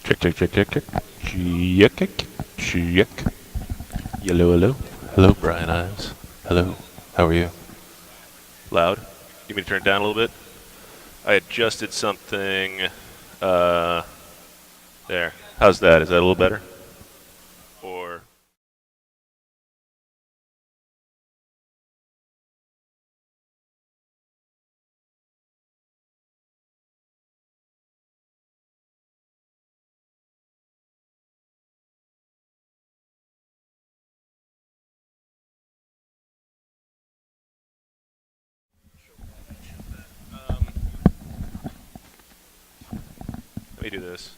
Check, check, check, check, check. Check, check, check. Hello, hello. Hello, Brian Eyes. Hello. How are you? Loud? You mean to turn it down a little bit? I adjusted something. Uh, there. How's that? Is that a little better? Or let me do this.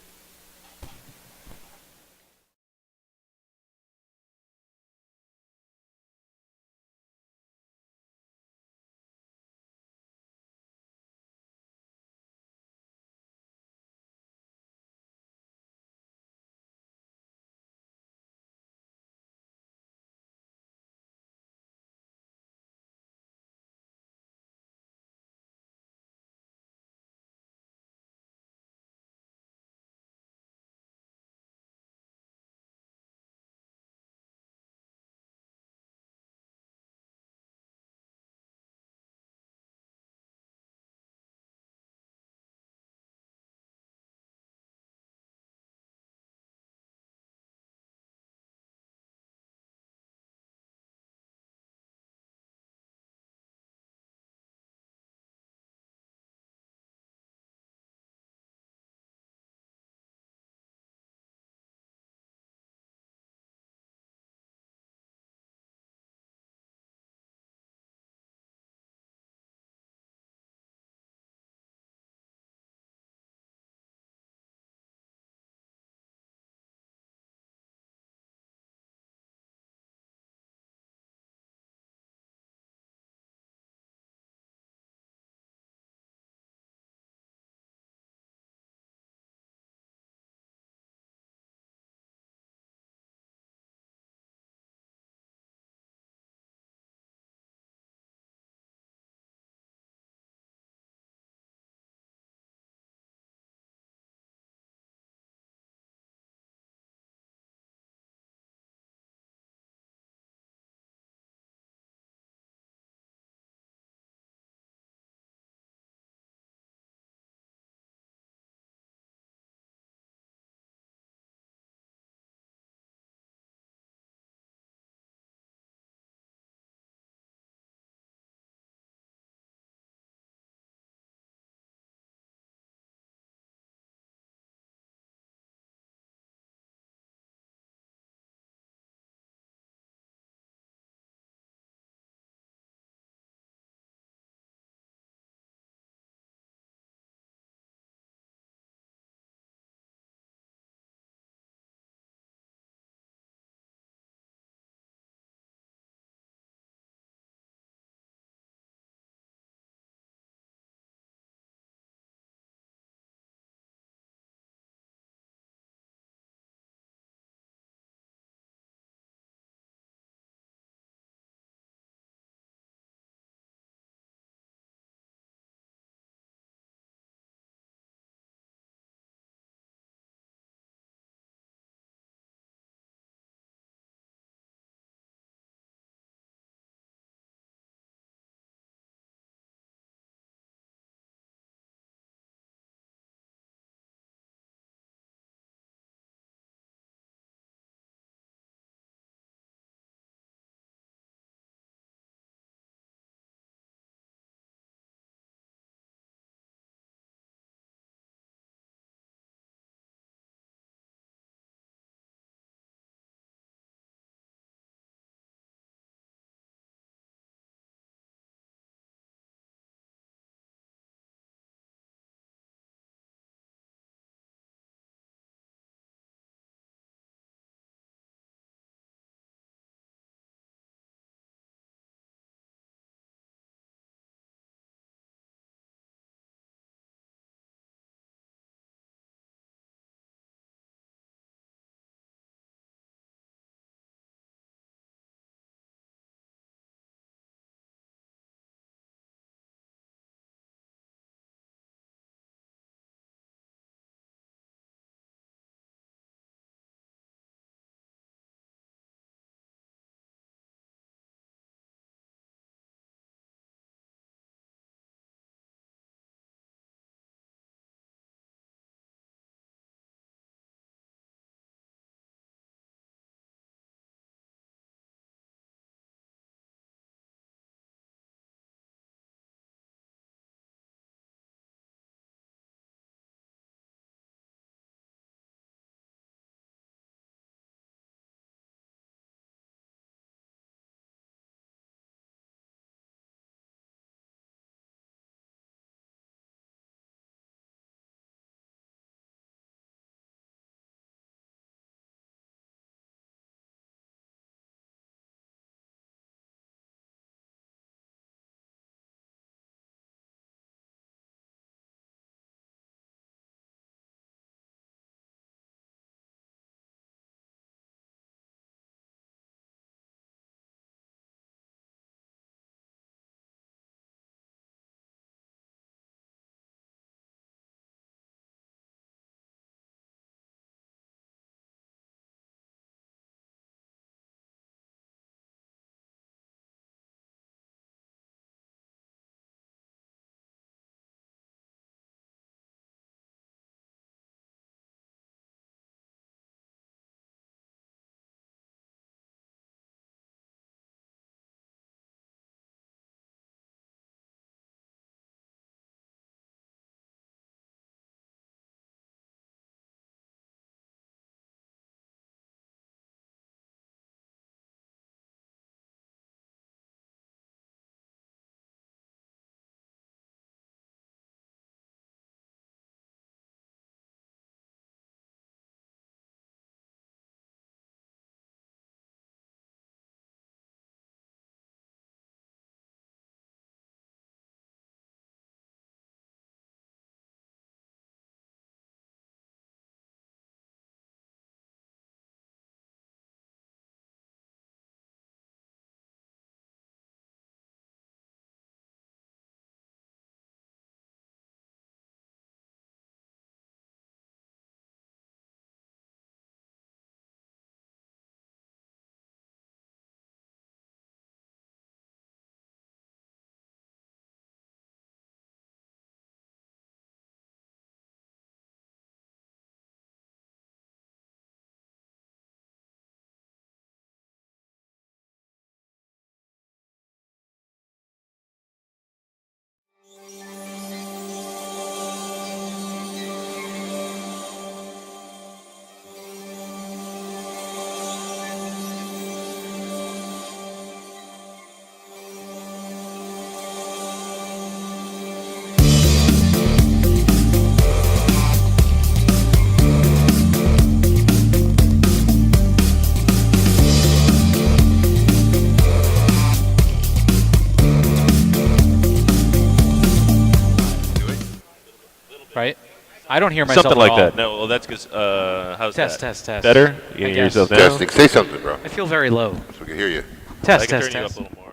I don't hear myself Something at like all. that. No, well, that's because, how's Test, that? test, test. Better? You can hear guess. yourself now? Testing. Say something, bro. I feel very low. So we can hear you. Test, I can test, turn you up test. a little more.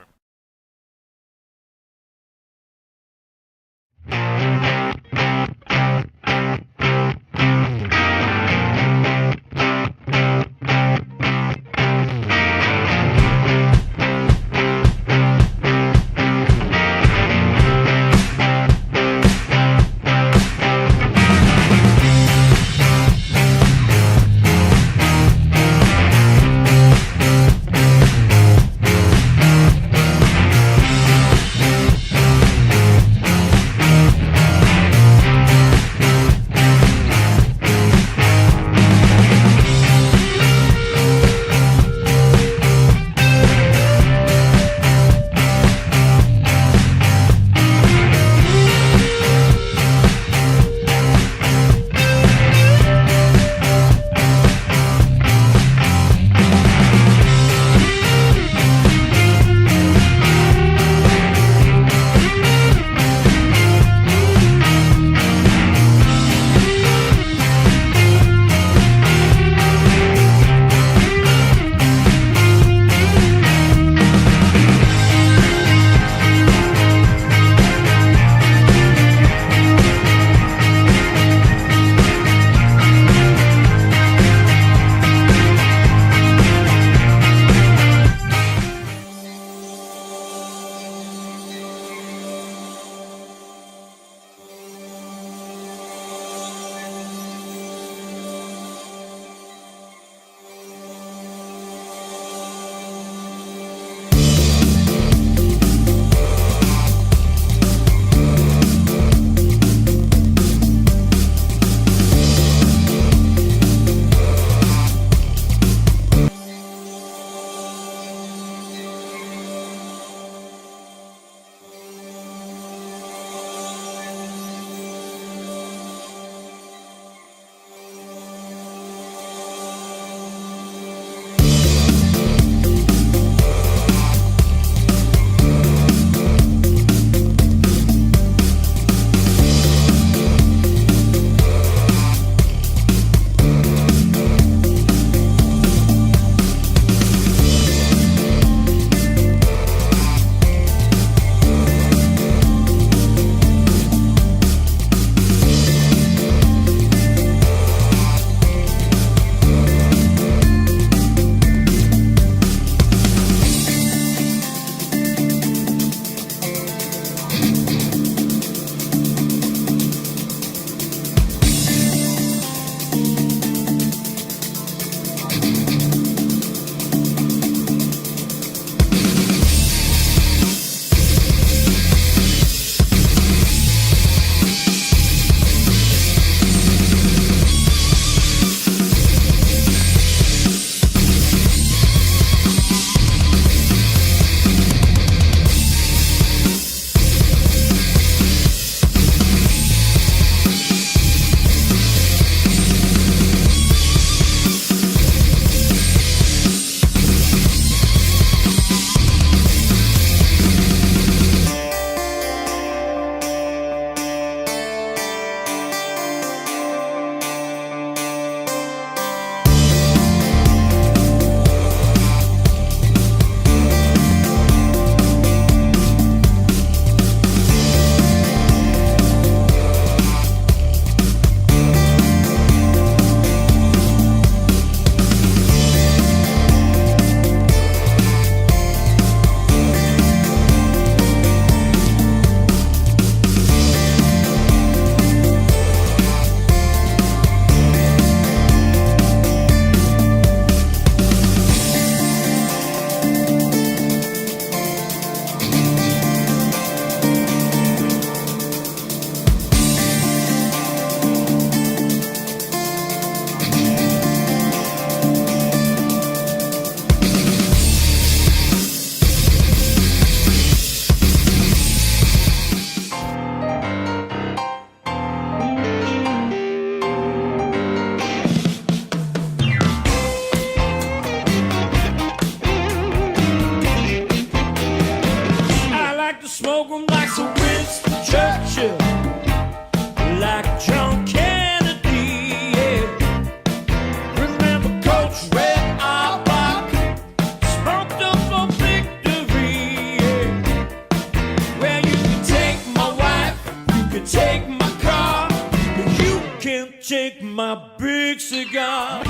my big cigar.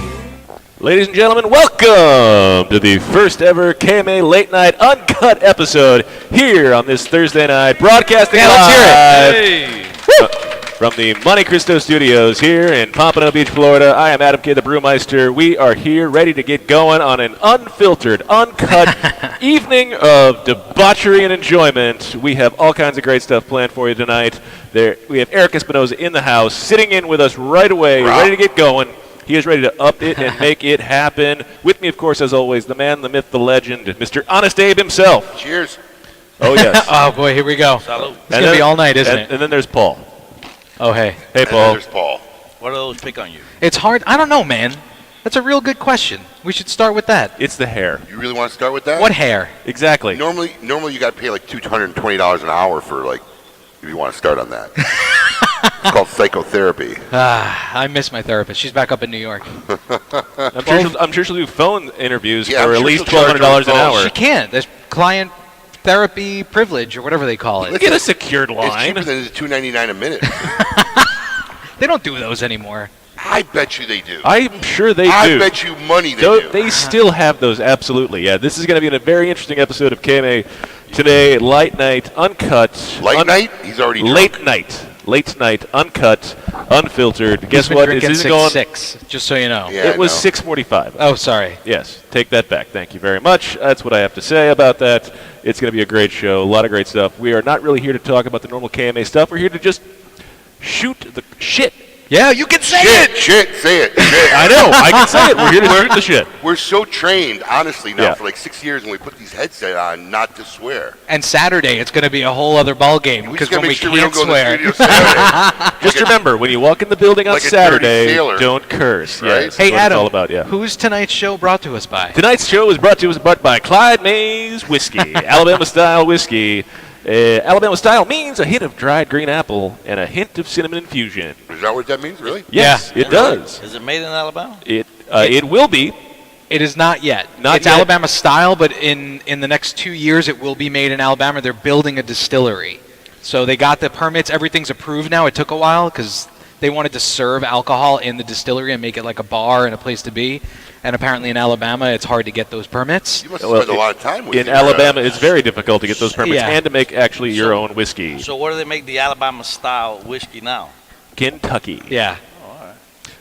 Ladies and gentlemen, welcome to the first ever KMA Late Night Uncut episode here on this Thursday night, broadcasting live. Let's hear it. From the Monte Cristo Studios here in Pompano Beach, Florida. I am Adam K. the Brewmeister. We are here ready to get going on an unfiltered, uncut evening of debauchery and enjoyment. We have all kinds of great stuff planned for you tonight. We have Erik Espinosa in the house, sitting in with us right away, ready to get going. He is ready to up it and make it happen. With me, of course, as always, the man, the myth, the legend, Mr. Honest Abe himself. Cheers. Oh, yes. Oh, boy, here we go. Salud. It's going to be all night, isn't it? And then there's Paul. Oh, hey. Hey, Paul. There's Paul. What do those pick on you? It's hard. I don't know, man. That's a real good question. We should start with that. It's the hair. You really want to start with that? What hair? Exactly. Normally you got to pay like $220 an hour for if you want to start on that. It's called psychotherapy. I miss my therapist. She's back up in New York. I'm sure she'll do phone interviews Yeah, for I'm at sure least she'll charge $1,200 an her hour. She can't. There's client therapy privilege or whatever they call it. Get a secured It's line. cheaper than the $2.99 a minute. They don't do those anymore. I bet you they do. I'm sure they do. I bet you money they do. They still have those, absolutely. Yeah, this is going to be a very interesting episode of KMA today. Light night, uncut. Light night? He's already drunk. Late night, uncut, unfiltered. Guess He's been what? drinking This is going. 6-6, just so you know. Yeah, It was I know. 6:45. Oh, sorry. Yes, take that back. Thank you very much. That's what I have to say about that. It's going to be a great show, a lot of great stuff. We are not really here to talk about the normal KMA stuff. We're here to just shoot the shit. Yeah, you can say it. Shit, say it. Shit. I know, I can say it. We're here to shoot the shit. We're so trained, honestly, now Yeah. for 6 years, when we put these headsets on, not to swear. And Saturday, it's going to be a whole other ball game We because just got when to we make sure we don't can't go in the swear. studio Saturday. Just remember, when you walk in the building on like a dirty Saturday, sailor. don't curse. Right? Yes, that's Hey, what Adam, it's all about, yeah. who's tonight's show brought to us by? Tonight's show is brought to us by Clyde Mays Whiskey, Alabama-style whiskey. Alabama-style means a hint of dried green apple and a hint of cinnamon infusion. Is that what that means, really? Yes, it does. Is it made in Alabama? It will be. It is not yet. Not it's yet. Alabama style, but in the next 2 years, it will be made in Alabama. They're building a distillery. So they got the permits. Everything's approved now. It took a while because they wanted to serve alcohol in the distillery and make it like a bar and a place to be. And apparently in Alabama, it's hard to get those permits. You must have spent a lot of time with In your, Alabama, it's very difficult to get those permits Yeah. and to make actually your own whiskey. So where do they make the Alabama-style whiskey now? Kentucky. Yeah.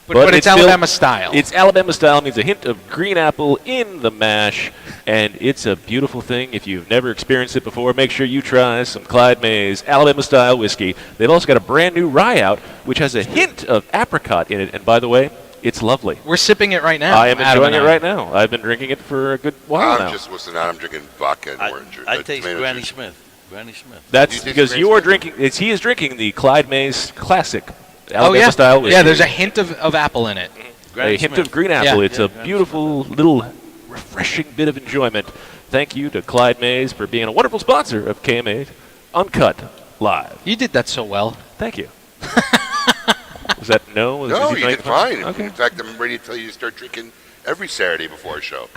But But it's it's still- Alabama style. It's Alabama style, means a hint of green apple in the mash, and it's a beautiful thing. If you've never experienced it before, make sure you try some Clyde Mays Alabama style whiskey. They've also got a brand new rye out, which has a hint of apricot in it, and by the way, it's lovely. We're sipping it right now. I am Adam enjoying it and I. right now. I've been drinking it for a good while now. I'm drinking vodka and orange. I taste tomato Granny juice. Smith. Granny Smith. That's You taste because the you Granny are Smith? drinking. He is drinking the Clyde Mays Classic Oh, Alabama yeah. style whiskey. Yeah, there's a hint of apple in it. Granny A hint Smith. of green apple. Yeah. It's a beautiful little refreshing bit of enjoyment. Thank you to Clyde Mays for being a wonderful sponsor of KMA Uncut Live. You did that so well. Thank you. Was that no? Was No, he you trying- did fine. Okay. In fact, I'm ready to tell you to start drinking every Saturday before a show.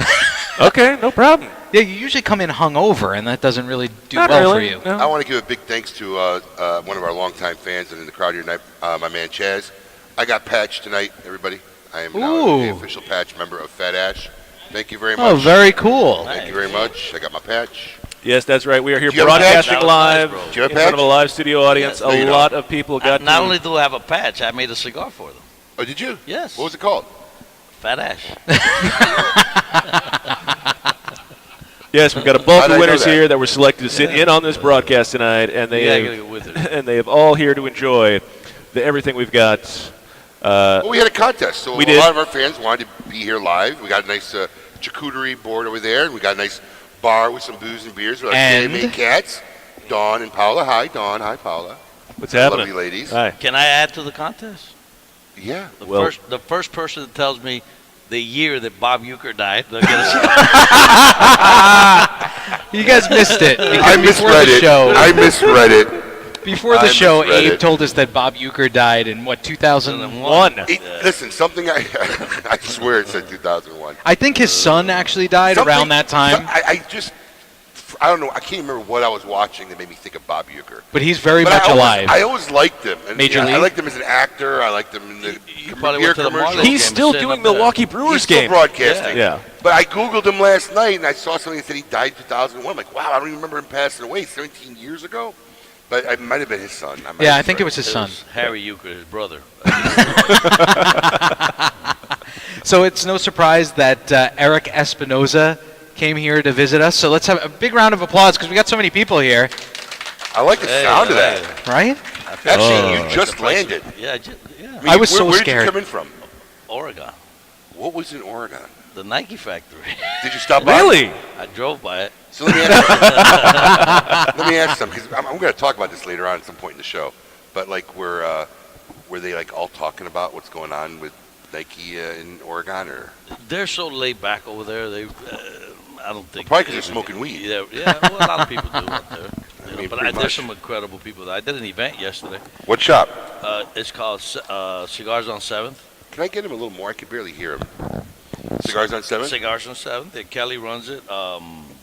Okay, no problem. Yeah, you usually come in hungover, and that doesn't really do Not well really, for you. no. I want to give a big thanks to one of our longtime fans and in the crowd here tonight, my man Chaz. I got patched tonight, everybody. I am now Ooh. the official patch member of Fat Ash. Thank you very much. Oh, very cool. Thank you very much. I got my patch. Yes, that's right. We are here Do you have a patch? broadcasting That was live nice, bro. Do you have in a front of a patch? live studio audience. Yes. No, you A lot of people got Not to. only do I have a patch, I made a cigar for them. Oh, did you? Yes. What was it called? Fat Ash. Yes, we've got a How bulk did of I know winners that? here that were selected to sit in on this broadcast tonight, and they Yeah, I have, gotta go with it. and they have all here to enjoy everything we've got. Well, we had a contest, so we a did. lot of our fans wanted to be here live. We got a nice charcuterie board over there, and we got a nice bar with some booze and beers with our And- KMA cats, Dawn and Paula. Hi, Dawn. Hi, Paula. What's happening? Lovely ladies. Hi. Can I add to the contest? Yeah. Well- The first person that tells me the year that Bob Euchre died, they'll get a cigar. You guys missed it. I because before misread the it. show, I misread it. before the I show, misread Abe it. told us that Bob Euchre died in, 2001? Listen, something I swear it said 2001. I think his son actually died Something- around that time. I just I don't know. I can't remember what I was watching that made me think of Bob Uecker. But he's very But much alive. I always liked him. And, Major I League? liked him as an actor. I liked him in the You probably beer went to the commercials. Marlins He's game still sitting doing up there. Milwaukee Brewers He's still game. broadcasting. Yeah. But I Googled him last night, and I saw something that said he died in 2001. I'm like, wow, I don't even remember him passing away 17 years ago. But it might have been his son. Yeah, I think it was his son. Harry Uecker, his brother. So it's no surprise that Erik Espinosa came here to visit us. So let's have a big round of applause because we got so many people here, I like the sound of that. right? Actually, you Like just the place- landed. Yeah, mean, I was so where scared. Where did you come in from? Oregon, What was in Oregon? the Nike factory. Did you stop by? Really? I drove by it. So let me ask some, because I'm going to talk about this later on at some point in the show. But like, were they like all talking about what's going on with Nike in Oregon, or They're so laid back over there. They, I don't think. probably because they're smoking weed? Yeah, well, a lot of people do up there. You know, mean, but pretty there's much. some incredible people. I did an event yesterday. What shop? It's called Cigars on 7th. Can I get him a little more? I can barely hear him. Cigars on 7? Cigars on 7th. And Kelly runs it.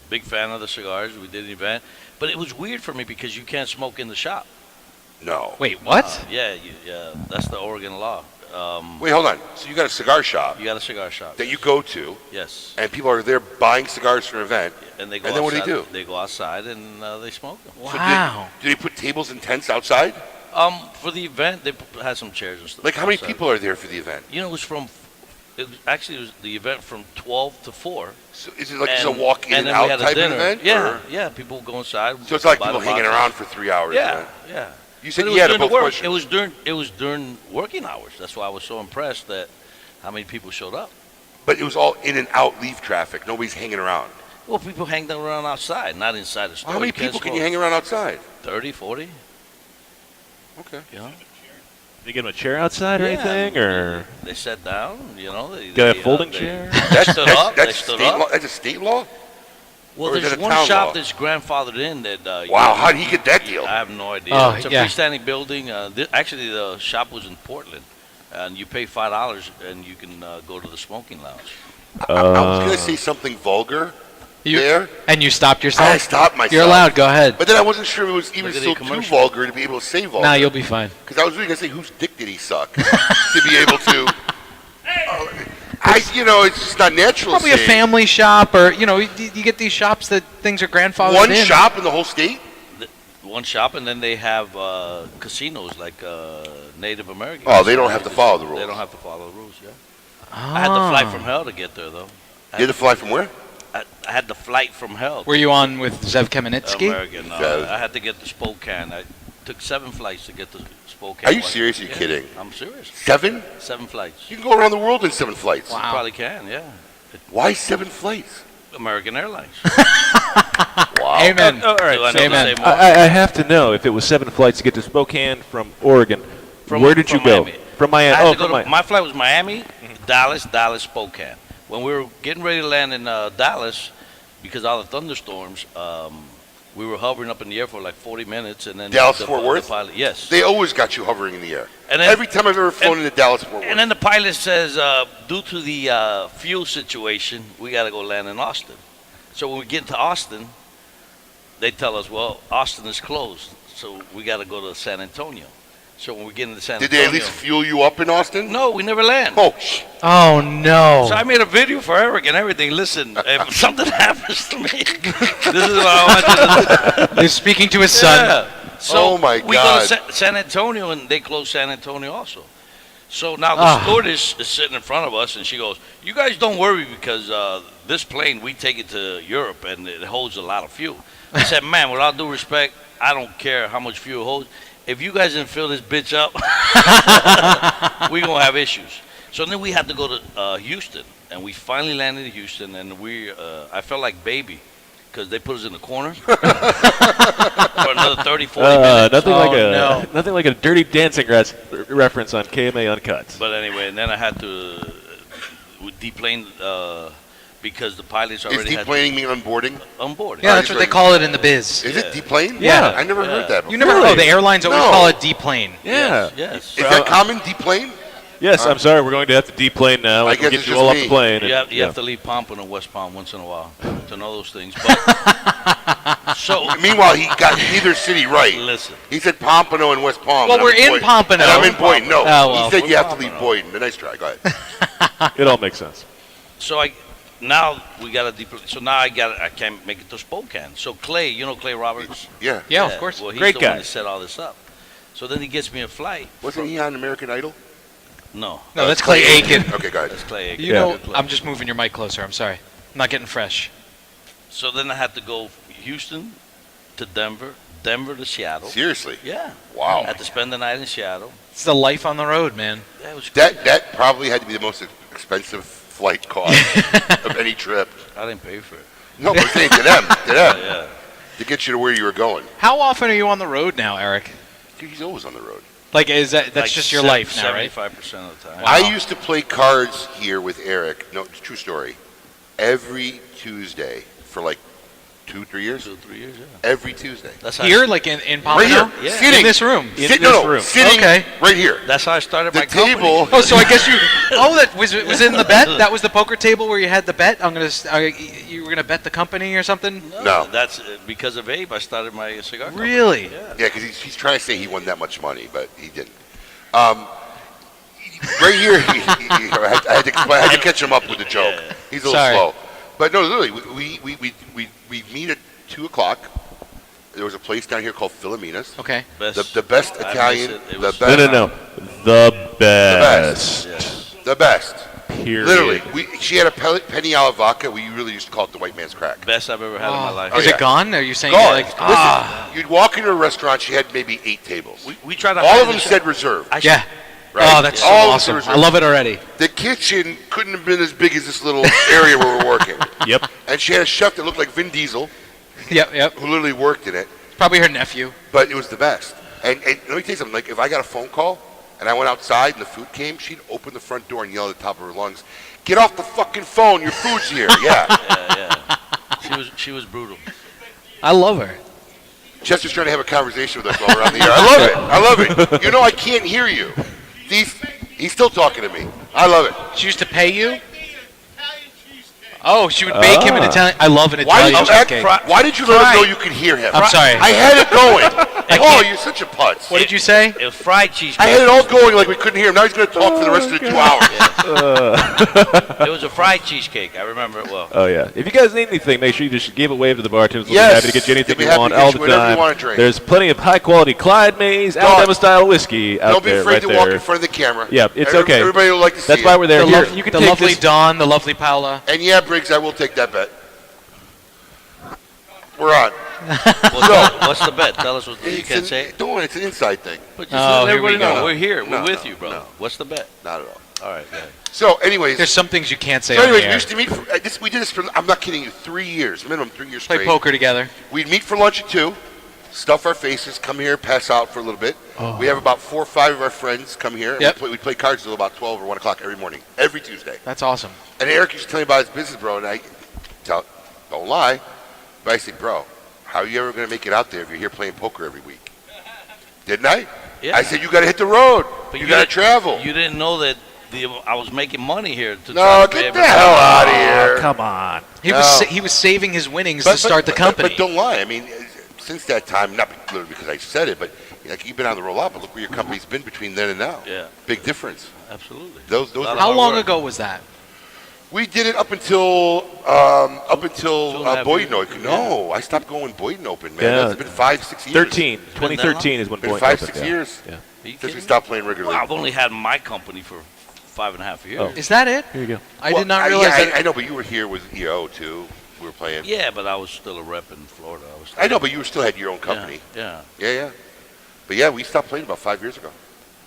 Big fan of the cigars. We did an event. But it was weird for me because you can't smoke in the shop. No. Wait, what? Yeah, that's the Oregon law. Wait, hold on. So you got a cigar shop You got a cigar shop. that you go to, Yes. and people are there buying cigars for an event. And they go And then what do outside. they do? They go outside and they smoke them. So Wow. do they put tables and tents outside? For the event, they had some chairs and stuff. Like, how many outside. people are there for the event? You know, it was actually it was the event from 12 to 4. So is it like just a walk in and then we out had a type of dinner. event? Yeah, or- yeah. People would go inside. So it's like buy people the hanging boxes. around for 3 hours. Yeah, then? yeah. You said But you had during both the work. questions. It was during working hours. That's why I was so impressed that how many people showed up. But it was all in and out leaf traffic. Nobody's hanging around. Well, people hang around outside, not inside the store. How many people can you hang around outside? 30, 40. Okay. You know? Did you get him a chair outside or Yeah. anything, or They sat down. You know. got a folding chair? They stood up. They That's stood state up. law. That's a state law. Well, Or is there's it a one town shop law? that's grandfathered in that. Wow, how did he get that deal? I have no idea. Oh, It's a yeah. freestanding building. Actually, the shop was in Portland, and you pay $5 and you can go to the smoking lounge. I was going to say something vulgar there. And you stopped yourself? I stopped myself. You're allowed. Go ahead. But then I wasn't sure it was even Look at still the too commercial. vulgar to be able to say vulgar. Nah, you'll be fine. Because I was really going to say, whose dick did he suck? To be able to... it's just not natural. Probably a saying. family shop, or you get these shops that things are grandfathered One in. shop in the whole state? One shop, and then they have casinos like Native American. Oh, they don't have to follow the rules. They don't have to follow the rules. Yeah. Ah. I had to fly from hell to get there, though. You had to fly from where? I had to flight from hell. Were you on with Zev Kamenetsky? American. Zev. I had to get to Spokane. I took 7 flights to get to Spokane. Are you serious? Are you Yeah, kidding? I'm serious. 7? 7 flights. You can go around the world in 7 flights. Wow. You probably can, yeah. Why 7 flights? American Airlines. Wow. Amen. all right. Do I so know Amen. the same one? I have to know if it was 7 flights to get to Spokane from Oregon. Where did you from go? Miami. From I Miami. had Oh, to go from to- Miami. my flight was Miami, Dallas, Spokane. When we were getting ready to land in Dallas, because of all the thunderstorms, we were hovering up in the air for like 40 minutes, and then Dallas, the Fort Worth? pilot, yes. They always got you hovering in the air. And then- Every time I've ever flown into Dallas, Fort Worth. And then the pilot says, due to the fuel situation, we got to go land in Austin. So when we get to Austin, they tell us, well, Austin is closed, so we got to go to San Antonio. So when we get into San Did Antonio, they at least fuel you up in Austin? no, we never land. Oh, Oh, no. So I made a video for Erik and everything. Listen, if something happens to me, this is what I want you to He's speaking to his son. Yeah. So Oh, my we go God. to San Antonio, and they close San Antonio also. So now the stewardess is sitting in front of us, and she goes, "You guys don't worry because this plane, we take it to Europe, and it holds a lot of fuel." I said, "Man, with all due respect, I don't care how much fuel it holds. If you guys didn't fill this bitch up, we're going to have issues." So then we had to go to Houston, and we finally landed in Houston, and I felt like baby because they put us in the corner for another 30, 40 minutes. Nothing like a Dirty Dancing reference on KMA Uncut. But anyway, and then I had to deplane because the pilots is already had deplaning mean onboarding? onboard. Yeah, that's what they call it in the biz. Is it deplane? Yeah. I never heard that before. You never know. The airlines always No. call it deplane. Yeah. Yes. Is that common, deplane? Yes, I'm sorry. We're going to have to deplane now. I We'll guess get it's you just all off me. the plane. You have to leave Pompano and West Palm once in a while. to know those things. But so Meanwhile, he got neither city right. listen. He said Pompano and West Palm. Well, and we're I'm in Boynton. Pompano. And I'm in Boynton. No, Oh, well. he said you have to Pompano. leave Boynton. Nice try. Go ahead. It all makes sense. So now we got a deeper. So now I can't make it to Spokane. So Clay, you know Clay Roberts? Yeah. Yeah, of course. Well, he's Great the guy. one that set all this up. So then he gets me a flight. Wasn't he on American Idol? No, No, that's Clay Aiken. Okay, go ahead. that's Clay. You Yeah. know, I'm just moving your mic closer. I'm sorry. I'm not getting fresh. So then I had to go Houston to Denver, Denver to Seattle. Seriously? Yeah. Wow. I had to spend the night in Seattle. It's the life on the road, man. That was great. That probably had to be the most expensive flight cost of any trip. I didn't pay for it. No, but I'm saying to them, Yeah. to get you to where you were going. How often are you on the road now, Eric? Dude, he's always on the road. Like, is that's Like just your life now, right? 75% of the time. I used to play cards here with Eric. No, it's a true story. Every Tuesday for like 2-3 years. 2-3 years, yeah. Every Tuesday. That's how Here, I, like in Right Pompano? here. Yeah. Sitting. In this room? In Sit- this no, room. Sitting Okay. right here. that's how I started The my table. company. Oh, so I guess you. Oh, that was in the bet. That was the poker table where you had the bet. You were gonna bet the company or something. No. That's because of Abe. I started my cigar company. Really? Yeah. Yeah, because he's trying to say he won that much money, but he didn't. Right here, I had to catch him up with the joke. Yeah. He's a little Sorry. slow. But no, literally, we meet at 2 o'clock. There was a place down here called Filomena's. Okay. Best, The best I miss Italian, it. It the was- best, No. The best. Yes. the best. Period. Literally, she had a penny alla vodka. We really used to call it the white man's crack. Best I've ever had in my life. Is yeah. it gone? Are you saying Gone. like? Listen, you'd walk into a restaurant. She had maybe 8 tables. We tried to All hide of them the said shit. reserved. Yeah. Right? Oh, that's so All of them awesome. said I reserved. love it already. The kitchen couldn't have been as big as this little area where we're working. Yep. And she had a chef that looked like Vin Diesel, Yep. who literally worked in it. Probably her nephew. But it was the best. And let me tell you something. Like, if I got a phone call and I went outside and the food came, she'd open the front door and yell at the top of her lungs, "Get off the fucking phone! Your food's here!" Yeah. Yeah. She was brutal. I love her. Chester's trying to have a conversation with us while we're on the air. I love it. I love it. You know, I can't hear you. He's still talking to me. I love it. She used to pay you. Oh, she would bake him an Italian. I love an Why Italian did, you cheesecake. why did you let him know you could hear him? I'm sorry. I had it going. Oh, you're such a putz. What did you say? It was fried cheesecake. I had it all going like we couldn't hear him. Now he's going to talk for the rest of the 2 hours. It was a fried cheesecake. I remember it well. Oh yeah. If you guys need anything, make sure you just give a wave to the bartenders. We'll Yes. be happy to get you anything They'll be you happy want to get all you the whatever you time. wanna drink. There's plenty of high quality Clyde Mays Alabama style whiskey out Don't be there, afraid right to there. walk in front of the camera. Yeah, it's okay. Everybody will like to see That's why we're there. The, Here, lov- you can the take lovely this. Dawn, the lovely Paula. And yeah, Briggs, I will take that bet. We're on. What's the bet? Tell us what you can't say. it. Don't. It's an inside thing. But just Oh, let here we everybody know go. we're here. No, We're with no, you, bro. no. What's the bet? Not at all. All right. Yeah. So, anyways, There's some things you can't say so on anyways, the we air. used to meet. We did this for. I'm not kidding you. 3 years, minimum 3 years Play straight. poker together. We'd meet for lunch at 2, stuff our faces, come here, pass out for a little bit. We have about 4 or 5 of our friends come here. And Yep. we play cards until about 12 or 1 o'clock every morning, every Tuesday. That's awesome. And Erik used to tell me about his business, bro, and I don't lie, but I said, bro, how are you ever going to make it out there if you're here playing poker every week? Didn't I? Yeah. I said, you got to hit the road. But you got to didn't- travel. You didn't know that I was making money here. To No, try to get pay the hell out of Oh, here. come on. He No. was saving his winnings to start the company. But don't lie. I mean, since that time, not literally because I said it, but like you've been on the roll up, but look where your company's been between then and now. Yeah. Big difference. Absolutely. Those Lot were- of How hard long work. ago was that? We did it up until 2.5 Boynton years. Open. No, I stopped going Boynton Open, man. Yeah. It's been 5-6 years. 2013 is when Been Boynton 5-6 opened, yeah. years Yeah. Are you since we kidding? stopped playing regularly. Well, I've only had my company for 5.5 years. Oh. Is that it? Here you go. I Well, did not realize yeah, that. I know, but you were here with EO too. We were playing. Yeah, but I was still a rep in Florida. I know, but you still had your own company. Yeah. Yeah. But yeah, we stopped playing about 5 years ago,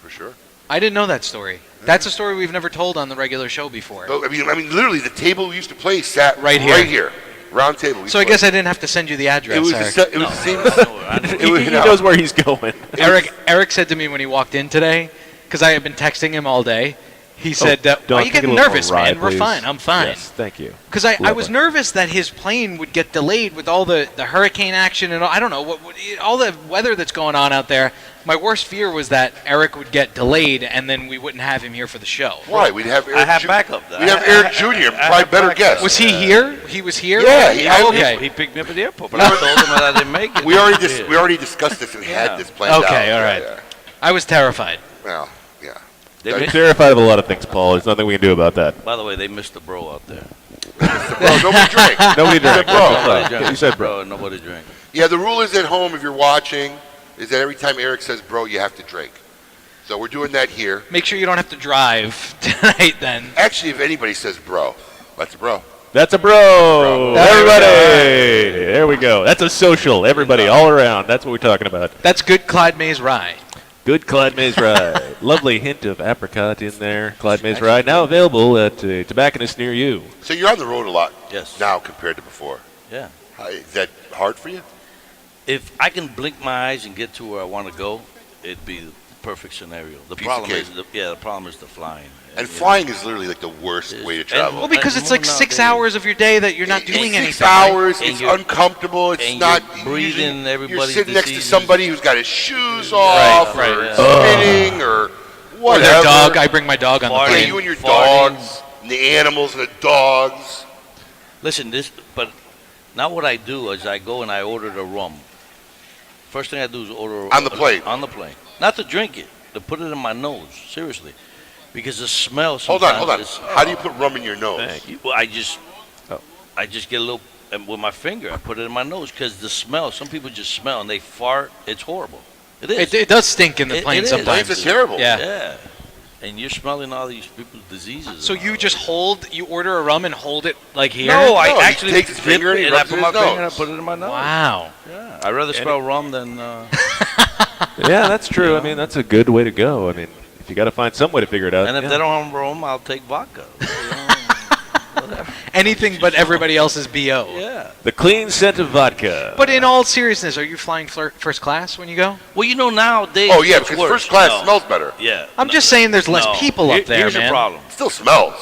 for sure. I didn't know that story. That's a story we've never told on the regular show before. But, I mean, literally, the table we used to play sat Right here. Right here, round table. we So I played. guess I didn't have to send you the address, it was. Eric. It was the same. I know. It was- He no. knows where he's going. Eric said to me when he walked in today, because I had been texting him all day, He said, Don, "Why are you take it getting a little nervous, more rye, man? We're please. fine. I'm fine." Yes, thank you. Because I was Lovely. nervous that his plane would get delayed with all the hurricane action and I don't know all the weather that's going on out there. My worst fear was that Erik would get delayed and then we wouldn't have him here for the show. Why? We'd have Eric. I have backup. We'd have Eric Jr. Probably better guess. Was he here? He was here. Yeah, Oh, okay. He picked me up at the airport, but I told him that I didn't make it. We already discussed this and had this planned out. Okay, all right. Yeah. I was terrified. Well, yeah. They I'm missed- terrified of a lot of things, Paul. There's nothing we can do about that. by the way, they missed the bro out there. Bro, nobody drink. Nobody drank. Bro. Nobody drank. You said bro. Nobody drank. Yeah, the rule is at home if you're watching is that every time Eric says bro, you have to drink. So we're doing that here. Make sure you don't have to drive tonight then. Actually, if anybody says bro, that's a bro. That's a bro. Everybody. There we go. That's a social. Everybody, all around. That's what we're talking about. That's good Clyde Mays rye. Good Clyde Mays Rye. Lovely hint of apricot in there. Clyde Mays Rye, now available at a tobacconist near you. So you're on the road a lot Yes. now compared to before. Yeah. Is that hard for you? If I can blink my eyes and get to where I want to go, it'd be the perfect scenario. The Piece of problem cake. is the problem is the flying. And You flying is literally like the worst It is. way to And- travel. Well, because it's more like 6 nowadays. hours of your day that you're not It's doing 6 anything. right? hours. And It's you're- uncomfortable. It's and not you're breathing usually- everybody's You're sitting next to diseases. somebody who's got his shoes off, right, or yeah. spinning, or Or whatever. their dog. I bring my dog on the Farting. Yeah, plane. you and your Farting. dogs, and the animals and the dogs. Listen, but now what I do is I go and I order the rum. First thing I do is order On the plane? On the plane, not to drink it, to put it in my nose. Seriously, because the smell. Hold Sometimes on. is- How do you put rum in your nose? Thank you. Well, I just Oh. get a little and with my finger. I put it in my nose because the smell. Some people just smell and they fart. It's horrible. It is. It does stink in the It- plane it is. sometimes. Planes are terrible. Yeah. Yeah. And you're smelling all these people's diseases. So and you all just you order a rum and hold it like that. here? No, I No, he actually takes his dip finger and it he and I rubs it put in my his finger and I nose. put it in my nose. Wow. Yeah. I'd rather smell rum than. Yeah, that's true. I mean, that's a good way to go. I mean, if you got to find some way to figure it out. And if yeah. they don't have rum, I'll take vodka. Whatever. Anything but everybody else's BO. Yeah. The clean scent of vodka. But in all seriousness, are you flying first class when you go? Well, you know nowadays. Oh yeah, it's because worse. first class No. smells better. Yeah. I'm just saying there's less No. people up there, Here's man. the problem. It still smells.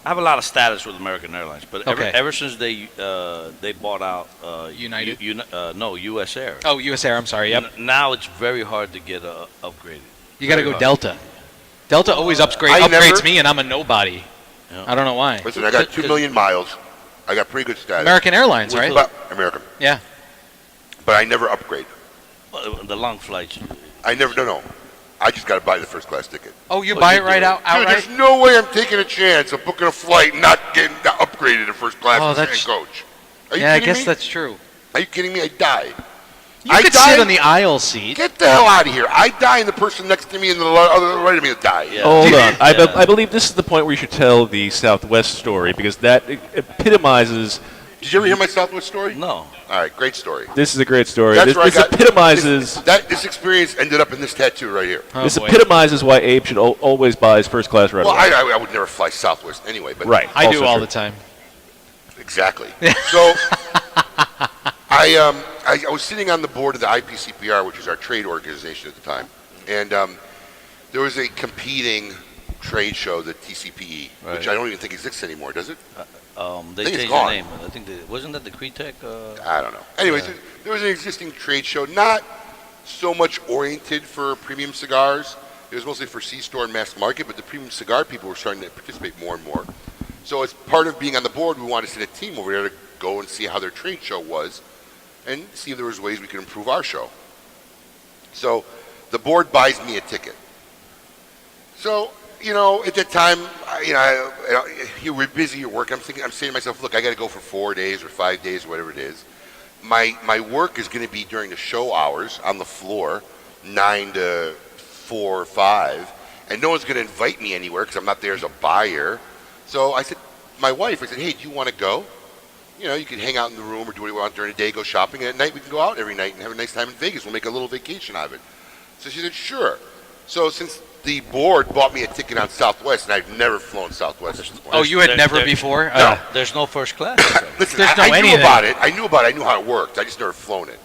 I have a lot of status with American Airlines, but Okay. ever since they bought out United? no US Air. Oh, US Air, I'm sorry. Yep. Now it's very hard to get upgraded. You got to Very go hard. Delta. Delta always I upgrades never- me, and I'm a nobody. Yeah. I don't know why. Listen, I got 2 million miles. I got pretty good status. American Airlines, right? But American. Yeah. But I never upgrade. The long flights. I never. No. I just got to buy the first class ticket. Oh, you Well, buy you it right do. out Dude, outright? there's no way I'm taking a chance of booking a flight and not getting upgraded to first class Oh, in the that's- same coach. Are you Yeah, I kidding guess me? that's true. Are you kidding me? I die. You I could died- sit on the aisle seat. Get the hell out of here. I die and the person next to me and the other right of me will die. Yeah. Hold on. Yeah. I believe this is the point where you should tell the Southwest story because that epitomizes. Did you ever hear my Southwest story? No. All right, great story. This is a great story. That's This, where I this got epitomizes. This experience ended up in this tattoo right here. Oh, This boy. epitomizes why Abe should always buy his first class right Well, away. I would never fly Southwest anyway, but Right. I do Also all true. the time. exactly. So I was sitting on the board of the IPCPR, which is our trade organization at the time, and there was a competing trade show, the TCPE, which Right. I don't even think exists anymore, does it? They I think it's changed their gone. name. I think wasn't that the Cretec? I don't know. Anyways, there was an existing trade show, not so much oriented for premium cigars. It was mostly for C-store and mass market, but the premium cigar people were starting to participate more and more. So as part of being on the board, we wanted to send a team over there to go and see how their trade show was and see if there was ways we could improve our show. So the board buys me a ticket. So, at that time, you were busy, you're working. I'm saying to myself, look, I got to go for 4 days or 5 days, whatever it is. My work is going to be during the show hours on the floor, 9 to 4 or 5, and no one's going to invite me anywhere because I'm not there as a buyer. So I said, my wife, I said, hey, do you want to go? You can hang out in the room or do what you want during the day, go shopping, and at night we can go out every night and have a nice time in Vegas. We'll make a little vacation out of it. So she said, sure. So since the board bought me a ticket on Southwest, and I've never flown Southwest at this point. Oh, you had There- never there- before? No. There's no first class. Listen, There's no I knew anything. about it. I knew how it worked. I just never flown it.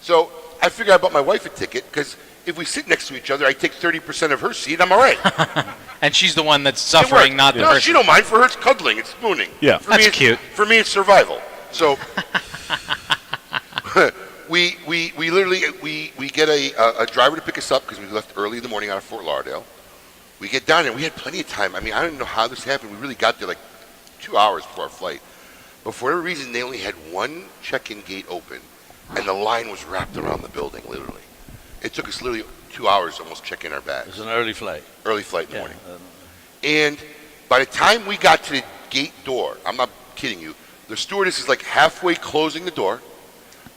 So I figured I bought my wife a ticket because If we sit next to each other, I take 30% of her seat. I'm all right. And she's the one that's It suffering, worked. not the No, person. she don't mind. For her, it's cuddling. It's spooning. Yeah. For That's me, cute. For me, it's survival. So we literally we get a driver to pick us up because we left early in the morning out of Fort Lauderdale. We get down there. We had plenty of time. I mean, I don't know how this happened. We really got there like 2 hours before our flight. But for whatever reason, they only had one check-in gate open, and the line was wrapped around the building, literally. It took us literally 2 hours to almost check in our bags. It's an early flight. Early flight in the Yeah. morning. And by the time we got to the gate door, I'm not kidding you, the stewardess is like halfway closing the door.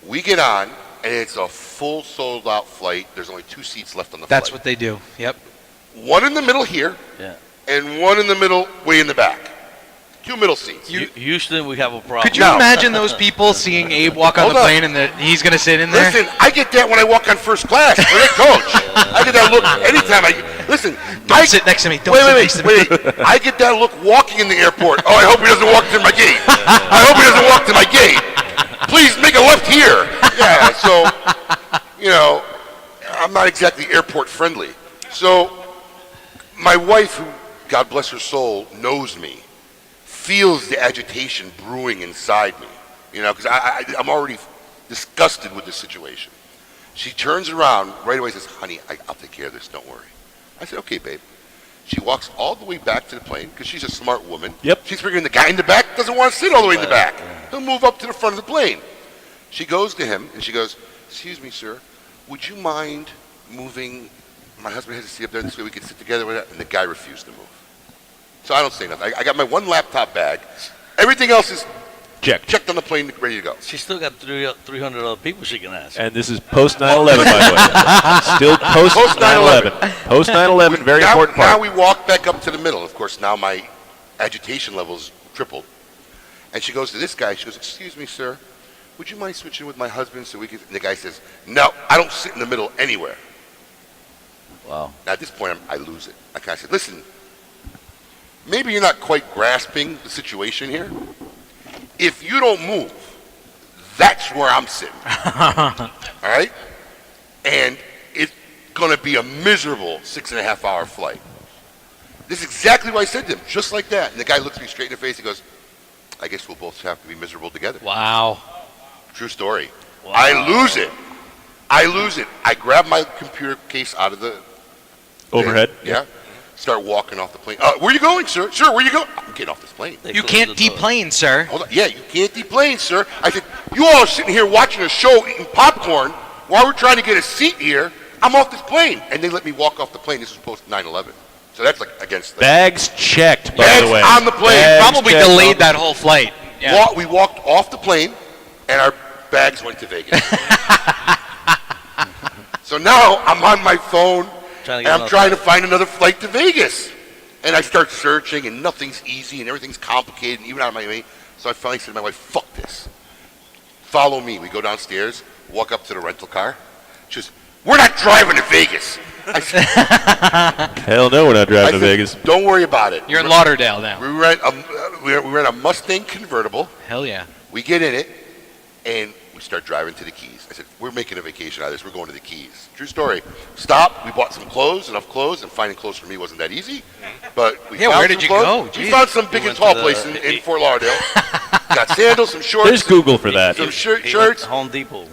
We get on, and it's a full sold-out flight. There's only 2 seats left on the That's flight. what they do. Yep. One in the middle here, Yeah. and one in the middle way in the back. 2 middle seats. Houston, we have a problem. Could you No. imagine those people seeing Abe walk on Hold the on. plane and he's going to sit in there? Listen, I get that when I walk on first class. When I coach, I get that look anytime listen. Don't sit next to me. Don't sit next to me. Wait. I get that look walking in the airport. Oh, I hope he doesn't walk to my gate. I hope he doesn't walk to my gate. Please make a left here. Yeah, so, I'm not exactly airport friendly. So, my wife, who, God bless her soul, knows me, feels the agitation brewing inside me, because I'm already disgusted with this situation. She turns around right away and says, honey, I'll take care of this, don't worry. I said, okay, babe. She walks all the way back to the plane because she's a smart woman. Yep. She's figuring the guy in the back doesn't want to sit all the way in the back. He'll move up to the front of the plane. She goes to him and she goes, excuse me, sir, would you mind moving? My husband has to sit up there this way we can sit together with that. And the guy refused to move. So I don't say nothing. I got my one laptop bag. Everything else is checked on the plane, ready to go. She's still got 300 other people she can ask. And this is post 9/11, by the way. Still post 9/11. Post 9/11, very important Now part. we walk back up to the middle. Of course, now my agitation levels tripled. And she goes to this guy. She goes, excuse me, sir, would you mind switching with my husband so we can? And the guy says, no, I don't sit in the middle anywhere. Wow. Now at this point, I lose it. I kind of said, listen, maybe you're not quite grasping the situation here. If you don't move, that's where I'm sitting. All right? And it's going to be a miserable 6.5-hour flight. This is exactly what I said to him, just like that. And the guy looks me straight in the face. He goes, I guess we'll both have to be miserable together. Wow. True story. Wow. I lose it. I grab my computer case out of the Overhead. Yeah. Start walking off the plane. Where are you going, sir? Sir, where are you going? I'm getting off this plane. They You closed can't the door. deplane, sir. Hold on. Yeah, you can't deplane, sir. I said, you all are sitting here watching a show, eating popcorn, while we're trying to get a seat here. I'm off this plane. And they let me walk off the plane. This was post 9/11. So that's like against the Bags checked, by Bags the way. on the plane. Bags Probably checked delayed on- that whole flight. Yeah. We walked off the plane, and our bags went to Vegas. So now I'm on my phone, and I'm trying to find another flight to Vegas. And I start searching, and nothing's easy, and everything's complicated, and even out of my way. So I finally said to my wife, fuck this. Follow me. We go downstairs, walk up to the rental car. She goes, we're not driving to Vegas. I said, Hell no, we're not driving to Vegas. don't worry about it. You're in Lauderdale now. We rent a Mustang convertible. Hell yeah. We get in it, and we start driving to the Keys. I said, we're making a vacation out of this. We're going to the Keys. True story. Stop. We bought some clothes, enough clothes, and finding clothes for me wasn't that easy. But we Yeah, found where some did you clothes. go? We Jeez. found some big and went tall to the- place in Fort Lauderdale. Got sandals, some shorts. There's Google for that. Some He shirts. went to Home Depot.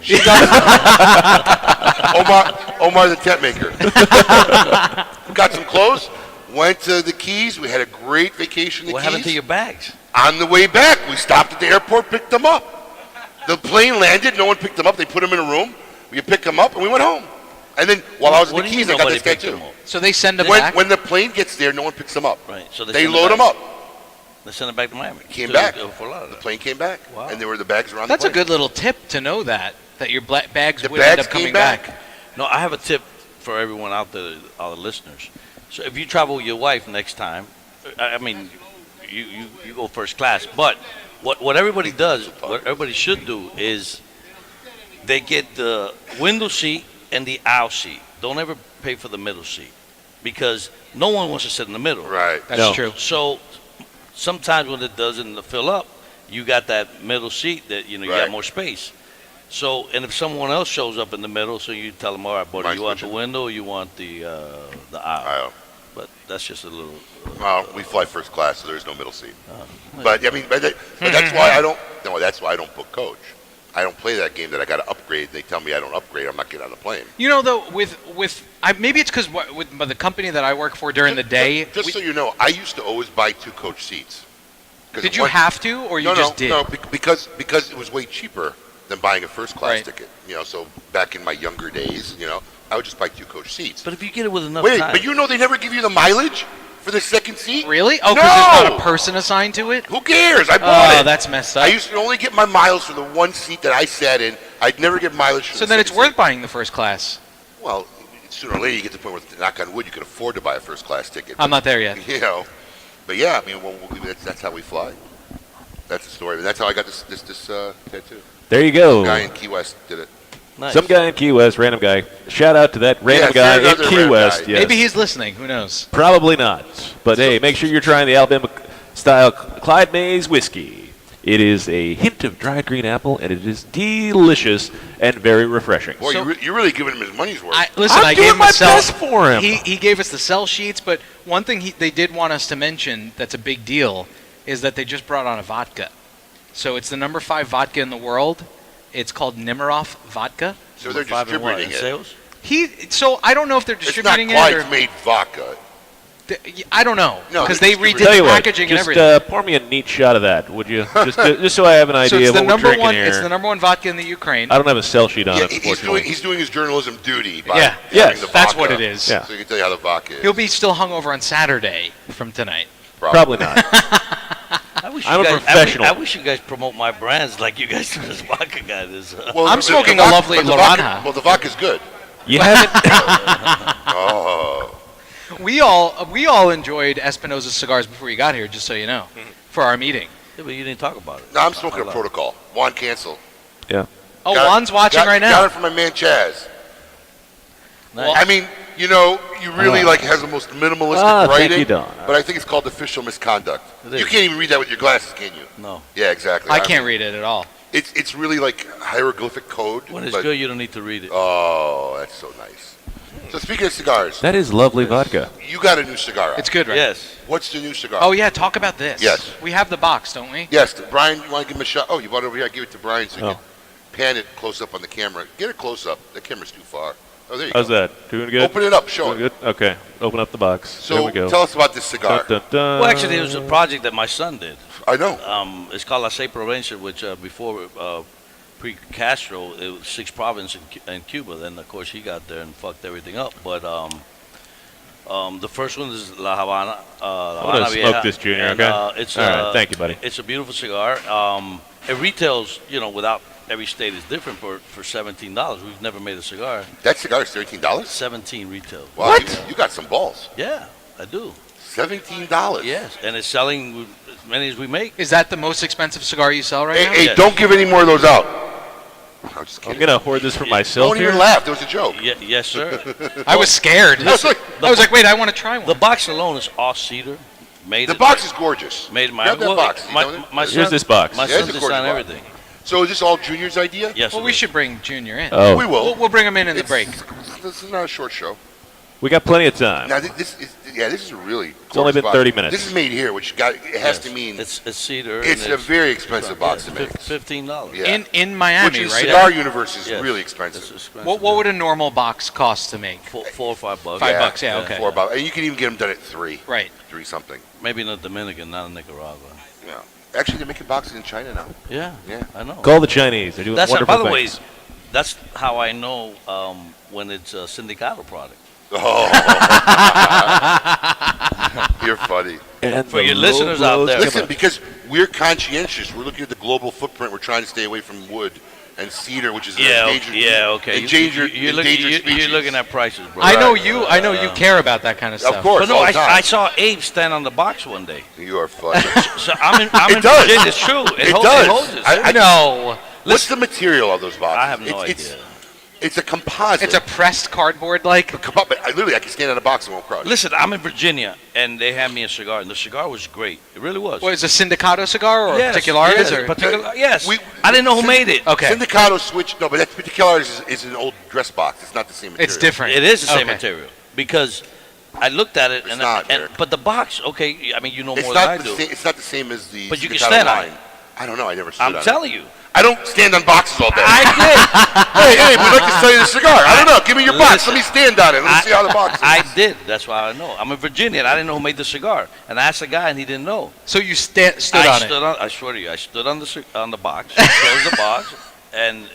Omar the tent maker. Got some clothes. Went to the Keys. We had a great vacation in the What Keys. happened to your bags? On the way back, we stopped at the airport, picked them up. The plane landed, no one picked them up. They put them in a room. We picked them up, and we went home. And then while I was in What the do you Keys, mean I got nobody this picked tattoo. them up? So they send them When, back? when the plane gets there, no one picks them up. Right. So They send load them back. up. They send them back to Miami. Came To- back. Fort The Lauderdale. plane came back, Wow. and there were the bags around That's the a plane. good little tip to know that your bags The would end bags up coming came back. No, I have a tip for everyone out there, all the listeners. So if you travel with your wife next time, I mean, you go first class. But what everybody does, what everybody should do is they get the window seat and the aisle seat. Don't ever pay for the middle seat because no one wants to sit in the middle. Right. That's No. true. So sometimes when it doesn't fill up, you got that middle seat that you Right. got more space. So, and if someone else shows up in the middle, so you tell them, all right, buddy, Mind you want the switching. window or you want the aisle? Aisle. But that's just a little. Well, we fly first class, so there's no middle seat. But I mean, but that's why I don't. No, that's why I don't book coach. I don't play that game that I got to upgrade. They tell me I don't upgrade. I'm not getting on the plane. You know, though, maybe it's because with the company that I work for during the day. Just so you know, I used to always buy 2 coach seats. 'Cause Did you have to, or you no, just did? No, because it was way cheaper than buying a first class Right. ticket. So back in my younger days, I would just buy 2 coach seats. But if you get it with enough Wait, time. but they never give you the mileage for the second seat? Really? Oh, because there's not a No! person assigned to it? Who cares? I bought it. Oh, that's messed up. I used to only get my miles for the one seat that I sat in. I'd never get mileage for So the then it's second worth seat. buying the first class. Well, sooner or later you get to the point where, knock on wood, you can afford to buy a first class ticket. I'm not there yet. But yeah, I mean, that's how we fly. That's the story. And that's how I got this tattoo. There you go. Guy in Key West did it. Nice. Some guy in Key West, random guy. Shout out to that random Yeah, guy in another Key random West. guy. Yes. Maybe he's listening. Who knows? Probably not. But hey, make sure you're trying the Alabama-style Clyde Mays whiskey. It is a hint of dried green apple, and it is delicious and very refreshing. Boy, you're really giving him his money's worth. I'm I doing gave him my a sell. best for him. He gave us the sell sheets, but one thing they did want us to mention that's a big deal is that they just brought on a vodka. So it's the number 5 vodka in the world. It's called Nemiroff vodka. so they're 5 and what, distributing in it. sales? So I don't know if they're It's not distributing it Clyde's or made vodka. I don't know No, because they're they redid distributing- Tell you the what, packaging and just everything. pour me a neat shot of that, would you? Just so I have an So idea it's of the what we're number drinking one. here. It's the number 1 vodka in the Ukraine. I don't have a sell sheet on Yeah, it, he's unfortunately. doing his journalism duty by Yeah, having yes, the that's vodka. what it is. Yeah. So he can tell you how the vodka is. He'll be still hungover on Saturday from tonight. Probably not. I wish I'm you a guys, professional. I wish you guys promote my brands like you guys do this vodka guy. Well, I'm smoking a lovely but the vodka- Lorana. Well, the vodka's good. You haven't. Oh. We all enjoyed Espinosa's cigars before you got here, just so you know, for our meeting. Yeah, but you didn't talk about it. No, I'm smoking a protocol. Juan Cancel. Yeah. Oh, Got it- Juan's watching got- right Got now. it from my man Chaz. Nice. I mean, you really has the most minimalistic Thank writing. you, Don. But I think it's called official misconduct. It is. You can't even read that with your glasses, can you? No. Yeah, exactly. I can't read it at all. It's really like hieroglyphic code. When it's but- good, you don't need to read it. Oh, that's so nice. So speaking of cigars, That is lovely vodka. you got a new cigar out. It's good, right? Yes. What's the new cigar? Oh yeah, talk about this. Yes. We have the box, don't we? Yes, Brian, you want to give him a shot? Oh, you brought it over here. I give it to Brian so you Oh. can pan it close up on the camera. Get it close up. The camera's too far. Oh, there you How's go. that? Doing good? Open it up. Show Doing it. good? Okay. Open up the box. So there we go. tell us about this cigar. Dun, dun, dun. Well, actually, it was a project that my son did. I know. It's called La Se Provincia, which before pre-Castro, it was 6 provinces in Cuba. Then, of course, he got there and fucked everything up. But the first one is La Habana. I'm going to smoke this, Junior, and, okay? It's, All right. Thank you, buddy. It's a beautiful cigar. It retails, without every state is different for $17. We've never made a cigar. That cigar is $13? 17 retail. Wow, What? You got some balls. Yeah, I do. $17. Yes, and it's selling as many as we make. Is that the most expensive cigar you sell right Hey, now? hey, Yes. don't give any more of those out. I'm just I'm kidding. going to hoard this for myself Don't here. even laugh. There was a joke. Yes, sir. I was scared. I was like, I was like, wait, I want to try one. The box alone is all cedar. Made the it- box is gorgeous. Made in my Grab that well, box. You My, know that? my Here's son, this box. My Yeah, son it's a gorgeous designed box. everything. So is this all Junior's idea? Yes, well, it we is. should bring Junior in. Oh, We will. We'll bring him in the It's- break. This is not a short show. we got plenty of time. Now this is a really. It's only been 30 minutes. This is made here, which it has to mean It's cedar. it's and a very expensive box to yeah, make. $15. Yeah. In Miami, Which in right? cigar universe is Yes. really It's expensive. expensive. What would a normal box cost to make? $4 or $5? $5, yeah, okay. $4, and you can even get them done at $3. Right. $3 something. Maybe in the Dominican, not in Nicaragua. Yeah. Actually, they're making boxes in China now. Yeah, Yeah. I know. Call the Chinese. They're doing That's wonderful by the way, things. that's how I know when it's a Sindicato product. Oh, you're funny. And For the your listeners low out blows there. come Listen, up. because we're conscientious. We're looking at the global footprint. We're trying to stay away from wood and cedar, which is an endangered, okay. endangered, You're endangered species. looking at prices, bro. I know you. I know you care about that kind of stuff. Of course. But no, all the time. I saw Abe stand on the box one day. You are funny. So I'm in It does. Virginia. It's true. It It does. holds it. I No. What's the material of those boxes? I have no It's- idea. It's a composite. It's a pressed cardboard like. But I can stand on a box and won't crush. Listen, I'm in Virginia, and they had me a cigar, and the cigar was great. It really was. What is a Sindicato cigar or Yes, Particulares? yes, or? yes. We- I didn't know who made it. Okay. Sindicato switched. No, but that Particulares is an old dress box. It's not the same material. It's different. It is the same Okay. material because I looked at it, It's not, Erik. but the box. Okay, I mean, you know It's more than I not do. it's not the same as the. But you can Sindicato stand on line. it. I don't know. I never stood on I'm it. telling you. I don't stand on boxes all day. I hey, we'd like to sell you the cigar. I don't know. Give me your box. Listen, Let me stand on it. Let me see how the box is. I did. That's why I know. I'm in Virginia, and I didn't know who made the cigar. And I asked the guy, and he didn't know. So you stood on it. I swear to you, I stood on the box, closed the box, and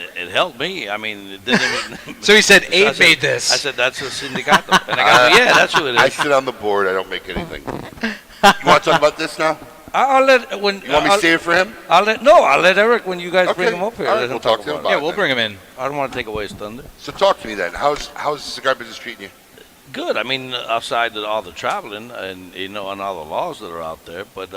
it helped me. I mean, it didn't even. So he said, I Abe said- made this. I said, that's a Sindicato. And the guy goes, yeah, that's who it I is. sit on the board. I don't make anything. You want to talk about this now? I'll let when You want me to save it for him? I'll let Erik when you guys Okay. bring him up here. All right, let him we'll talk to him about about Yeah, it. we'll bring him in. it. I don't want to take away his thunder. So talk to me then. How's the cigar business treating you? Good. I mean, outside of all the traveling and and all the laws that are out there, but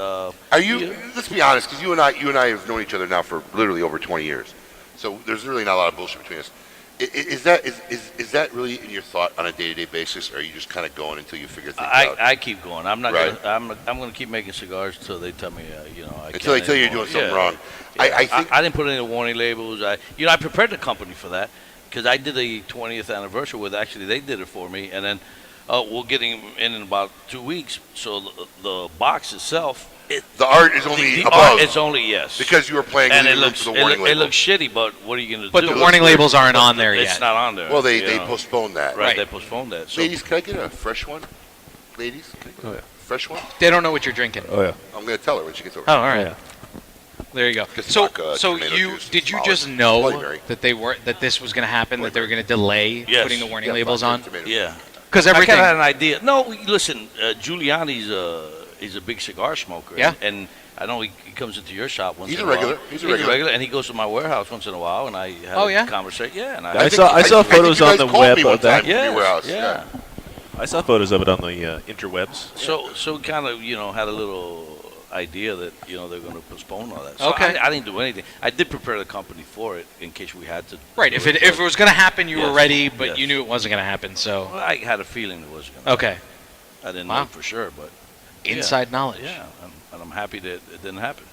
Are you? Yeah. Let's be honest, because you and I have known each other now for literally over 20 years. So there's really not a lot of bullshit between us. Is that really in your thought on a day-to-day basis, or are you just kind of going until you figure things out? I keep going. I'm not. Right. Gonna, I'm going to keep making cigars until they tell me, I Until they can't tell you you're anymore. doing something Yeah. wrong. Yeah. I think I didn't put any warning labels. I prepared the company for that because I did the 20th anniversary with. Actually, they did it for me, and then we're getting in about 2 weeks. So the box itself, the art is only the above art, it's only yes. because you were playing and in it the room looks for the warning it label. looks shitty, but what are you going to But do? the warning labels aren't on there It's yet. not on there. Well, they you know. postponed that. Right, Right. they postponed that. So Ladies, can I get a fresh one? Ladies, can I get a fresh one? They don't know what you're drinking. Oh yeah. I'm going to tell her when she gets over. Oh, all right. Yeah. There you go. Just So, vodka, so tomato you juice, did you olive, just Bloody know Mary. that this was going to happen? That they were going to delay Yes. putting the warning Yeah, labels vodka, on? tomato. yeah. Because I everything. kind of had an idea. No, listen, Giuliani's he's a big cigar smoker. Yeah. And I know he comes into your shop once He's in a a regular. while. He's a regular. and he goes to my warehouse once in a while, and I had Oh, a yeah? conversation. Yeah, and I saw think photos you on guys the called web me one of that. time from your warehouse. yeah. I saw photos of it on the interwebs. So kind of had a little idea that they're going to postpone all that. So Okay. I didn't do anything. I did prepare the company for it in case we had to. Right. do If it was going to happen, you were Yes. ready, but Yes. you knew it wasn't going to happen. So Well, I had a feeling it was going to. okay, I didn't Wow. know for sure, but inside knowledge. yeah, and I'm happy that it didn't happen.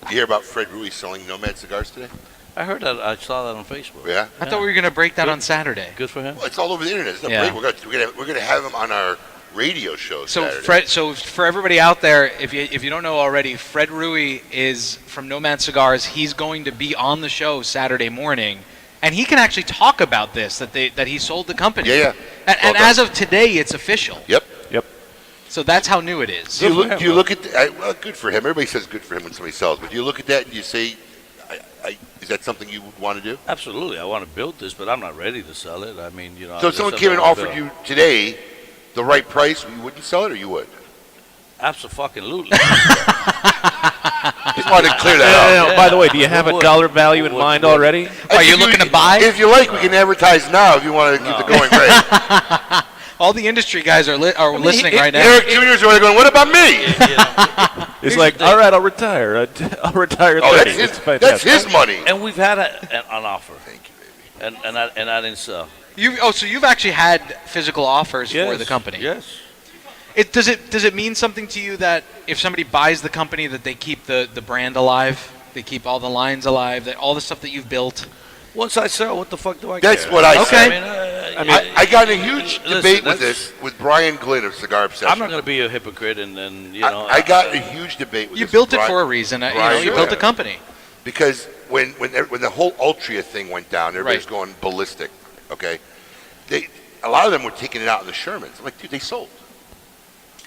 You hear about Fred Ruiz selling Nomad cigars today? I heard that. I saw that on Facebook. Yeah. I thought we were going to break that Good. on Saturday. Good for him. Well, it's all over the internet. It's not Yeah. great. We're gonna have him on our radio show So Saturday. so for everybody out there, if you don't know already, Fred Rui is from Nomad Cigars. He's going to be on the show Saturday morning, and he can actually talk about this that he sold the company. Yeah. And Well as of today, it's official. Yep. Yep. So that's how new it is. Do you Good for look? Do him, you look at? Well, good for him. Everybody says good for him when somebody sells, but do you look at that and you say, is that something you would want to do? Absolutely. I want to build this, but I'm not ready to sell it. I mean, So if someone came and offered you today the right price, you wouldn't sell it, or you would? Absolutely. Just wanted to clear that up. Yeah. By the way, do you have a Would. dollar value in Would. mind Would. already? Are you looking to buy? If you like, we can advertise now. If you want to keep the going rate. All the industry guys are listening right now. Eric Jr.'s already going. What about me? It's like, all right, I'll retire. I'll retire at Oh, 30. that's It's his. fantastic. That's his money. And we've had an offer, Thank you, baby. and I didn't sell. So you've actually had physical offers for Yes. the company. Yes. Does it mean something to you that if somebody buys the company that they keep the brand alive, they keep all the lines alive, that all the stuff that you've built? Once I sell, what the fuck do I That's care? what I Okay. said. I mean, I got in a huge listen, debate with that's- this with Brian Glynn of Cigar Obsession. I'm not going to be a hypocrite, and then I got a huge debate with You this built with it for a Brian- reason. Brian, You built yeah. a company. Because when the whole Altria thing went down, everybody's Right. going ballistic. Okay, a lot of them were taking it out in the Shermans. I'm like, dude, they sold.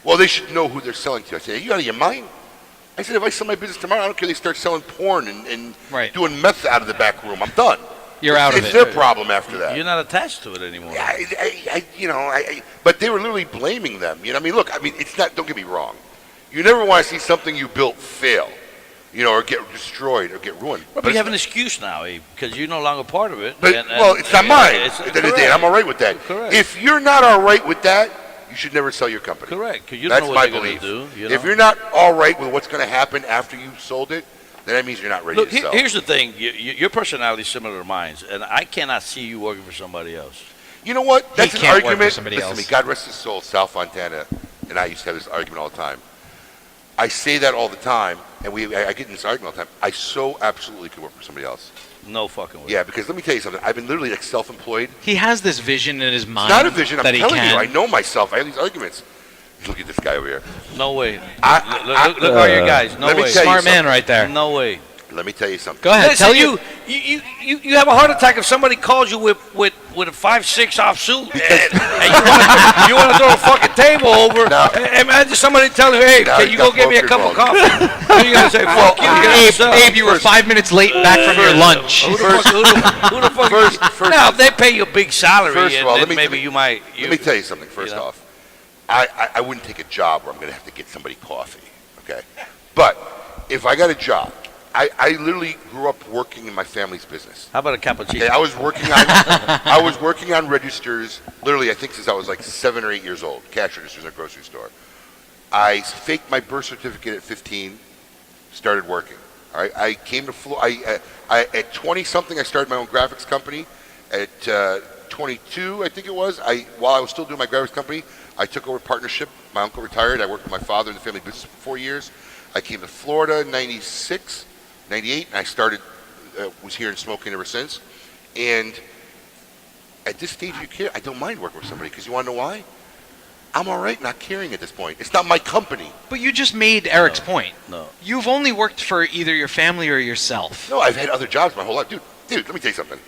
Well, they should know who they're selling to. I said, are you out of your mind? I said, if I sell my business tomorrow, I don't care. They start selling porn and Right. doing meth out of the back room. I'm done. You're out of It's it. their problem after that. You're not attached to it anymore. Yeah, but they were literally blaming them. You know, look, it's not. Don't get me wrong. You never want to see something you built fail, or get destroyed or get ruined. But you have an excuse now, Abe, because you're no longer part of it. But it's not mine. At the end of the day, I'm all right with that. Correct. If you're not all right with that, you should never sell your company. Correct, because you don't That's know my what they're going belief. to do. If you're not all right with what's going to happen after you've sold it, then that means you're not ready Look, to sell. here's the thing. Your personality is similar to mine, and I cannot see you working for somebody else. You know what? That's an can't work for argument. somebody Listen else. to me, God rest his soul, Sal Fontana and I used to have this argument all the time. I say that all the time, and I get in this argument all the time. I so absolutely could work for somebody else. No fucking way. Yeah, because let me tell you something. I've been literally like self-employed. He has this vision in his mind. It's not a vision. I'm that he telling can. you. I know myself. I have these arguments. Look at this guy over here. No way. I- Look all your guys. No let me way. tell you Smart man something. right there. No way. Let me tell you something. Go ahead. Listen, Tell you have a heart attack if somebody calls you with a 5'6" off suit and you want to throw a fucking table over. No. Imagine somebody telling you, hey, No, can you you go got get me a both cup of your coffee? Then you're going to say, fuck you. Abe, you were 5 minutes late back from your lunch. Who the fuck First- now, if they pay you a big salary, First of all, then maybe you might. Let me tell you something. First off, I wouldn't take a job where I'm going to have to get somebody coffee. Okay, but if I got a job, I literally grew up working in my family's business. How about a cappuccino? Okay, I was working on registers. Literally, I think since I was like 7 or 8 years old, cash registers in a grocery store. I faked my birth certificate at 15, started working. All right, I came to Florida. At 20 something, I started my own graphics company. At 22, I think it was, while I was still doing my graphics company, I took over partnership. My uncle retired. I worked with my father in the family business for 4 years. I came to Florida in 96, 98, and I started, was here and smoking ever since. And at this stage of your career, I don't mind working with somebody because you want to know why? I'm all right not caring at this point. It's not my company. But you just made Eric's point. No. You've only worked for either your family or yourself. No, I've had other jobs my whole life. Dude, let me tell you something.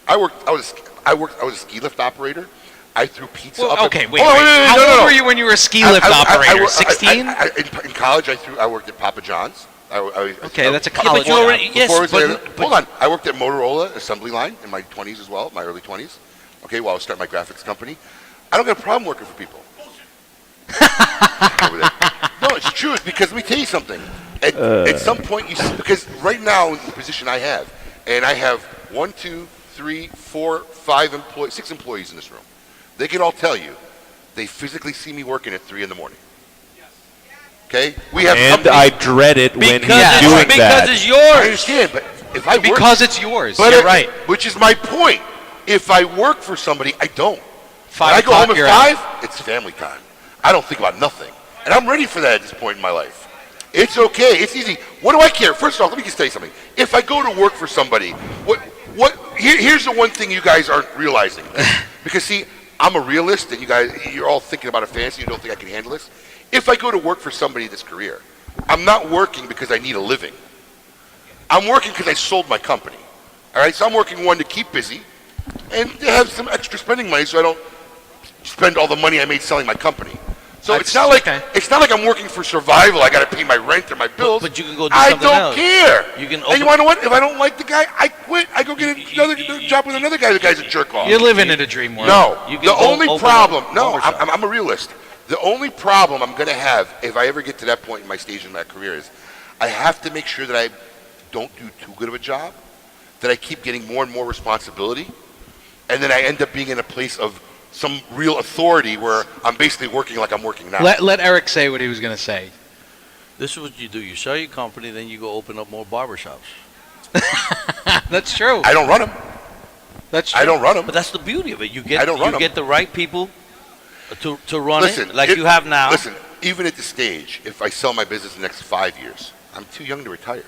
I was a ski lift operator. I threw pizza up. Okay, wait. Hold on, How old were you when you were a ski lift operator? 16? In college, I worked at Papa John's. Okay, that's a college you job. already- yes, Hold on. I worked at Motorola assembly line in my 20s as well, my early 20s. Okay, while I was starting my graphics company. I don't got a problem working for people. Over there. No, it's true. It's because let me tell you something. At some point, because right now in the position I have, and I have 1, 2, 3, 4, 5 employees, 6 employees in this room. They can all tell you they physically see me working at 3 in the morning. Okay, we have. And I dread it when he's Because doing because that. it's I yours. understand, but if I work, Because it's yours. but You're right. Which is my point. If I work for somebody, I don't. 5 When I go o'clock, home at you're out. 5, it's family time. I don't think about nothing, and I'm ready for that at this point in my life. It's okay. It's easy. What do I care? First off, let me just tell you something. If I go to work for somebody, here's the one thing you guys aren't realizing. Because see, I'm a realist, and you're all thinking about a fantasy. You don't think I can handle this. If I go to work for somebody in this career, I'm not working because I need a living. I'm working because I sold my company. All right, so I'm working one to keep busy, and to have some extra spending money, so I don't spend all the money I made selling my company. So it's not like I'm working for survival. I got to pay my rent or my bills. But you can go do I something don't else. care. You can and you want to know what? If I don't like the guy, I quit. I go get another job with another guy. The guy's a jerk off. You're living in a dream world. No, You can the go only open problem. a No, barbershop. I'm a realist. The only problem I'm going to have if I ever get to that point in my stage in my career is I have to make sure that I don't do too good of a job, that I keep getting more and more responsibility, and then I end up being in a place of some real authority where I'm basically working like I'm working now. Let Eric say what he was going to say. This is what you do. You sell your company, then you go open up more barbershops. That's true. I don't run them. That's true. I don't run them. But that's the beauty of it. You I don't run get 'em. the right people to run Listen, it like you have now. Listen, even at this stage, if I sell my business in the next 5 years, I'm too young to retire.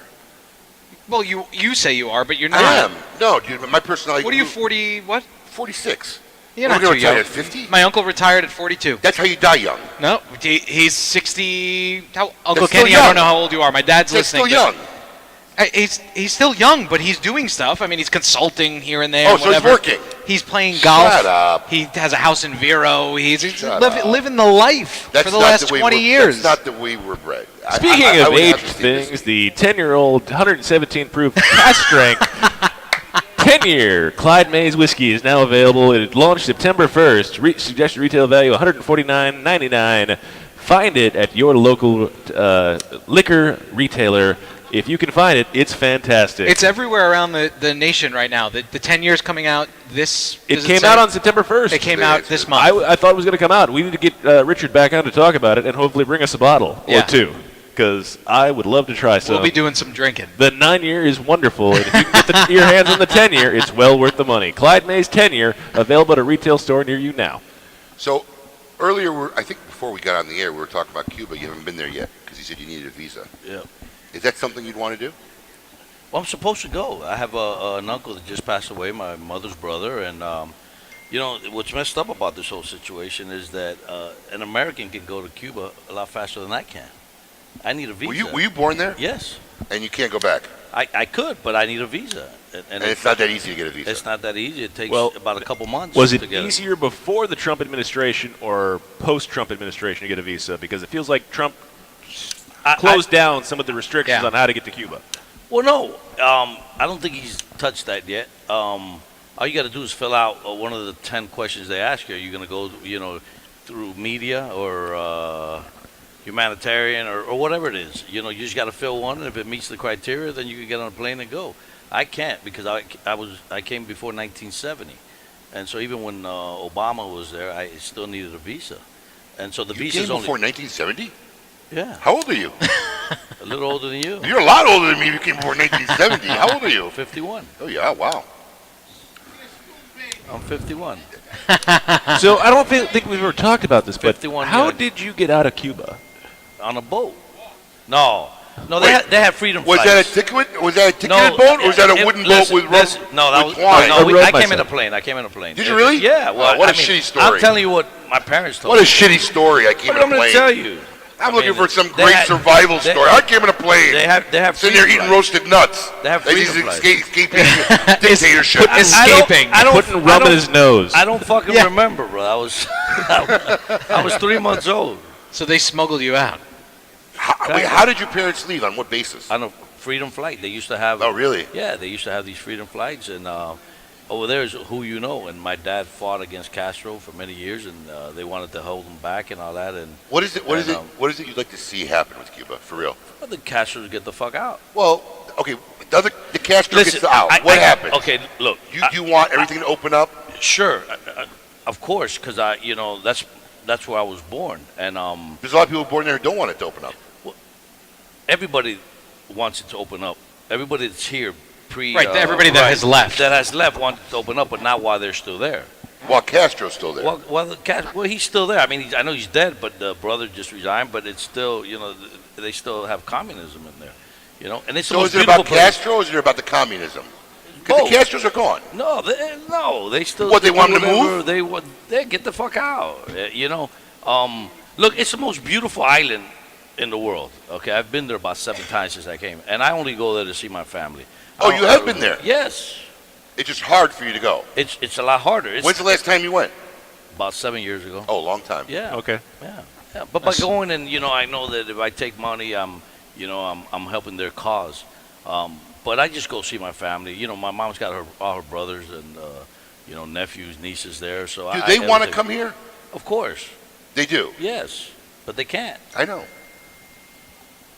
Well, you say you are, but you're not. I am. No, dude, but my personality. What are you, 40, what? 46. You're What, not we're too gonna retire young. at 50? My uncle retired at 42. That's how you die young. No, he's 60. Uncle That's still Kenny, I young. don't know how old you are. My dad's That's listening. still young. He's still young, but he's doing stuff. I mean, he's consulting here and there. Oh, so he's whatever. working. He's playing golf. Shut up. He has a house in Vero. He's Shut up. living the life That's for the not last way 20 we're- years. That's not the way we're bred. Speaking I of would have age to see things, this. the 10-year-old 117 proof cask strength 10-year Clyde Mays whiskey is now available. It launched September 1st. Suggested retail value $149.99. Find it at your local liquor retailer. If you can find it, it's fantastic. It's everywhere around the nation right now. The 10 years coming out this. It does came say? out on September 1st. It came out this month. I thought it was going to come out. We need to get Richard back on to talk about it and hopefully bring us a bottle or two. because I would love to try some. We'll be doing some drinking. The 9-year is wonderful, and if you can get your hands on the 10-year, it's well worth the money. Clyde May's 10-year, available at a retail store near you now. So earlier, I think before we got on the air, we were talking about Cuba. You haven't been there yet because you said you needed a visa. Yeah. Is that something you'd want to do? Well, I'm supposed to go. I have an uncle that just passed away, my mother's brother, and you know what's messed up about this whole situation is that an American can go to Cuba a lot faster than I can. I need a visa. Were you born there? Yes. And you can't go back? I could, but I need a visa. And it's not that easy to get a visa? It's not that easy. It takes Well, about a couple months. Was it to get easier before the Trump administration or post-Trump administration to get a visa? Because it feels like Trump closed down some of the restrictions on how to get to Cuba. Well, no. I don't think he's touched that yet. All you got to do is fill out one of the 10 questions they ask you. Are you going to go, through media or humanitarian or whatever it is? You just got to fill one, and if it meets the criteria, then you can get on a plane and go. I can't because I came before 1970, and so even when Obama was there, I still needed a visa, and so the visa's came only before 1970? Yeah. How old are you? A little older than you. You're a lot older than me. You came before 1970. How old are you? 51. Oh yeah, wow. I'm 51. So I don't think we've ever talked about this, but 51 how young. did you get out of Cuba? On a boat. No, they had freedom Was flights. that a ticket? Was that a ticketed boat, or was that a wooden boat with rope? No, that was twine? no. I rode I came in a myself. plane. I came in a plane. Did you really? Yeah. Well, what a I mean, shitty story. I'm telling you what my parents told What a me. shitty story! I came But in a I'm going plane. to tell you. I'm I looking mean, for some they great had- survival they- story. I came in a plane. They have Sitting there freedom eating flights. roasted nuts. They have As freedom he's flights. escaping dictatorship. Escaping. Putting rum in his nose. I don't fucking Yeah. remember, bro. I was 3 months old. So they smuggled you out. How did your parents leave? On what basis? On a freedom flight. They used to have. Oh, really? Yeah, they used to have these freedom flights, and over there is who you know. And my dad fought against Castro for many years, and they wanted to hold him back and all that. And What is it? What is And, it? What is it you'd like to see happen with Cuba, for real? the Castros get the fuck out. Well, okay. The Castro Listen, gets out. I- What I- happens? Okay, look. You want everything to open up? Sure, of course, because that's where I was born, and There's a lot of people born there who don't want it to open up. everybody wants it to open up. Everybody that's here Right, everybody that has left. that has left wants it to open up, but not while they're still there. While Castro's still there. Well, he's still there. I mean, I know he's dead, but the brother just resigned. But it's still, they still have communism in there, and it's the So most is it beautiful about place. Castro or is it about the communism? Because Both. the Castros are gone. No, they still. What, they do want 'em to whatever They get the fuck out. Look, it's the most beautiful island in the world. Okay, I've been there about 7 times since I came, and I only go there to see my family. Oh, you have been there? Yes, It's just hard for you to go. it's a lot harder. It's When's the last time you went? about 7 years ago. Oh, a long time. Yeah. Okay. Yeah. But by going and I know that if I take money, I'm helping their cause. But I just go see my family. My mom's got all her brothers and nephews, nieces there. So Do they want to come here? Of course, They do. yes, but they can't. I know.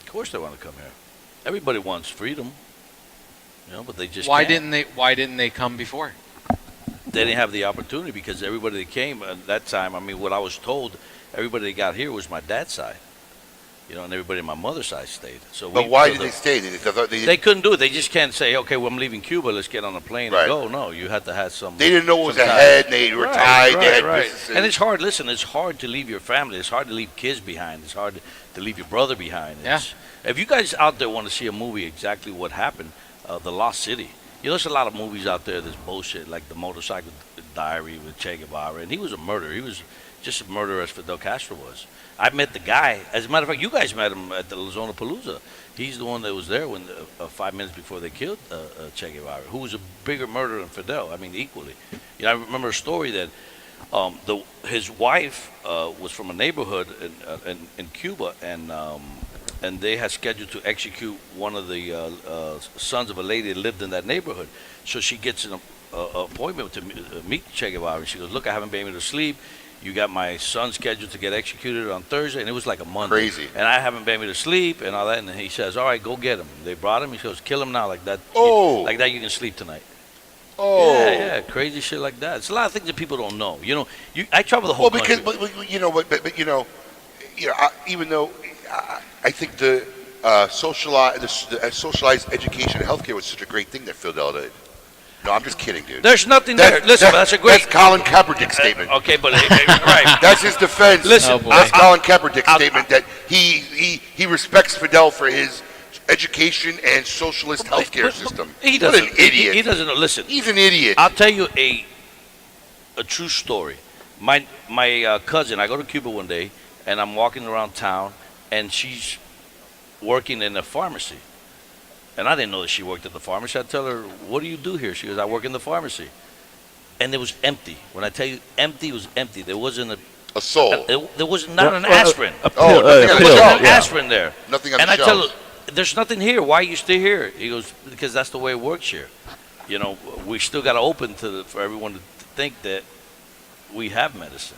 Of course, they want to come here. Everybody wants freedom, but they just Why can't. didn't they come before? They didn't have the opportunity because everybody that came at that time. I mean, what I was told, everybody that got here was my dad's side. And everybody on my mother's side stayed. So But why did they stay? They couldn't do it. They just can't say, okay, well, I'm leaving Cuba. Let's get on a plane Right. and go. No, you had to have some. They didn't know what was some ahead. ties. They were Right, tied. They had right. businesses. And it's hard. Listen, it's hard to leave your family. It's hard to leave kids behind. It's hard to leave your brother behind. If you guys out there want to see a movie exactly what happened, The Lost City. There's a lot of movies out there that's bullshit, like The Motorcycle Diary with Che Guevara, and he was a murderer. He was just a murderer as Fidel Castro was. I met the guy. As a matter of fact, you guys met him at the Lozona Palooza. He's the one that was there when 5 minutes before they killed Che Guevara, who was a bigger murderer than Fidel. I mean, equally. I remember a story that his wife was from a neighborhood in Cuba, and they had scheduled to execute one of the sons of a lady that lived in that neighborhood. So she gets an appointment to meet Che Guevara. She goes, look, I haven't been able to sleep. You got my son scheduled to get executed on Thursday, and it was like a Monday. Crazy. And I haven't been able to sleep and all that. And he says, all right, go get him. They brought him. He goes, kill him now like that. Oh. Like that you can sleep tonight. Oh. Yeah, crazy shit like that. It's a lot of things that people don't know. I travel the whole Well, because country. even though I think the socialized education and healthcare was such a great thing that Philadelphia did. No, I'm just kidding, dude. There's nothing there. Listen, that's a great. That's Colin Kaepernick's statement. Okay, but right. That's his defense. Listen, Oh, boy. That's Colin Kaepernick's statement that he respects Fidel for his education and socialist healthcare system. He What doesn't. an idiot. He doesn't know. Listen, He's an idiot. I'll tell you a true story. My cousin. I go to Cuba one day, and I'm walking around town, and she's working in a pharmacy. And I didn't know that she worked at the pharmacy. I tell her, "What do you do here?" She goes, "I work in the pharmacy." And it was empty. When I tell you empty, it was empty. There wasn't A soul. there was not an aspirin. A Oh, pill, nothing a on the pill, There's shelf. no aspirin there. Nothing on And the I tell shelves. her, "There's nothing here. Why you stay here?" He goes, "Because that's the way it works here. You know, we still got to open for everyone to think that we have medicine.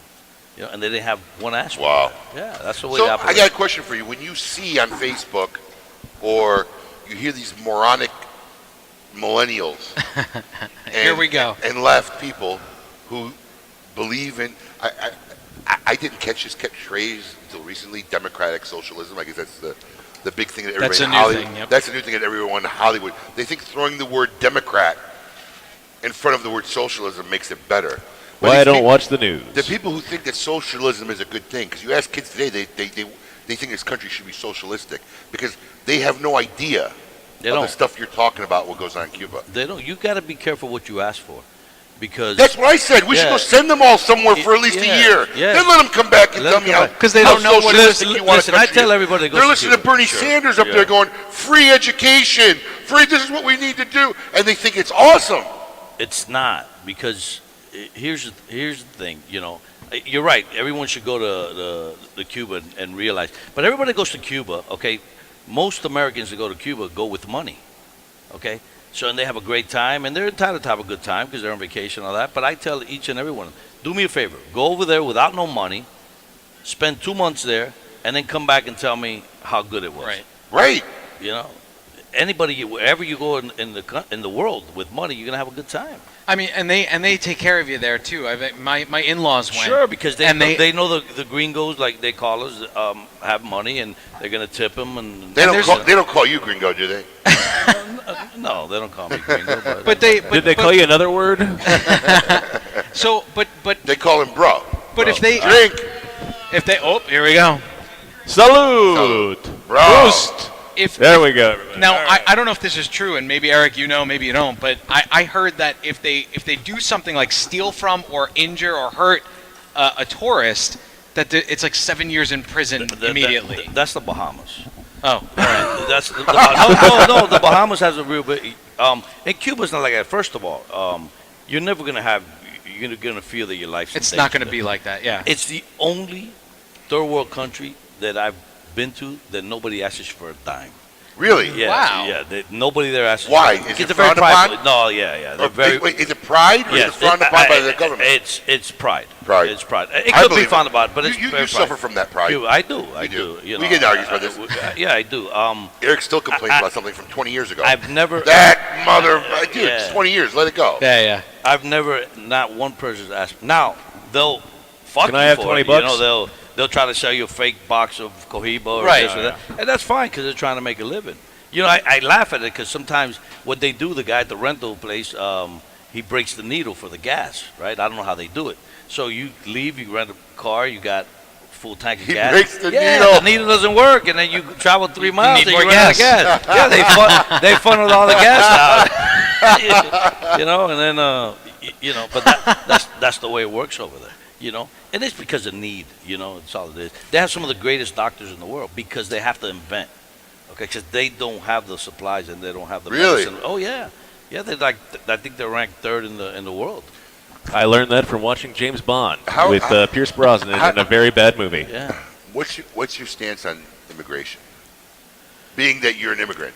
You know, and they didn't have one aspirin. Wow. Yeah, that's the way So they I operate. got a question for you. When you see on Facebook or you hear these moronic millennials Here we go. and left people who believe in I didn't catch this catchphrase until recently, democratic socialism. I guess that's the big thing that everybody That's a in new Hollywood, thing, yep. that's a new thing that everyone in Hollywood, they think throwing the word Democrat in front of the word socialism makes it better. But Why I these don't people- watch the news. The people who think that socialism is a good thing, because you ask kids today, they think this country should be socialistic because they have no idea They of the don't. stuff you're talking about, what goes on in Cuba. They don't. You got to be careful what you ask for, because That's what I said. We should Yeah. go send them all somewhere for at least Yeah, a year. yeah. Then let them come back and Let tell them me come how. back. Because they how don't know what it is. socialistic you want a Listen, I country tell is. everybody that goes They're to listening to Cuba. Bernie Sure. Sanders up Yeah. there going, free education, free, this is what we need to do. And they think it's awesome. It's not, because here's the thing. You know, you're right. Everyone should go to the Cuba and realize. But everybody goes to Cuba. Okay, most Americans that go to Cuba go with money. Okay, so and they have a great time, and they're entitled to have a good time because they're on vacation and all that. But I tell each and every one, do me a favor, go over there without no money, spend 2 months there, and then come back and tell me how good it was. Right. Right. You know, anybody, wherever you go in the world with money, you're gonna have a good time. I mean, and they take care of you there too. My in-laws went. Sure, because they And know, they- they know the gringos, like they call us, have money, and they're gonna tip them. And They there's- don't call you gringo, do they? no, they don't call me gringo. But they Did they call you another word? So but They call him bro. if they Drink, here we go. Salute! bro. Prost! If There we go, everybody. Now, I don't know if this is true, and maybe Eric, you know, maybe you don't, but I heard that if they do something like steal from or injure or hurt a tourist, that it's like 7 years in prison immediately. That's the Bahamas. Oh, all right. That's no. The Bahamas has a real bit. And Cuba's not like that. First of all, you're never gonna have. You're gonna feel that your life's. It's in not danger going to be like that. Yeah. It's the only third world country that I've been to that nobody asks you for a dime. Really? Yeah, Wow. Yeah, nobody there asks. Why? For, Is because it they're very frowned prideful. No, yeah. They're Or, very. wait, is it pride or Yes, is it frowned upon by the government? It's pride. Pride. It's pride. It I could be believe frowned upon, but it's you very suffer pride. from that pride. I do. I We do. do. You We know, get argues about this. Yeah, I do. Eric still complains I- about something from 20 years ago. I've never. That mother, dude, it's Yeah. 20 years. Let it go. Yeah. I've never. Not one person's asked. Now they'll fuck Can you I have for 20 it. bucks? You know, they'll try to sell you a fake box of Cohiba or Right. this or that, and that's fine because they're trying to make a living. You know, I laugh at it because sometimes what they do, the guy at the rental place, he breaks the needle for the gas, right? I don't know how they do it. So you leave, you rent a car, you got full tank of He gas. breaks the yeah, needle. the needle doesn't work, and then you travel 3 miles need and more you run out of gas. Yeah, they funneled all the gas out. You know, and then you know, but that's the way it works over there. You know, and it's because of need. You know, it's all it is. They have some of the greatest doctors in the world because they have to invent. Okay, because they don't have the supplies and they don't have the Really? medicine. Oh yeah, they're like I think they're ranked third in the world. I learned that from watching James Bond How- with Pierce Brosnan in a very bad movie. Yeah. What's your stance on immigration? Being that you're an immigrant.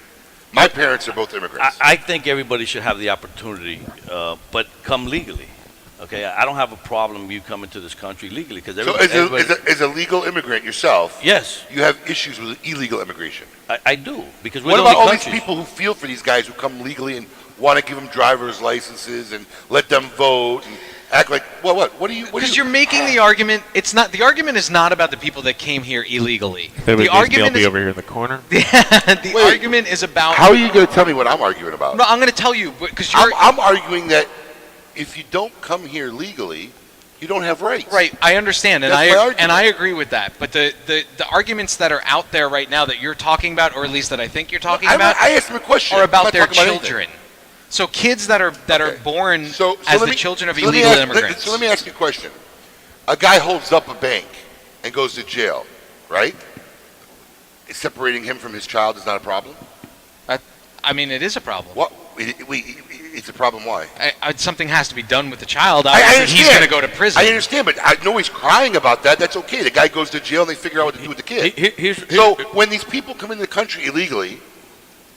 My parents are both immigrants. I think everybody should have the opportunity, but come legally. Okay, I don't have a problem you coming to this country legally because so everybody. as a legal immigrant yourself, Yes, you have issues with illegal immigration. I do because we're What the about only all these countries. people who feel for these guys who come legally and want to give them driver's licenses and let them vote? And act like what do you? Because you're making the argument. It's not. The argument is not about the people that came here illegally. The argument be is over here in the corner. the Wait, argument is about. How are you going to tell me what I'm arguing about? No, I'm going to tell you because you're. I'm arguing that if you don't come here legally, you don't have rights. Right, I understand, and That's my argument. I agree with that. But the arguments that are out there right now that you're talking about, or at least that I think you're talking about, I asked him a question. are I'm about not their talking about children. So kids that are born as the children of illegal immigrants. So let me ask you a question. A guy holds up a bank and goes to jail, right? Separating him from his child is not a problem? I mean, it is a problem. What? It's a problem. Why? Something has to be done with the child. I Obviously, understand. he's going to go to prison. I understand, but nobody's crying about that. That's okay. The guy goes to jail and they figure out what to do with the kid. So when these people come into the country illegally,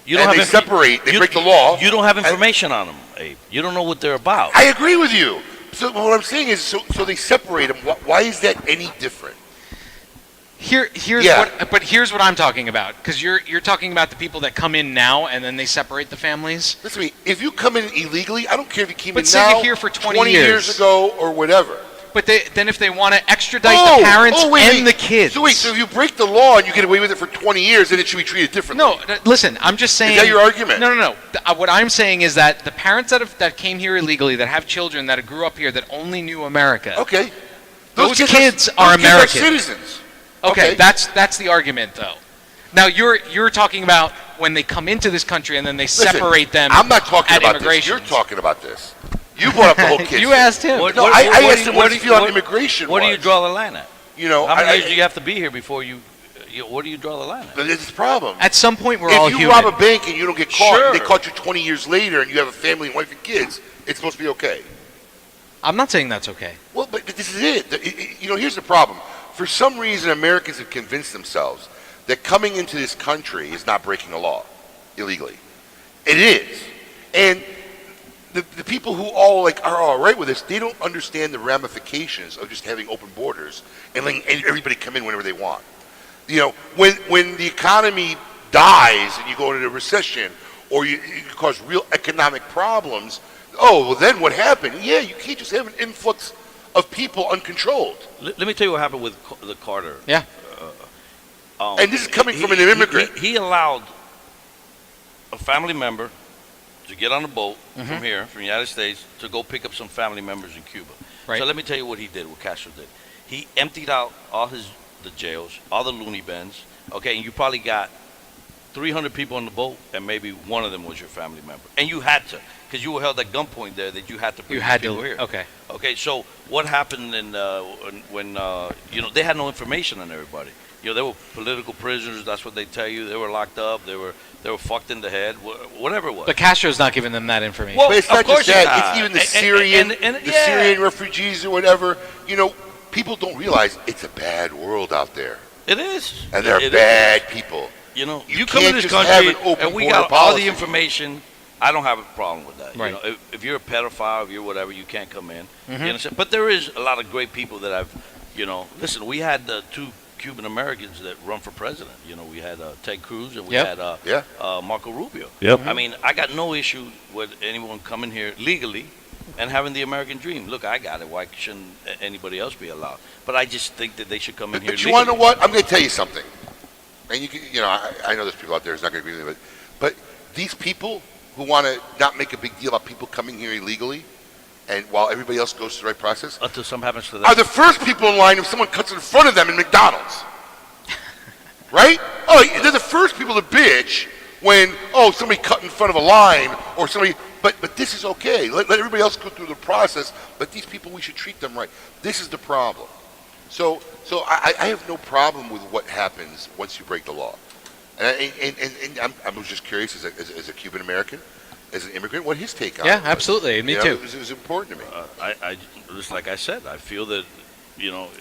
they separate, they break the law. You don't have information on them, Abe. You don't know what they're about. I agree with you. So what I'm saying is, so they separate them. Why is that any different? Here's what I'm talking about, because you're talking about the people that come in now and then they separate the families. Listen to me. If you come in illegally, I don't care if you came But in say now, you're here for 20 years ago, or whatever. But then if they want to extradite the parents and the kids. So if you break the law and you get away with it for 20 years, then it should be treated differently. No, listen, I'm just saying. Is that your argument? No. What I'm saying is that the parents that came here illegally, that have children that grew up here, that only knew America. Okay. Those kids are American. Citizens. Okay, that's the argument, though. Now you're talking about when they come into this country and then they separate them. I'm not talking about this. immigration. You're talking about this. You brought up the whole kid. You asked him. I asked him what he feel on immigration. Where do you draw the line at? How many years do you have to be here before you? Where do you draw the line at? It's a problem. At some point, we're all human. If you rob a bank and you don't get caught, and they caught you 20 years later, and you have a family and wife and kids, it's supposed to be okay. I'm not saying that's okay. Well, but this is it. Here's the problem. For some reason, Americans have convinced themselves that coming into this country is not breaking the law illegally. It is. And the people who are all right with this, they don't understand the ramifications of just having open borders and letting everybody come in whenever they want. When the economy dies and you go into a recession or you cause real economic problems, then what happened? Yeah, you can't just have an influx of people uncontrolled. Let me tell you what happened with the Carter. Yeah. And this is coming from an immigrant. He allowed a family member to get on a boat from here, from the United States, to go pick up some family members in Cuba. Right. So let me tell you what he did, what Castro did. He emptied out all the jails, all the loony bins, okay, and you probably got 300 people on the boat, and maybe one of them was your family member. And you had to, because you were held at gunpoint there, that you had to bring people here. Okay. Okay, so what happened when they had no information on everybody. They were political prisoners. That's what they tell you. They were locked up. They were fucked in the head. Whatever it was. But Castro's not giving them that information. Well, but it's of not course just that. not. It's even the Syrian refugees or whatever. People don't realize it's a bad world out there. It is. And they're bad people. You come to this just have country an open and we border got all policy. the information. I don't have a problem with that. Right. If you're a pedophile, if you're whatever, you can't come in. You understand? But there is a lot of great people that listen, we had two Cuban Americans that run for president. We had Ted Cruz and we had Marco Rubio. Yep. I mean, I got no issue with anyone coming here legally and having the American dream. Look, I got it. Why shouldn't anybody else be allowed? But I just think that they should come in here But legally. you want to know what? I'm going to tell you something. And I know there's people out there who's not going to agree with me, but these people who want to not make a big deal about people coming here illegally, and while everybody else goes through the right process, until something happens to them, are the first people in line if someone cuts in front of them in McDonald's. Right? They're the first people to bitch when somebody cut in front of a line or somebody. But this is okay. Let everybody else go through the process. But these people, we should treat them right. This is the problem. So I have no problem with what happens once you break the law. And I was just curious as a Cuban American, as an immigrant, what his take on it was. Yeah, absolutely. Me too. It was important to me. I just like I said, I feel that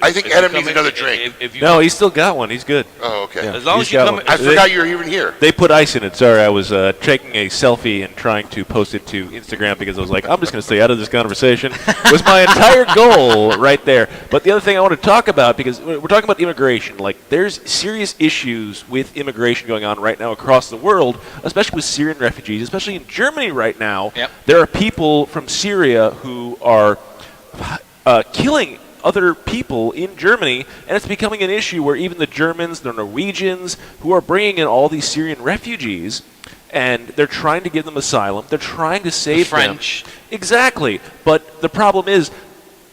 I think Adam needs another drink. No, he's still got one. He's good. Oh, okay. Yeah. As long He's as you got come, one. I forgot you were even here. They put ice in it. Sorry, I was taking a selfie and trying to post it to Instagram because I was like, I'm just going to stay out of this conversation. It was my entire goal right there. But the other thing I want to talk about, because we're talking about immigration, like there's serious issues with immigration going on right now across the world, especially with Syrian refugees, especially in Germany right now. Yep. There are people from Syria who are killing other people in Germany, and it's becoming an issue where even the Germans, the Norwegians, who are bringing in all these Syrian refugees, and they're trying to give them asylum, they're trying to save them. French. Exactly. But the problem is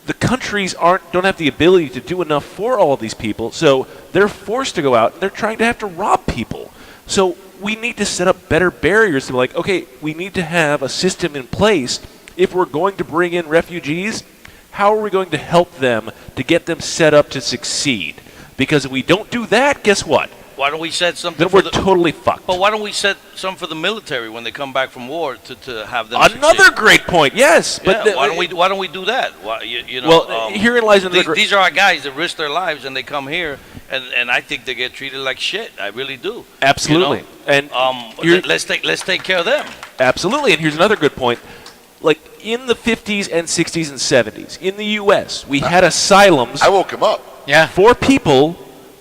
the countries don't have the ability to do enough for all of these people, so they're forced to go out, and they're trying to have to rob people. So we need to set up better barriers to be like, okay, we need to have a system in place. If we're going to bring in refugees, how are we going to help them to get them set up to succeed? Because if we don't do that, guess what? Why don't we set something Then for we're the, totally fucked. But why don't we set some for the military when they come back from war to have them Another succeed? great point, yes. Yeah, But why don't we do that? Why, you know, well, herein lies another these are our guys that risk their lives and they come here and I think they get treated like shit. I really do. Absolutely. You know? And let's take care of them. absolutely. And here's another good point. Like in the 50s and 60s and 70s, in the U.S., we had asylums I woke him up. Yeah. for people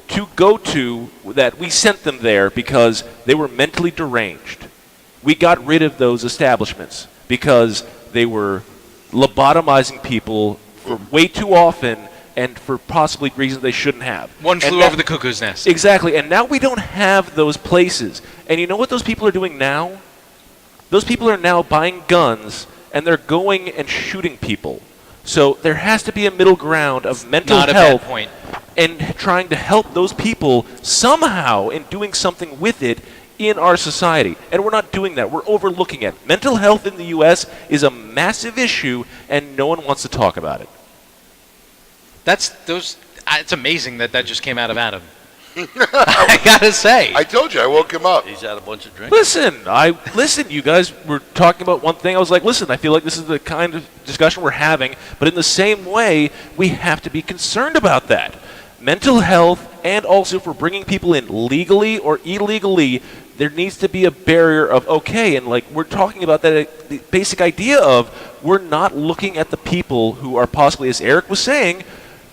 to go to that we sent them there because they were mentally deranged. We got rid of those establishments because they were lobotomizing people for way too often and for possibly reasons they shouldn't have. One And flew that- over the cuckoo's nest. Exactly. And now we don't have those places. And you know what those people are doing now? Those people are now buying guns and they're going and shooting people. So there has to be a middle ground of mental Not a health bad point. and trying to help those people somehow in doing something with it in our society. And we're not doing that. We're overlooking it. Mental health in the U.S. is a massive issue, and no one wants to talk about it. It's amazing that just came out of Adam. I gotta say. I told you, I woke him up. He's had a bunch of drinks. Listen, you guys were talking about one thing. I was like, listen, I feel like this is the kind of discussion we're having, but in the same way, we have to be concerned about that. Mental health, and also if we're bringing people in legally or illegally, there needs to be a barrier of, okay, and like we're talking about that, the basic idea of we're not looking at the people who are possibly, as Eric was saying,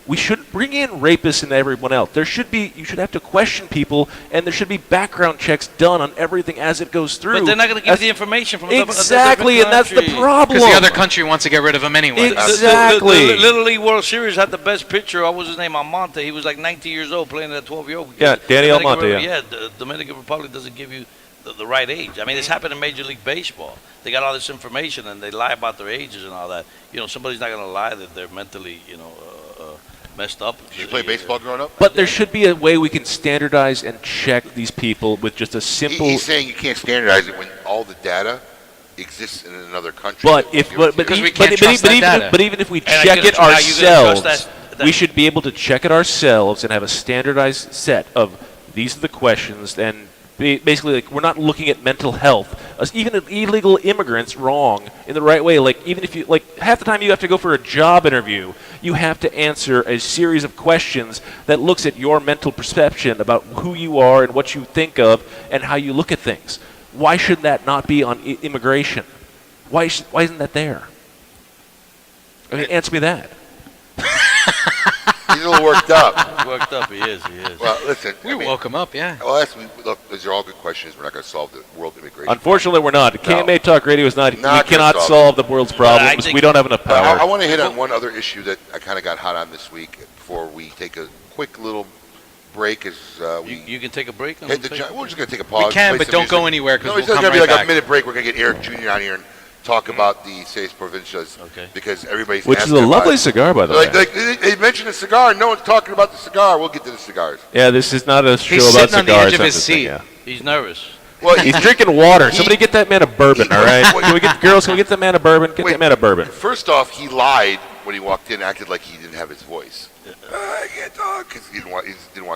we shouldn't bring in rapists and everyone else. You should have to question people, and there should be background checks done on everything as it goes through. But they're not going to give you the information from exactly, and that's the problem. Because the other country wants to get rid of him anyway. Exactly. The Little League World Series had the best pitcher. What was his name? Almonte. He was like 19 years old playing at 12-year-old. Yeah, Danny Almonte. Yeah, the Dominican Republic doesn't give you the right age. I mean, this happened in Major League Baseball. They got all this information and they lie about their ages and all that. You know, somebody's not going to lie that they're mentally, messed up. Did you play baseball growing up? But there should be a way we can standardize and check these people with just a simple. He's saying you can't standardize it when all the data exists in another country. But if but, Because e- we can't but, trust but that even data. if, but even if we And check it how you gonna ourselves, trust that- we should be able to check it ourselves and have a standardized set of these are the questions. And basically, like we're not looking at mental health. Even illegal immigrants wrong in the right way. Like even if you half the time you have to go for a job interview, you have to answer a series of questions that looks at your mental perception about who you are and what you think of and how you look at things. Why should that not be on immigration? Why isn't that there? I mean, answer me that. He's a little worked up. He's worked up. He is. Well, listen. We woke him up, yeah. Well, look, these are all good questions. We're not going to solve the world immigration. Unfortunately, we're not. KMA Talk Radio is not. Not we cannot gonna solve the world's problems. think- We don't have enough But I power. want to hit on one other issue that I kind of got hot on this week before we take a quick little break as we You can take a break. hit the. We're just going to take a pause. We can, play but some don't music. go anywhere No, because it's we'll just come going to be right like a back. minute break. We're going to get Erik Jr. on here and talk about the Seis Provincias. Okay. Because everybody's Which is asking a about lovely it. cigar, by the way. Like they mentioned a cigar. No one's talking about the cigar. We'll get to the cigars. Yeah, this is not a show He's about sitting on the cigars. edge of I'm his just saying, seat. yeah. He's nervous. Well, He's drinking water. Somebody get that man a bourbon, all right? Can we get girls? Can we get that man a bourbon? Get Wait. that man a bourbon. First off, he lied when he walked in, acted like he didn't have his voice. I can't talk because he didn't want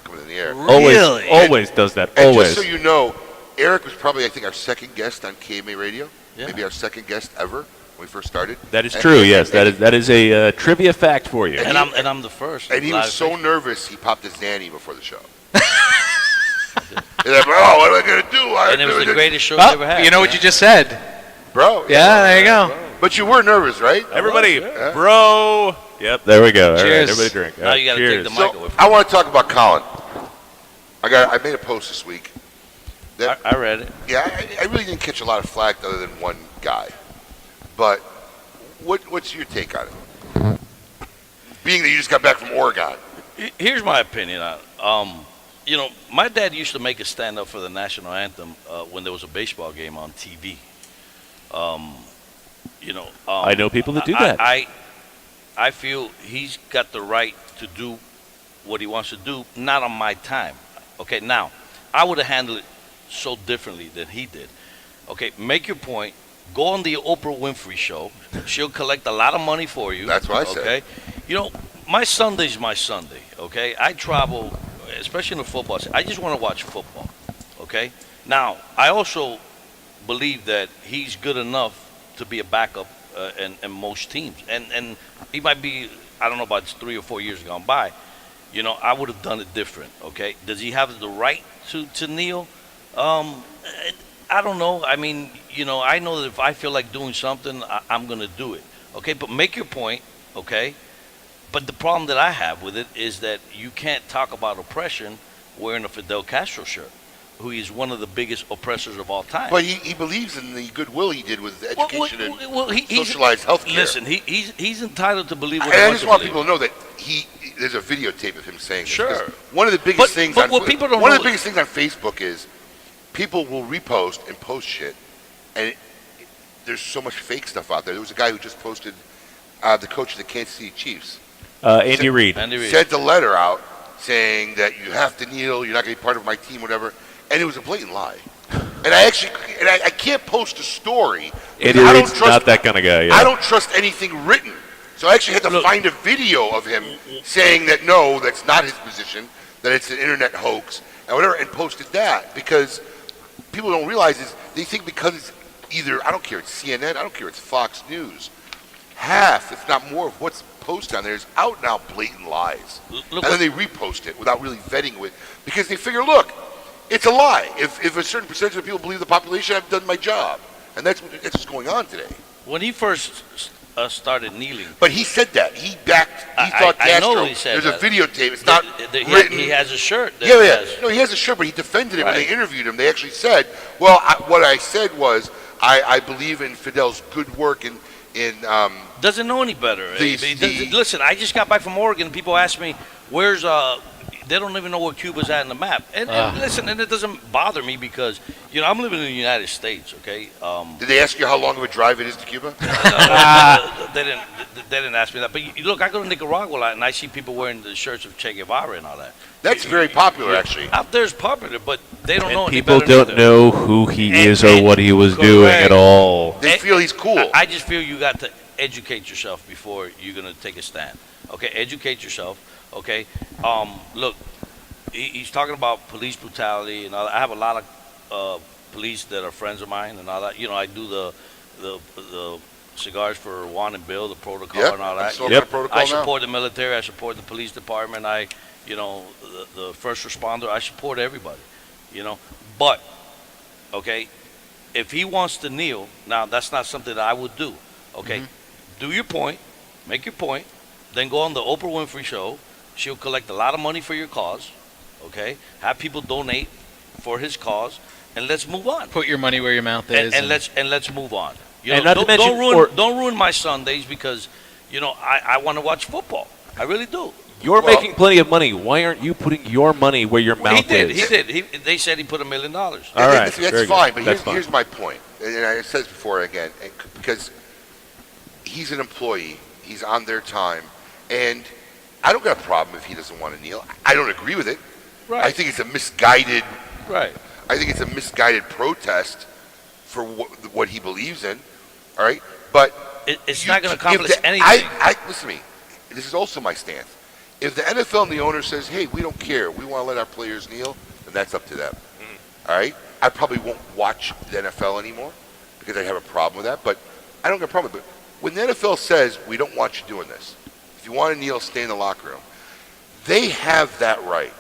to come in the air. Always does that. And Always. just so you know, Erik was probably, I think, our second guest on KMA Radio. Yeah. Maybe our second guest ever when we first started. That is true. Yes, that is a trivia fact for you. And I'm the first. And he Live was so face. nervous, he popped his Zanny before the show. He's like, bro, what am I going to do? And it was the greatest show you ever had. You know what you just said. Bro. Yeah, there you go. But you were nervous, right? Everybody, bro. Yep, there we go. All right, Cheers. everybody drink. Now you got to take Cheers. the mic So away from I want to talk about Colin. I made a post this week. That, I read it. Yeah, I really didn't catch a lot of flack other than one guy. But what's your take on it? being that you just got back from Oregon. Here's my opinion on it. You know, my dad used to make us stand up for the national anthem when there was a baseball game on TV. I know people that do that. I feel he's got the right to do what he wants to do, not on my time. Okay, now, I would have handled it so differently than he did. Okay, make your point. Go on the Oprah Winfrey show. She'll collect a lot of money for you. That's what I said. Okay, you know, my Sunday's my Sunday. Okay, I travel, especially in the football. I just want to watch football. Okay, now I also believe that he's good enough to be a backup in most teams, and he might be. I don't know about 3 or 4 years gone by. You know, I would have done it different. Okay, does he have the right to kneel? I don't know. I mean, you know, I know that if I feel like doing something, I'm going to do it. Okay, but make your point. Okay, but the problem that I have with it is that you can't talk about oppression wearing a Fidel Castro shirt, who is one of the biggest oppressors of all time. But he believes in the goodwill he did with education he's socialized health care. Listen, he's entitled to believe what And he I wants just to want believe. people to know that there's a videotape of him saying this. Sure. 'Cause one of the biggest things but what people don't one of know- the biggest things on Facebook is people will repost and post shit, and there's so much fake stuff out there. There was a guy who just posted the coach of the Kansas City Chiefs Andy Reid. Andy Reid. sent a letter out saying that you have to kneel, you're not going to be part of my team, whatever, and it was a blatant lie. And I can't post a story. Andy I don't Reid's not that kind of guy. Yeah. I don't trust anything written. So I actually had to find a video of him saying that no, that's not his position, that it's an internet hoax, and whatever, and posted that because people don't realize is they think because it's either, I don't care, it's CNN, I don't care, it's Fox News, half, if not more, of what's posted on there is out and out blatant lies. Look, And then they repost it without really vetting it because they figure, look, it's a lie. If a certain percentage of people believe the population, I've done my job. And that's what's going on today. when he first started kneeling, But he said that. He I thought Castro. know he said there's that. a videotape. It's not written. he has a shirt. That Yeah. has- No, he has a shirt, but he defended it when Right. they interviewed him. They actually said, well, what I said was, I believe in Fidel's good work in doesn't know any better. The- Listen, I just got back from Oregon. People ask me, "Where's They don't even know where Cuba's at in the map." And listen, and it doesn't bother me because I'm living in the United States. Okay. Did they ask you how long of a drive it is to Cuba? They didn't ask me that. But look, I go to Nicaragua a lot, and I see people wearing the shirts of Che Guevara and all that. That's very popular, actually. Out there is popular, but they don't know And any people better don't neither. know who he is or And- what he was doing correct. at all. They feel he's cool. I just feel you got to educate yourself before you're going to take a stand. Okay, educate yourself. Okay, look, he's talking about police brutality and all that. I have a lot of police that are friends of mine and all that. I do the cigars for Juan and Bill, the protocol Yep, and all I'm that. still on Yep. the protocol I now. support the military. I support the police department. The first responder. I support everybody. But okay, if he wants to kneel, now that's not something that I would do. Okay, do your point, make your point, then go on the Oprah Winfrey show. She'll collect a lot of money for your cause. Okay, have people donate for his cause, and let's move on. Put your money where your mouth is. And let's move on. And not to mention- Don't ruin my Sundays because I want to watch football. I really do. You're Well- making plenty of money. Why aren't you putting your money where your mouth He is? did. They said he put $1 million. All right, That's very fine, good. but That's fine. here's my point. And I said this before again, because he's an employee, he's on their time, and I don't got a problem if he doesn't want to kneel. I don't agree with it. Right. I think it's a misguided. Right. I think it's a misguided protest for what he believes in. All right, but It's you- not going to if accomplish the- anything. Listen to me. This is also my stance. If the NFL and the owner says, "Hey, we don't care. We want to let our players kneel," then that's up to them. All right. I probably won't watch the NFL anymore because I have a problem with that. But I don't have a problem with it. When the NFL says we don't want you doing this, if you want to kneel, stay in the locker room. They have that right,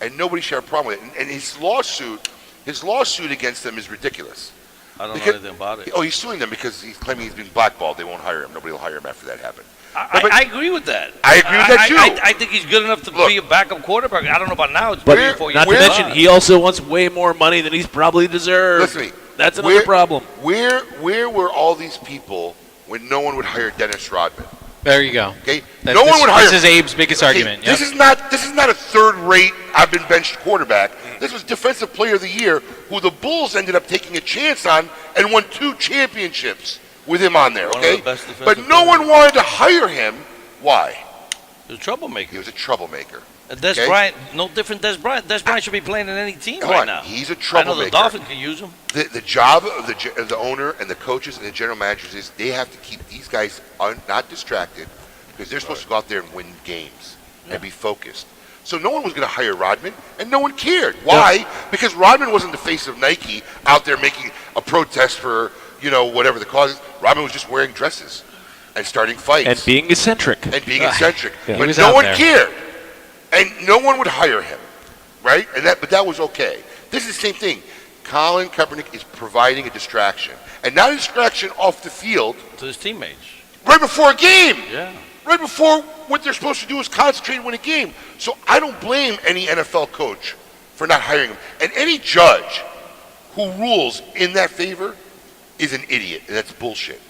and nobody should have a problem with it. And his lawsuit against them is ridiculous. I don't know Because- anything about it. Oh, he's suing them because he's claiming he's been blackballed. They won't hire him. Nobody will hire him after that happened. I agree with that. I agree with that, too. I think he's good enough to Look. be a backup quarterback. I don't know about now. It's But 3 or 4 years. not to mention, he also wants way more money than he's probably deserved. Listen to me. That's another problem. Where were all these people when no one would hire Dennis Rodman? There you go. Okay, no one would hire. This is Abe's biggest argument. This is not a third-rate. I've been benched quarterback. This was Defensive Player of the Year, who the Bulls ended up taking a chance on and won 2 championships with him on there. Okay, but no one wanted to hire him. Why? He was a troublemaker. He was a troublemaker. Des Bryant, no different than Des Bryant. Des Bryant should be playing in any team right now. He's a troublemaker. I know the Dolphins can use him. The job of the owner and the coaches and the general managers is they have to keep these guys not distracted because they're supposed to go out there and win games and be focused. So no one was going to hire Rodman, and no one cared. Why? Because Rodman wasn't the face of Nike out there making a protest for, whatever the cause is. Rodman was just wearing dresses and starting fights. And being eccentric. But was no out one there. cared. And no one would hire him, right? But that was okay. This is the same thing. Colin Kaepernick is providing a distraction. And not a distraction off the field. To his teammates. Right before a game. Yeah. Right before what they're supposed to do is concentrate and win a game. So I don't blame any NFL coach for not hiring him. And any judge who rules in that favor is an idiot. And that's bullshit.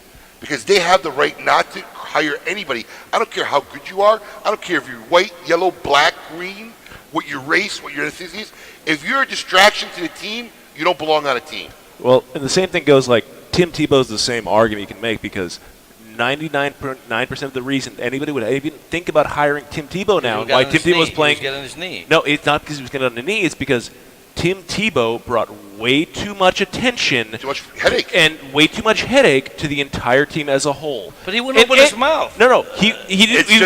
Because they have the right not to hire anybody. I don't care how good you are. I don't care if you're white, yellow, black, green, what your race, what your ethnicity is. If you're a distraction to the team, you don't belong on a team. Well, and the same thing goes like Tim Tebow's the same argument you can make because 99.9% of the reason anybody would even think about hiring Tim Tebow now, why Tim Tebow was playing. He was getting his knee. No, it's not because he was getting on the knee. It's because Tim Tebow brought way too much attention. Too much headache. And way too much headache to the entire team as a whole. But he wouldn't open his mouth. No. He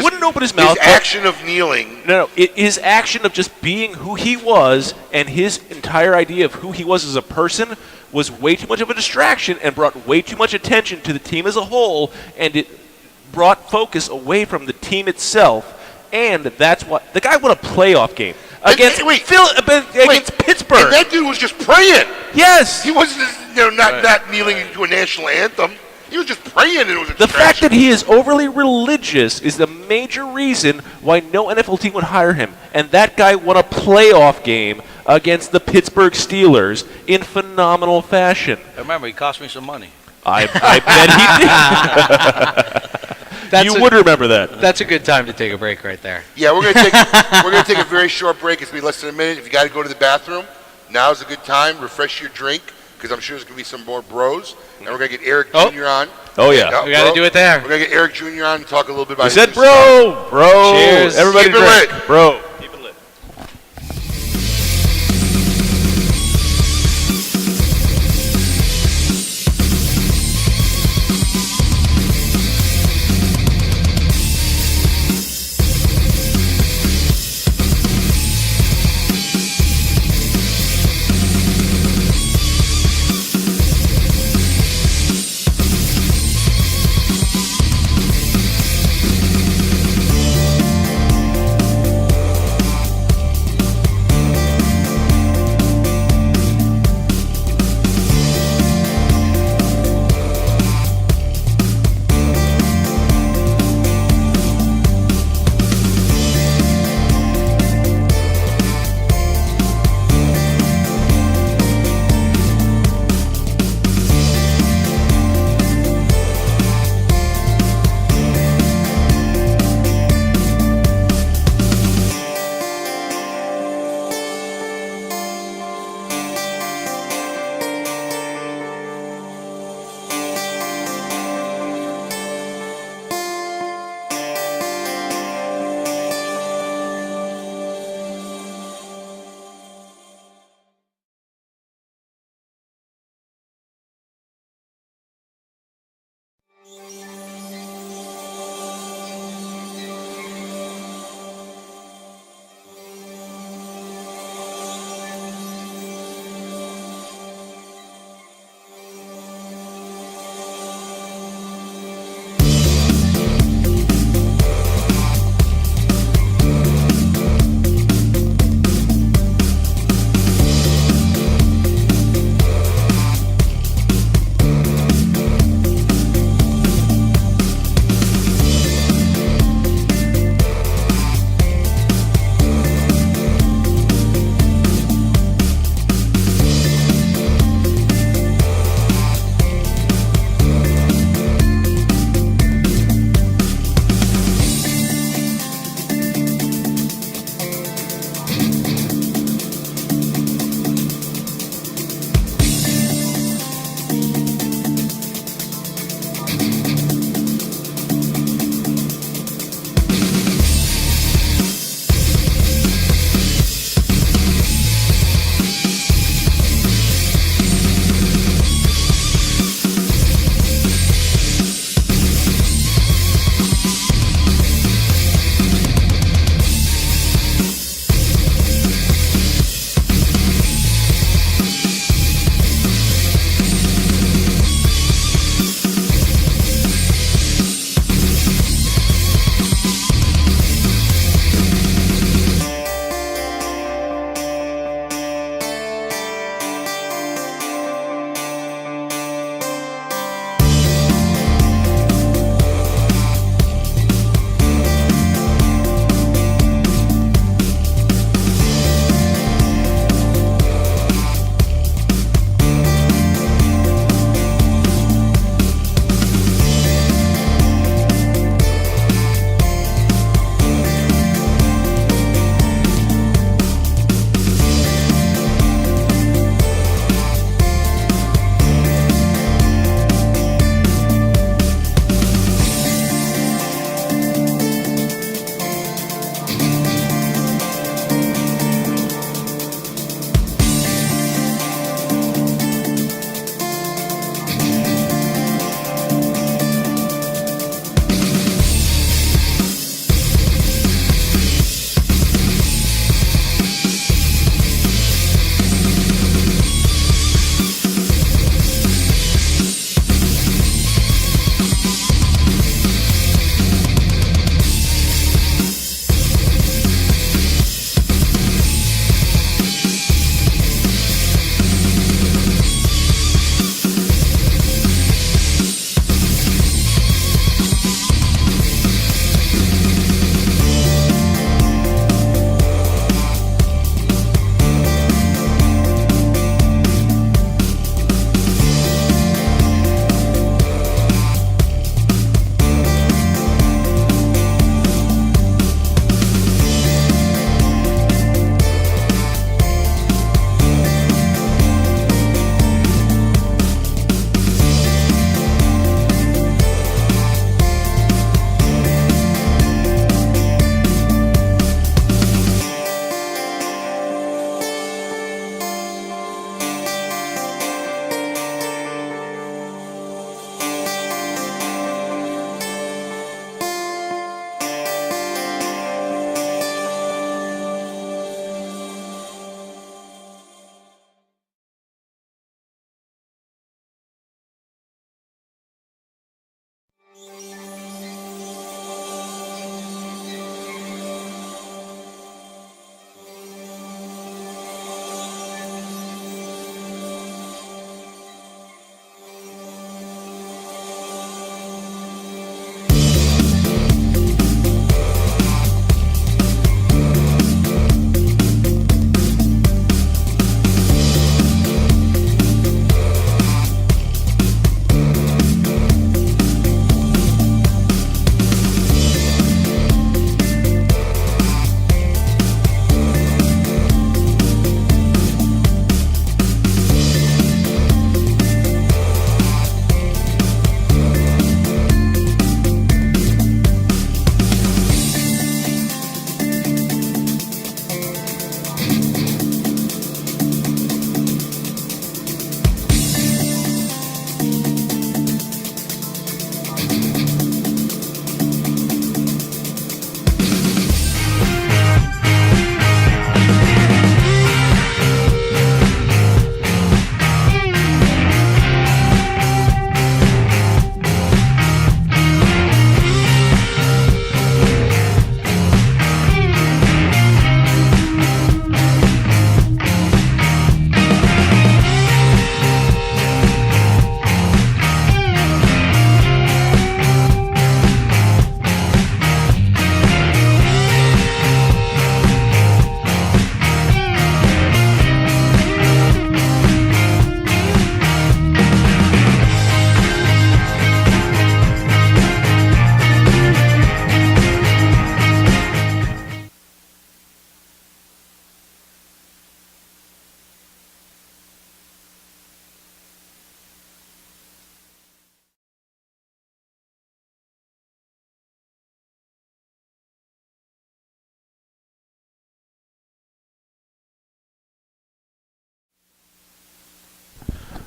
wouldn't open his mouth. His action of kneeling. His action of just being who he was and his entire idea of who he was as a person was way too much of a distraction and brought way too much attention to the team as a whole, and it brought focus away from the team itself. And that's what the guy won a playoff game against Pittsburgh. And that dude was just praying. Yes, he wasn't not kneeling into a national anthem. He was just praying, and it was a the fact that he is overly religious is the major reason why no NFL team would hire him. And that guy won a playoff game against the Pittsburgh Steelers in phenomenal fashion. I remember, he cost me some money. I bet he did. You would remember that. That's a good time to take a break right there. Yeah, we're gonna take a very short break. It's gonna be less than a minute. If you got to go to the bathroom, now's a good time. Refresh your drink because I'm sure there's gonna be some more bros, and we're gonna get Erik Jr. on. Oh yeah, we got to do it there. We're gonna get Erik Jr. on and talk a little bit about. He said, "Bro." Cheers. Everybody, keep it lit, bro.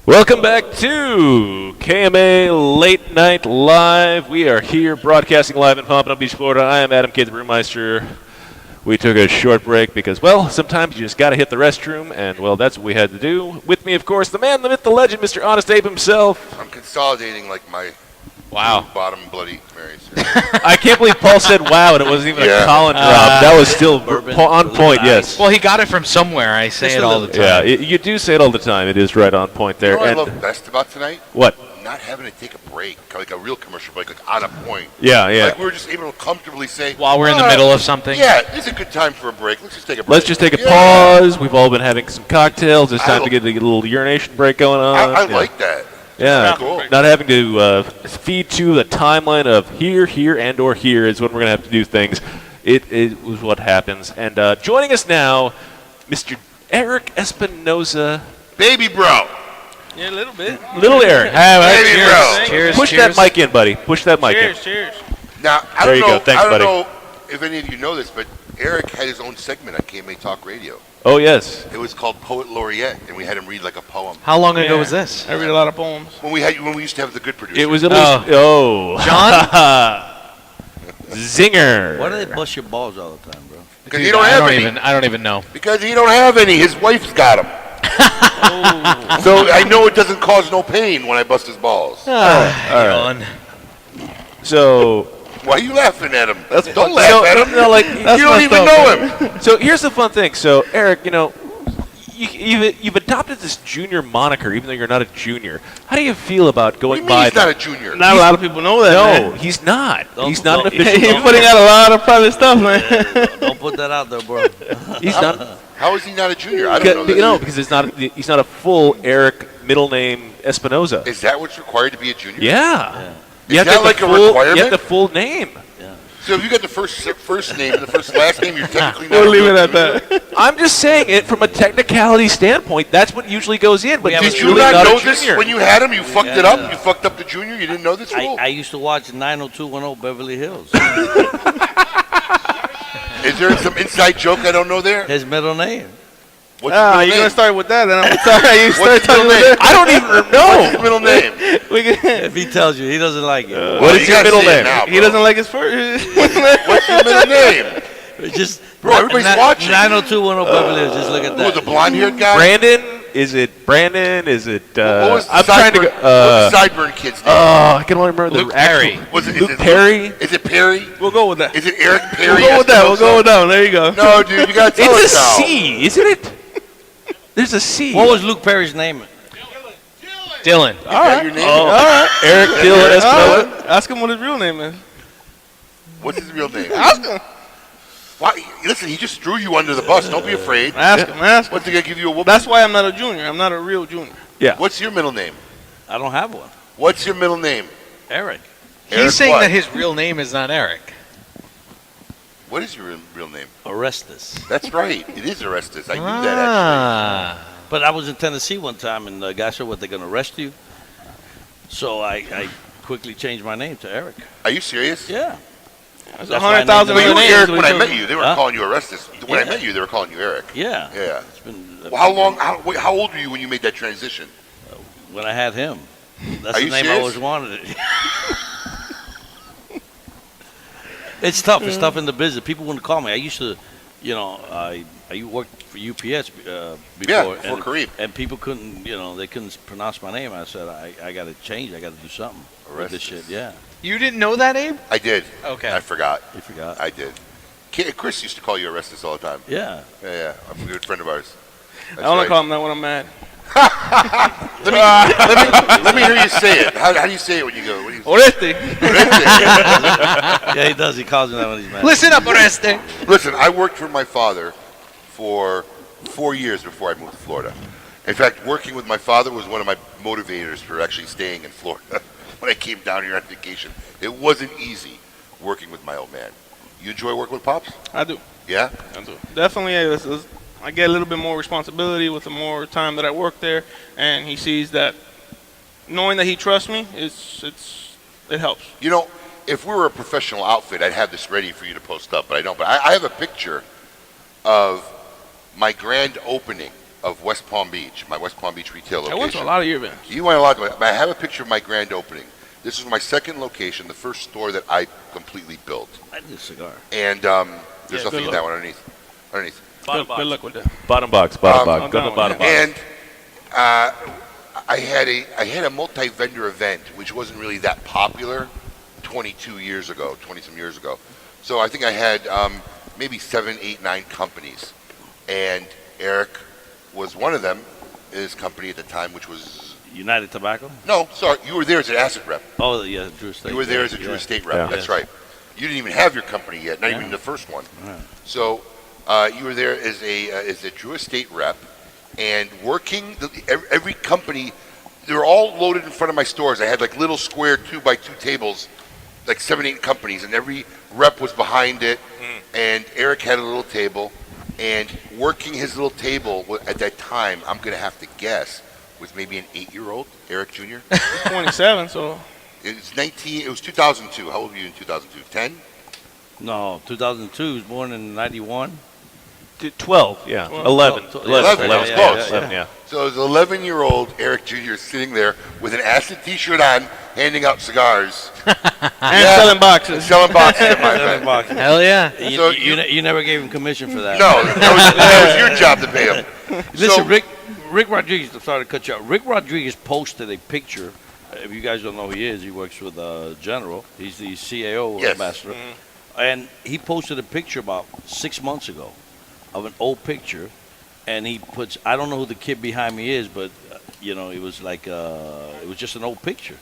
Welcome back to KMA Late Night Live. We are here broadcasting live in Pompano Beach, Florida. I am Adam K, the Brewmeister. We took a short break because, well, sometimes you just got to hit the restroom, and, well, that's what we had to do. With me, of course, the man, the myth, the legend, Mr. Honest Abe himself. I'm consolidating like my bottom bloody Marys. I can't believe Paul said wow, and it wasn't even a Colin drop. That was still on point, yes. Well, he got it from somewhere. I say it all the time. Yeah, you do say it all the time. It is right on point there. You know what I love best about tonight? What? Not having to take a break, like a real commercial break, like on a point. Yeah. Like we were just able to comfortably say, while we're in the middle of something. Yeah, it's a good time for a break. Let's just take a break. Let's just take a pause. We've all been having some cocktails. It's time to get a little urination break going on. I like that. Yeah, cool. Not having to feed to the timeline of here, and or here is when we're going to have to do things. It was what happens. And joining us now, Mr. Erik Espinosa. Baby bro. Yeah, a little bit. Little Erik. Baby bro. Cheers. Push that mic in, buddy. Push that mic in. Cheers. Now, I There don't you know, go. Thanks, I don't buddy. know if any of you know this, but Erik had his own segment on KMA Talk Radio. Oh, yes. It was called Poet Laureate, and we had him read like a poem. How long ago was this? I read a lot of poems. When we used to have the good producer. It was at least... John? Zinger. Why do they bust your balls all the time, bro? Because he don't have any. I don't even know. Because he don't have any. His wife's got them. So I know it doesn't cause no pain when I bust his balls. Yawn. So... Why are you laughing at him? Don't laugh at him. No, like, you don't even know him. So here's the fun thing. So, Erik, you've adopted this junior moniker, even though you're not a junior. How do you feel about What do going you mean by he's not a junior? Not a lot of people know that. No, man. he's not. He's not an Don't- official. He's putting out a lot of private stuff, man. Don't put that out there, bro. He's not. How is he not a junior? I don't know that. Because he's not a full Erik middle name Espinosa. Is that what's required to be a junior? Yeah. Is that like a requirement? You have the full name. So if you got the first name and the first last name, you're technically not We'll a leave real it at junior? that. I'm just saying it from a technicality standpoint. That's what usually goes in. But Yeah, he's Did you really not know a this junior. when you had him? You fucked Yeah, it up? yeah. You fucked up the junior? You didn't know this rule? I used to watch 90210 Beverly Hills. Is there some inside joke I don't know there? His middle name. What's his You're middle gonna name? start with that, then I'm sorry. You What's start his talking middle name? with I don't even What's know. his middle name? that. We can, If he tells you, he doesn't like it. What is you your gotta middle say it name? now, he bro. doesn't like his first. What's your middle name? It's just Bro, everybody's watching. 90210 Beverly Hills. Just look at Who was the that. blonde-haired guy? Brandon? Is it Brandon? Is it? What was the I'm trying to go. What's the Sideburn kid's name? I can only remember Luke the actual. Perry. Was it, Luke Perry? Is it Perry? We'll go with that. Is it Eric Perry? We'll go with that. We'll Espinosa? go with that. There you go. No, dude, you gotta tell It's a us now. C, isn't it? There's a C. What was Luke Perry's name? Dylan. Is that your name? All right. Eric Dylan All Espinosa? right. Ask him what his real name is. What's his real name? Ask him. Why? Listen, he just threw you under the bus. Don't be afraid. Ask him. Ask him. What's he gonna give you a whoop? That's why I'm not a junior. I'm not a real junior. What's your middle name? I don't have one. What's your middle name? Eric. Eric He's saying what? that his real name is not Erik. What is your real name? Orestes. That's right. It is Orestes. I knew that Ah. But I was in Tennessee one time, and the guy said, "What, they're going to arrest you?" So I quickly changed my name to Eric. actually. Are you serious? Yeah. That's That's why I 100,000 But you named were him Eric names. when I met you. They weren't Huh? calling you Orestes. When I Yeah. met you, they were calling you Eric. Yeah. Yeah. It's been. Well, how long? How old were you when you made that transition? When I had him. That's Are the you name I serious? always wanted. It's tough. It's tough in the business. People wouldn't call me. I used to, I worked for UPS before. before and, Kareem. and people couldn't, they couldn't pronounce my name. I said, I got to change. I got to do something with this shit. Yeah. You didn't know that, Abe? I did. Okay. I forgot. You forgot. I did. Chris used to call you Orestes all the time. Yeah. Yeah. I'm a good friend of ours. That's I only right. call him that when I'm mad. Let me hear you say it. How do you say it when you go? What do you Oreste. Yeah, he does. He calls me that when he's mad. Listen up, Oreste. Listen, I worked for my father for 4 years before I moved to Florida. In fact, working with my father was one of my motivators for actually staying in Florida when I came down here on vacation. It wasn't easy working with my old man. You enjoy working with Pops? I do. Yeah? Definitely. I get a little bit more responsibility with the more time that I work there, and he sees that knowing that he trusts me, it helps. You know, if we were a professional outfit, I'd have this ready for you to post up, but I don't. But I have a picture of my grand opening of West Palm Beach, my West Palm Beach retail location. I went to a lot of your events. You went a lot of it. I have a picture of my grand opening. This was my second location, the first store that I completely built. I did a cigar. And there's nothing in that one underneath. Good luck with that. Bottom box. Go to down, the bottom box. And I had a multi-vendor event, which wasn't really that popular 20 some years ago. So I think I had maybe 7, 8, 9 companies. And Erik was one of them, his company at the time, which was... United Tobacco? No, sorry, you were there as an asset rep. Oh, yeah, Drew Estate. You were there as a Drew Estate rep, Yeah. that's Yes. right. You didn't even have your company yet, not even the first one. Right. So you were there as a Drew Estate rep, and working every company. They were all loaded in front of my stores. I had like little square 2x2 tables, like 7, 8 companies, and every rep was behind it. And Erik had a little table, and working his little table at that time, I'm gonna have to guess, was maybe an 8-year-old, Erik Jr. 27, so It was 2002. How old were you in 2002? 10? No, 2002. He was born in 91. 12, yeah. 11. 11, that was close. 11, yeah. So it was 11-year-old Erik Jr. sitting there with an acid T-shirt on, handing out cigars. and selling boxes. Selling boxes at my event. Hell yeah. So You never gave him commission for that. No, that was your job to pay him. Listen, So- Rick Rodriguez, I'm sorry to cut you out. Rick Rodriguez posted a picture. If you guys don't know who he is, he works with General. He's the CAO Yes. ambassador. And he posted a picture about 6 months ago of an old picture. And he puts, I don't know who the kid behind me is, but, it was like, it was just an old picture.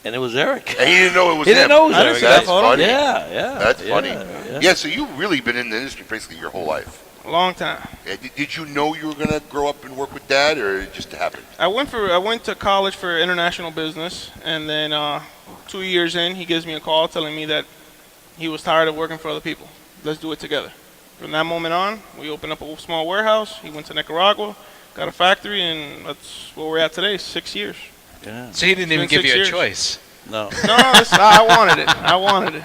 And it was Erik. And he didn't know it was He him. didn't know it was I didn't Erik. see that That's photo. funny. Yeah. That's yeah, funny. Yeah. Yeah, so you've really been in the industry basically your whole life. A long time. Did you know you were going to grow up and work with Dad, or it just happened? I went to college for international business, and then 2 years in, he gives me a call telling me that he was tired of working for other people. Let's do it together. From that moment on, we opened up a small warehouse. He went to Nicaragua, got a factory, and that's where we're at today. 6 years. Yeah. So he didn't even It's been give you a 6 years. choice. No. No, I wanted it. I wanted it.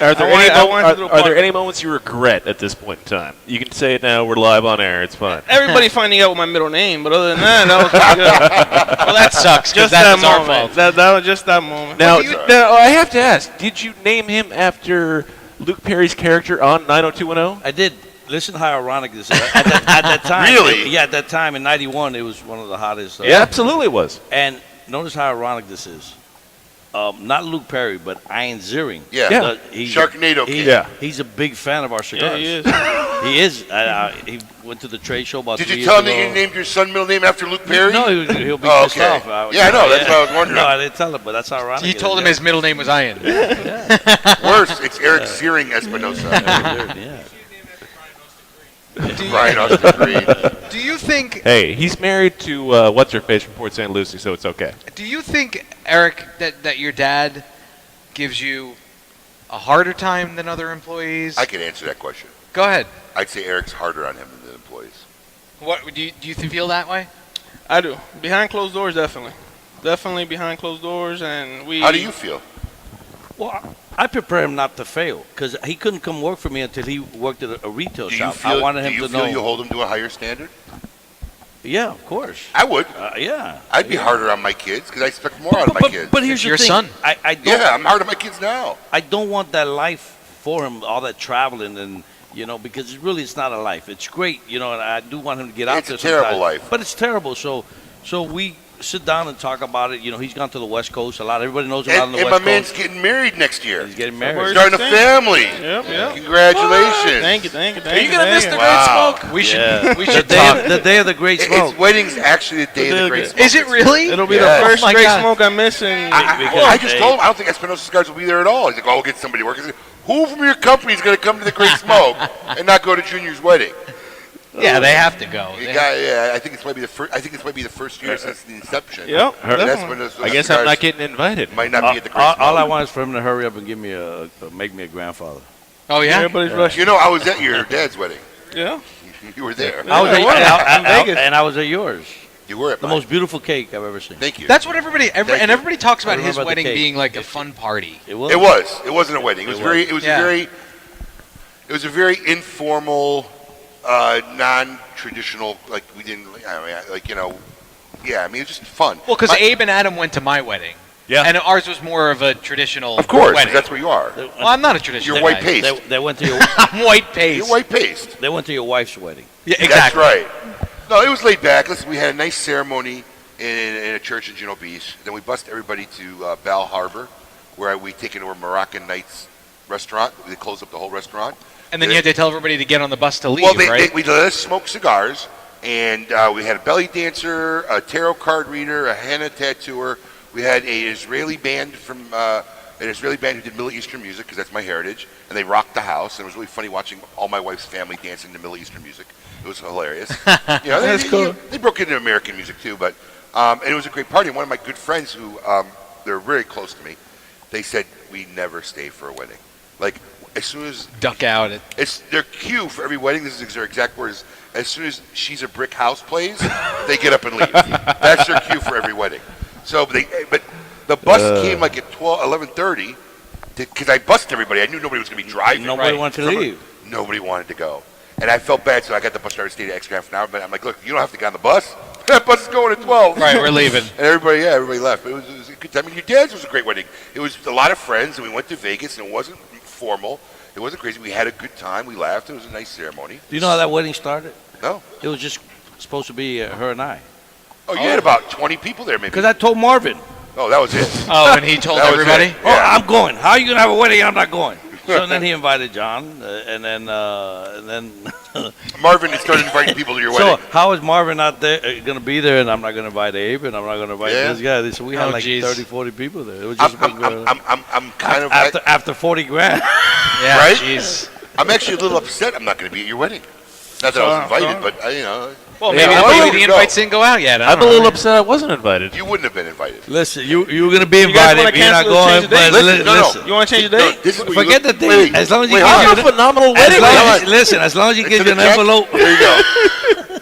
Are there, I wanted to do a are there part- any moments you regret at this point in time? You can say it now. We're live on air. It's fine. Everybody finding out my middle name, but other than that, that was pretty good. Well, that sucks because Just that that's our moment. fault. That was just that moment. Now, I have to ask, did you name him after Luke Perry's character on 90210? I did. Listen how ironic this is. At that time. Really? Yeah, at that time in 91, it was one of the hottest. Yeah, absolutely was. And notice how ironic this is. Not Luke Perry, but Ian Ziering. Yeah. Yeah. Sharknado Kid. Yeah. He's a big fan of our Yeah, cigars. he is. He is. He went to the trade show about Did 3 you years tell him ago. that you named your son middle name after Luke Perry? No, he'll be Oh, pissed okay. off. Yeah, I know, that's what I was wondering. No, I didn't tell him, but that's how ironic You it is, told him yeah. his middle name was Ian. Worse, it's Erik Searing Espinosa. Yeah. Brian Austin Green. Do you think? Hey, he's married to what's her face from Port St. Lucie, so it's okay. Do you think, Erik, that your dad gives you a harder time than other employees? I can answer that question. Go ahead. I'd say Eric's harder on him than the employees. What do you feel that way? I do. Behind closed doors, definitely. Definitely behind closed doors, and we. How do you feel? Well, I prepare him not to fail because he couldn't come work for me until he worked at a retail Do you shop. feel, I wanted do him you to feel know. you hold him to a higher standard? Yeah, of course. I would. Yeah. I'd be harder on my kids because I expect more out of my kids. But here's It's the your thing. son. I don't. Yeah, I'm hard on my kids now. I don't want that life for him, all that traveling and because it's not a life. It's great, and I do want him to get out It's there a terrible sometimes. life. But it's terrible. So we sit down and talk about it. He's gone to the West Coast a lot. Everybody knows him out on the And my West man's Coast. getting married next year. He's getting Word. married. Starting a family. Yep. Congratulations. Thank you. Are you gonna miss the Wow. great smoke? We should. Yeah. We the, should day talk. of, the day of the great smoke. His wedding's actually the day of the great smoke. Is it really? It'll be Yes. the first Oh my great God. smoke I miss, and I just told him I don't think Espinosa Cigars will be there at all. He's like, we'll get somebody working. I said, who from your company is going to come to the Great Smoke and not go to Junior's wedding? Yeah, they have to go. I think it's might be the first. I think this might be the first year since the inception. Yep, And definitely. Espinosa I guess I'm not Cigars getting invited. might not be at the Great all Smoke. I want is for him to hurry up and make me a grandfather. Oh yeah. everybody's rushing. You know, I was at your dad's wedding. Yeah. You were there. I was in Vegas. And I was at yours. You were at The mine. most beautiful cake I've ever seen. Thank you. That's what everybody talks about I his remember the wedding cake. being like a fun party. It was. It was. It wasn't a wedding. It was It very. was. It was Yeah. a very. It was a very informal, Non-traditional, like we didn't, I mean, like, yeah, I mean, it's just fun. Well, because Abe and Adam went to my wedding. Yeah. And ours was more of a traditional Of course, 'cause wedding. that's where you are. Well, I'm not a traditional You're white guy. paste. They went to your I'm white paste. You're white paste. they went to your wife's wedding. Yeah, That's exactly. right. No, it was laid back. Listen, we had a nice ceremony in a church in Juno Beach. Then we bussed everybody to Bal Harbor, where we take it to a Moroccan Nights restaurant. They closed up the whole restaurant. And then you had to tell everybody to get on the bus to leave, Well, right? we let us smoke cigars, and we had a belly dancer, a tarot card reader, a henna tattooer. We had an Israeli band who did Middle Eastern music, because that's my heritage, and they rocked the house. And it was really funny watching all my wife's family dancing to Middle Eastern music. It was hilarious. That's cool. They broke into American music too, but and it was a great party. And one of my good friends who they're very close to me, they said we never stay for a wedding. Like as soon as Duck out. it's their cue for every wedding. This is their exact words. As soon as She's a Brick House plays, they get up and leave. That's their cue for every wedding. So, but the bus came like at 11:30 because I bussed everybody. I knew nobody was going to be driving. Nobody wanted to leave. Nobody wanted to go, and I felt bad, so I got the bus driver to stay an extra half an hour. But I'm like, look, you don't have to get on the bus. That bus is going at 12. Right, we're leaving. And everybody left. But it was a good time. I mean, your dad's was a great wedding. It was a lot of friends, and we went to Vegas, and it wasn't formal. It wasn't crazy. We had a good time. We laughed. It was a nice ceremony. Do you know how that wedding started? No. It was just supposed to be her and I. Oh, you had about 20 people there, maybe. Because I told Marvin, Oh, that was it. Oh, and he told That was everybody? it. "Oh, Yeah. I'm going. How are you gonna have a wedding? I'm not going." So then he invited John, and then Marvin started inviting people to your so wedding. how is Marvin not there? Gonna be there, and I'm not gonna invite Abe, and I'm not gonna invite Yeah. this guy. So we had Oh, like geez. 30, 40 people there. It was just I'm kind of after 40 grand. Yeah, Right? jeez. I'm actually a little upset. I'm not going to be at your wedding. Not that I was invited, Sorry. but Well, Yeah, maybe, I maybe wouldn't the go. invites didn't go out yet. I I'm don't a little know. upset I wasn't invited. you wouldn't have been invited. Listen, you were gonna be You guys invited, wanna but you're not cancel or change going. the date? But Listen, no. listen, You want to change the No, date? this is where forget you the look, date. As long as you wait, give hold me on. the- phenomenal as long Wait, as, listen, as long as you It's give in you the an check. envelope. There you go.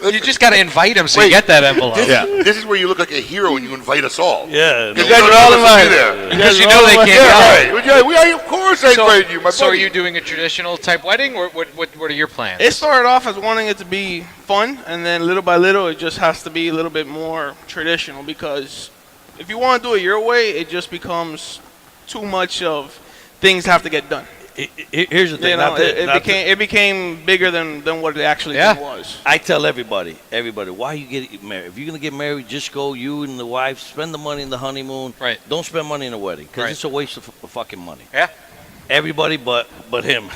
You just got to invite them so Wait, you get that envelope. This is where you look like a hero when you invite us all. Yeah, Because no. you guys are all invited. Because you know they can't Yeah, go. right. Yeah, we are. Of course, I invited you. My So are buddy. you doing a traditional type wedding, or what are your plans? It started off as wanting it to be fun, and then little by little, it just has to be a little bit more traditional. Because if you want to do it your way, it just becomes too much of things have to get done. Here's the thing. You know, not that- it became bigger than what it actually Yeah. was. I tell everybody, why you get married? If you're gonna get married, just go. You and the wife spend the money in the honeymoon. Right. Don't spend money in a wedding because Right. it's a waste of fucking money. Yeah. Everybody but him.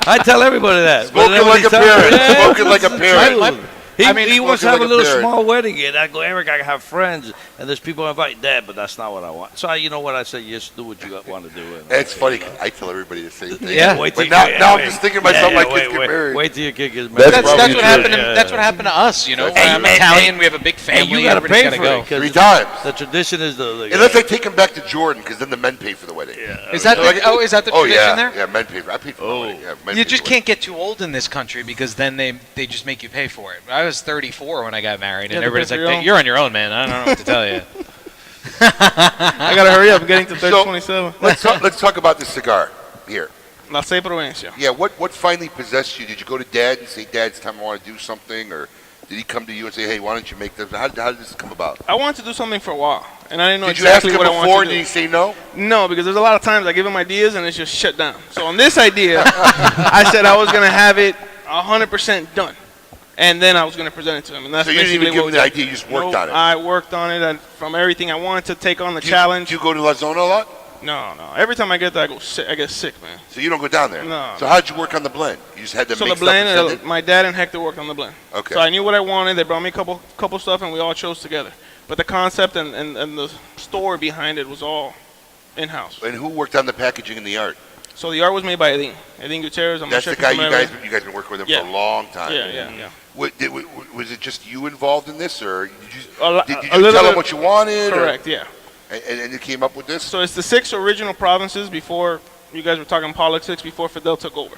I tell everybody that. But Spoken then when like he a tells me- parent. Yeah, Spoken like a it's parent. true. He wants to have spoken a like a little parent. small wedding, and I go, Eric, I have friends, and there's people I invite. Dad, but that's not what I want. So you know what I say? Just do what you want to do. And It's funny. 'Cause I tell everybody the same thing. Yeah. Wait But till now, you- now I'm wait. just thinking to myself, my kids get married. Wait till your kid gets married. That's That's probably what true. happened. Yeah. That's what happened to us. You know, And- I'm and- Italian. We have a big family. And you got to everybody's pay gotta for go. it. 'cause 3 the- times. The tradition is the Unless I take them back to Jordan, because then the men pay for the wedding. Is that the, is that the Oh tradition yeah, there? yeah. Men pay for. I paid for the wedding. Yeah, men You pay just for can't get too old in this country because then they just make you pay for it. I was 34 when I got married, and You have to everybody's pay like, for your own. "You're on your own, man. I don't know what to tell you." I gotta hurry up. I'm getting to So, 3027. Let's talk about the cigar here. La Seis Provincia. Yeah, what finally possessed you? Did you go to Dad and say, "Dad, it's time I want to do something," or did he come to you and say, "Hey, why don't you make this?" How did this come about? I wanted to do something for a while, and I didn't know Did you exactly ask him what I before, wanted and to did do. he say no? No, because there's a lot of times I give him ideas and it's just shut down. So on this idea, I said I was gonna have it 100% done, and then I was gonna present it to him. And that's So you didn't basically even give what him we the did. idea; you just worked Nope, on it. I worked on it, and from everything I wanted to take on the Do challenge. you go to La Zona a lot? No. Every time I get there, I go sick. I get sick, man. So you don't go down there. No. So how'd you work on the blend? You just had to So make the blend, stuff and send it? my dad and Hector worked on the blend. Okay. So I knew what I wanted. They brought me a couple stuff, and we all chose together. But the concept and the story behind it was all in-house. And who worked on the packaging and the art? So the art was made by Edin Gutierrez. I'm That's not the sure guy if you're familiar you guys been working with him Yeah. for a long time. Yeah. Was it just you involved in this, or did A lo- you a just little tell him bit- what you wanted? or- Correct, yeah. And you came up with this? So it's the 6 original provinces before you guys were talking politics, before Fidel took over.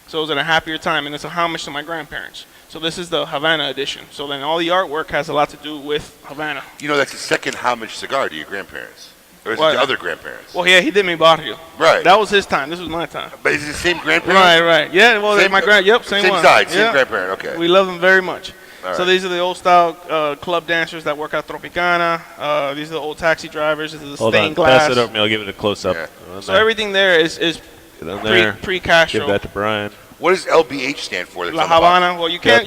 So it was in a happier time, and it's a homage to my grandparents. So this is the Havana edition. So then all the artwork has a lot to do with Havana. You know, that's the second homage cigar to your grandparents. Or is What? it the other grandparents? Well, yeah, he did mi barrio. Right. That was his time. This was my time. But is it the same grandparents? Right. Yeah, well, Same- same same one. side, Yeah. same grandparent, okay. We love them very much. All So right. these are the old style club dancers that work at Tropicana. These are the old taxi drivers. This is the Hold stained on. glass. Pass it over to me. I'll give it a close up. Yeah. So everything there is Get on there. pre-Castro. Give that to Brian. What does LBH stand for? that's La on the box? Habana. Well, you Got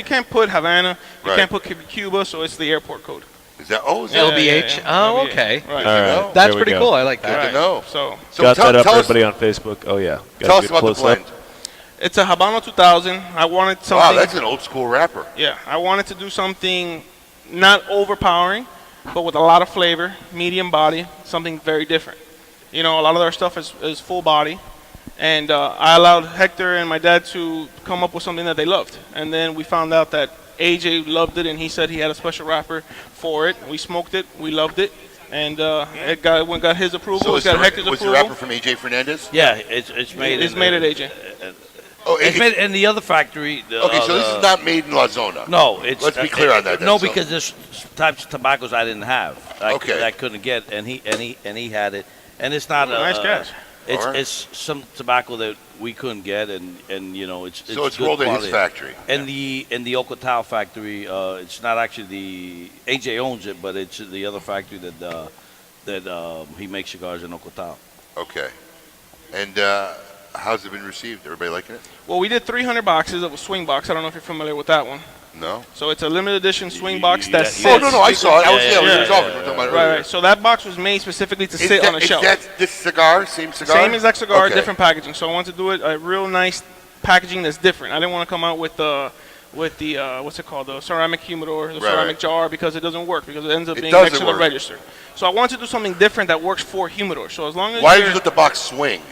can't put Havana. You Right. can't put Cuba, so it's the airport code. Is that? Oh, is that? LBH? Oh, LBH. okay. Right. All right. know. That's there we pretty go. cool. I like Good that. to know. So So Got that up, tell us, everybody on Facebook. Oh, yeah. Got tell to us get about the close up. blend. it's a Habano 2000. I wanted something. Wow, that's an old school rapper. Yeah, I wanted to do something not overpowering, but with a lot of flavor, medium body, something very different. You know, a lot of our stuff is full body, and I allowed Hector and my dad to come up with something that they loved. And then we found out that AJ loved it, and he said he had a special wrapper for it. We smoked it, we loved it, and it got his approval. So It got Hector's was the approval. rapper from AJ Fernandez? Yeah, it's made. It's in made the- at AJ. Oh, It's made in the other factory. okay, so this is not made in La Zona. No, it's. Let's be clear on that then, No, so- because there's types of tobaccos I didn't have. Okay. I couldn't get, and he had it, and it's not. Nice catch. It's All right. it's some tobacco that we couldn't get, and you know it's. So it's good rolled in his quality. factory. And the Okotao factory, it's not actually the AJ owns it, but it's the other factory that he makes cigars in Okotao. Okay. And how's it been received? Everybody liking it? Well, we did 300 boxes of a swing box. I don't know if you're familiar with that one. No? So it's a limited edition swing box that Yeah, sits. Oh, no, I saw it. I was Yeah, there. yeah, in his yeah, office. We're talking about it Right, earlier. right. So that box was made specifically to Is sit that, on a is shelf. that this cigar? Same cigar? Same exact cigar, Okay. different packaging. So I wanted to do it a real nice packaging that's different. I didn't want to come out with the what's it called, the ceramic humidor, the Right, ceramic right. jar, because it doesn't work, because it ends up It being next doesn't to the work. register. So I wanted to do something different that works for humidor. So as long as Why did you let the box swing?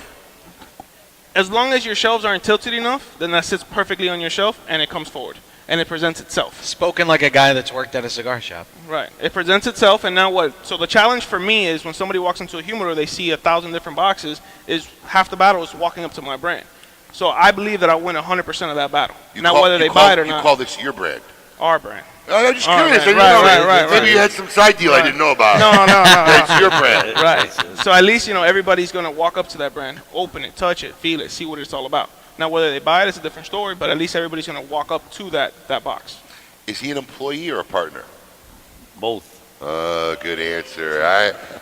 your shelves aren't tilted enough, then that sits perfectly on your shelf and it comes forward and it presents itself. Spoken like a guy that's worked at a cigar shop. Right. It presents itself, and now what? So the challenge for me is when somebody walks into a humidor, they see 1,000 different boxes. Is half the battle is walking up to my brand. So I believe that I win 100% of that battle. Now whether they buy it or You not, call this your brand. our brand. I'm just All curious. right, I didn't right, know. right, Maybe right. you had some side deal I didn't know about. No. It's your brand. Right. So at least everybody's gonna walk up to that brand, open it, touch it, feel it, see what it's all about. Now whether they buy it is a different story, but at least everybody's gonna walk up to that box. Is he an employee or a partner? Both. Good answer.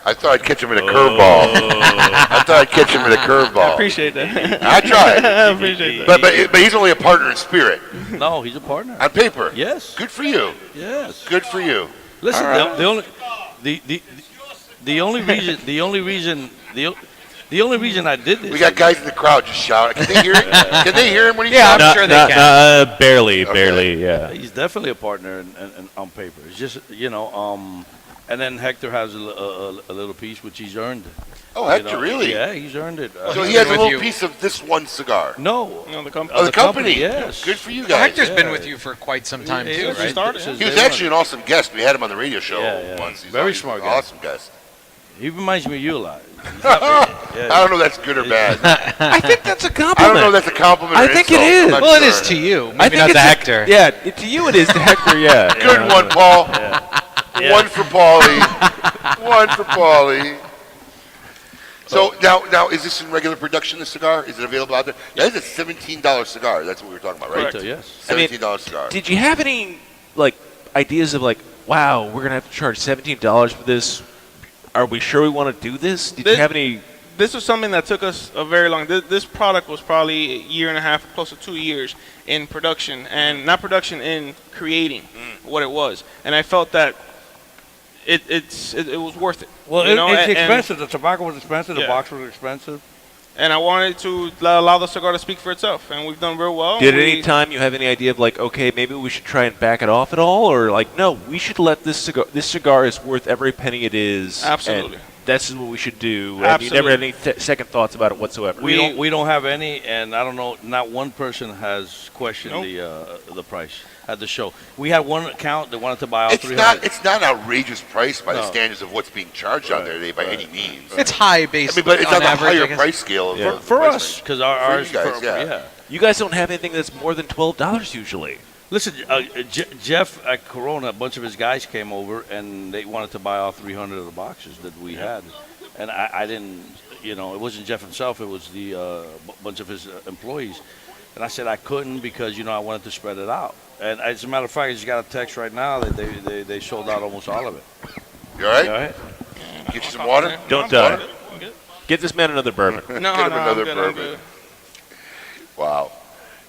I thought I'd catch him in a curveball. I thought I'd catch him in a I curveball. appreciate that. I tried. I appreciate that. But he's only a partner in spirit. No, he's a partner. On paper. Yes. Good for you. Yes. Good for you. Listen, All right. the only reason I did this. We got guys in the crowd just shouting. Can they hear it? Can they hear him when he's Yeah, shouting? I'm sure they can. Barely, yeah. He's definitely a partner and on paper. It's just and then Hector has a little piece which he's earned. Oh, Hector, really? Yeah, he's earned it. So he He's has a been with little you. piece of this one cigar. No. The company. Oh, the company. yes. Good for you Well, guys. Hector's been Yeah. with you for quite some time He too, was right? started, Since He was day one. actually an awesome guest. We had him on the radio show Yeah. once. He's Very he's smart an guy. Awesome guest. He reminds me of you a lot. I don't know if that's good or bad. I think that's a I don't compliment. know if that's a compliment or I think it insult. is. I'm not Well, it sure. is to you, I maybe think not it's to Hector. Yeah, to you it is. To Hector, yeah. Good one, Paul. One for Paulie. One for Paulie. So now, is this in regular production? The cigar is it available out there? That is a $17 cigar. That's what we were talking about, right? Correct. Yes. $17 cigar. Did you have any ideas of wow, we're gonna have to charge $17 for this? Are we sure we want to do this? Did you have any? This was something that took us a very long. This product was probably a year and a half, close to 2 years in production, and not production in creating what it was. And I felt that it was worth it. Well, you know, it's and- expensive. The tobacco was expensive. The Yeah. box was expensive. And I wanted to allow the cigar to speak for itself, and we've done real well. Did at We- any time you have any idea of okay, maybe we should try and back it off at all, or no, we should let this cigar. This cigar is worth every penny it is. Absolutely. And this is what we should do. And Absolutely. you never had any second thoughts about it whatsoever. We don't have any, and I don't know. Not one person has questioned the price at the show. We had one account that wanted to buy all It's 300. not an outrageous price by the No. standards of what's being charged out there today by any means. It's high based but it's on on the average, I higher guess. price scale of Yeah. the for price us, range. because ours you guys, yeah. You guys don't have anything that's more than $12 usually. Listen, Jeff at Corona, a bunch of his guys came over and they wanted to buy all 300 of the boxes that we had, and I didn't. You know, it wasn't Jeff himself; it was the bunch of his employees. And I said I couldn't because I wanted to spread it out. And as a matter of fact, I just got a text right now that they sold out almost all of it. You all right? All right. Get you some water? Don't die. Get this man another bourbon. No, Get him no, another I'm good, I'm bourbon. good. Wow.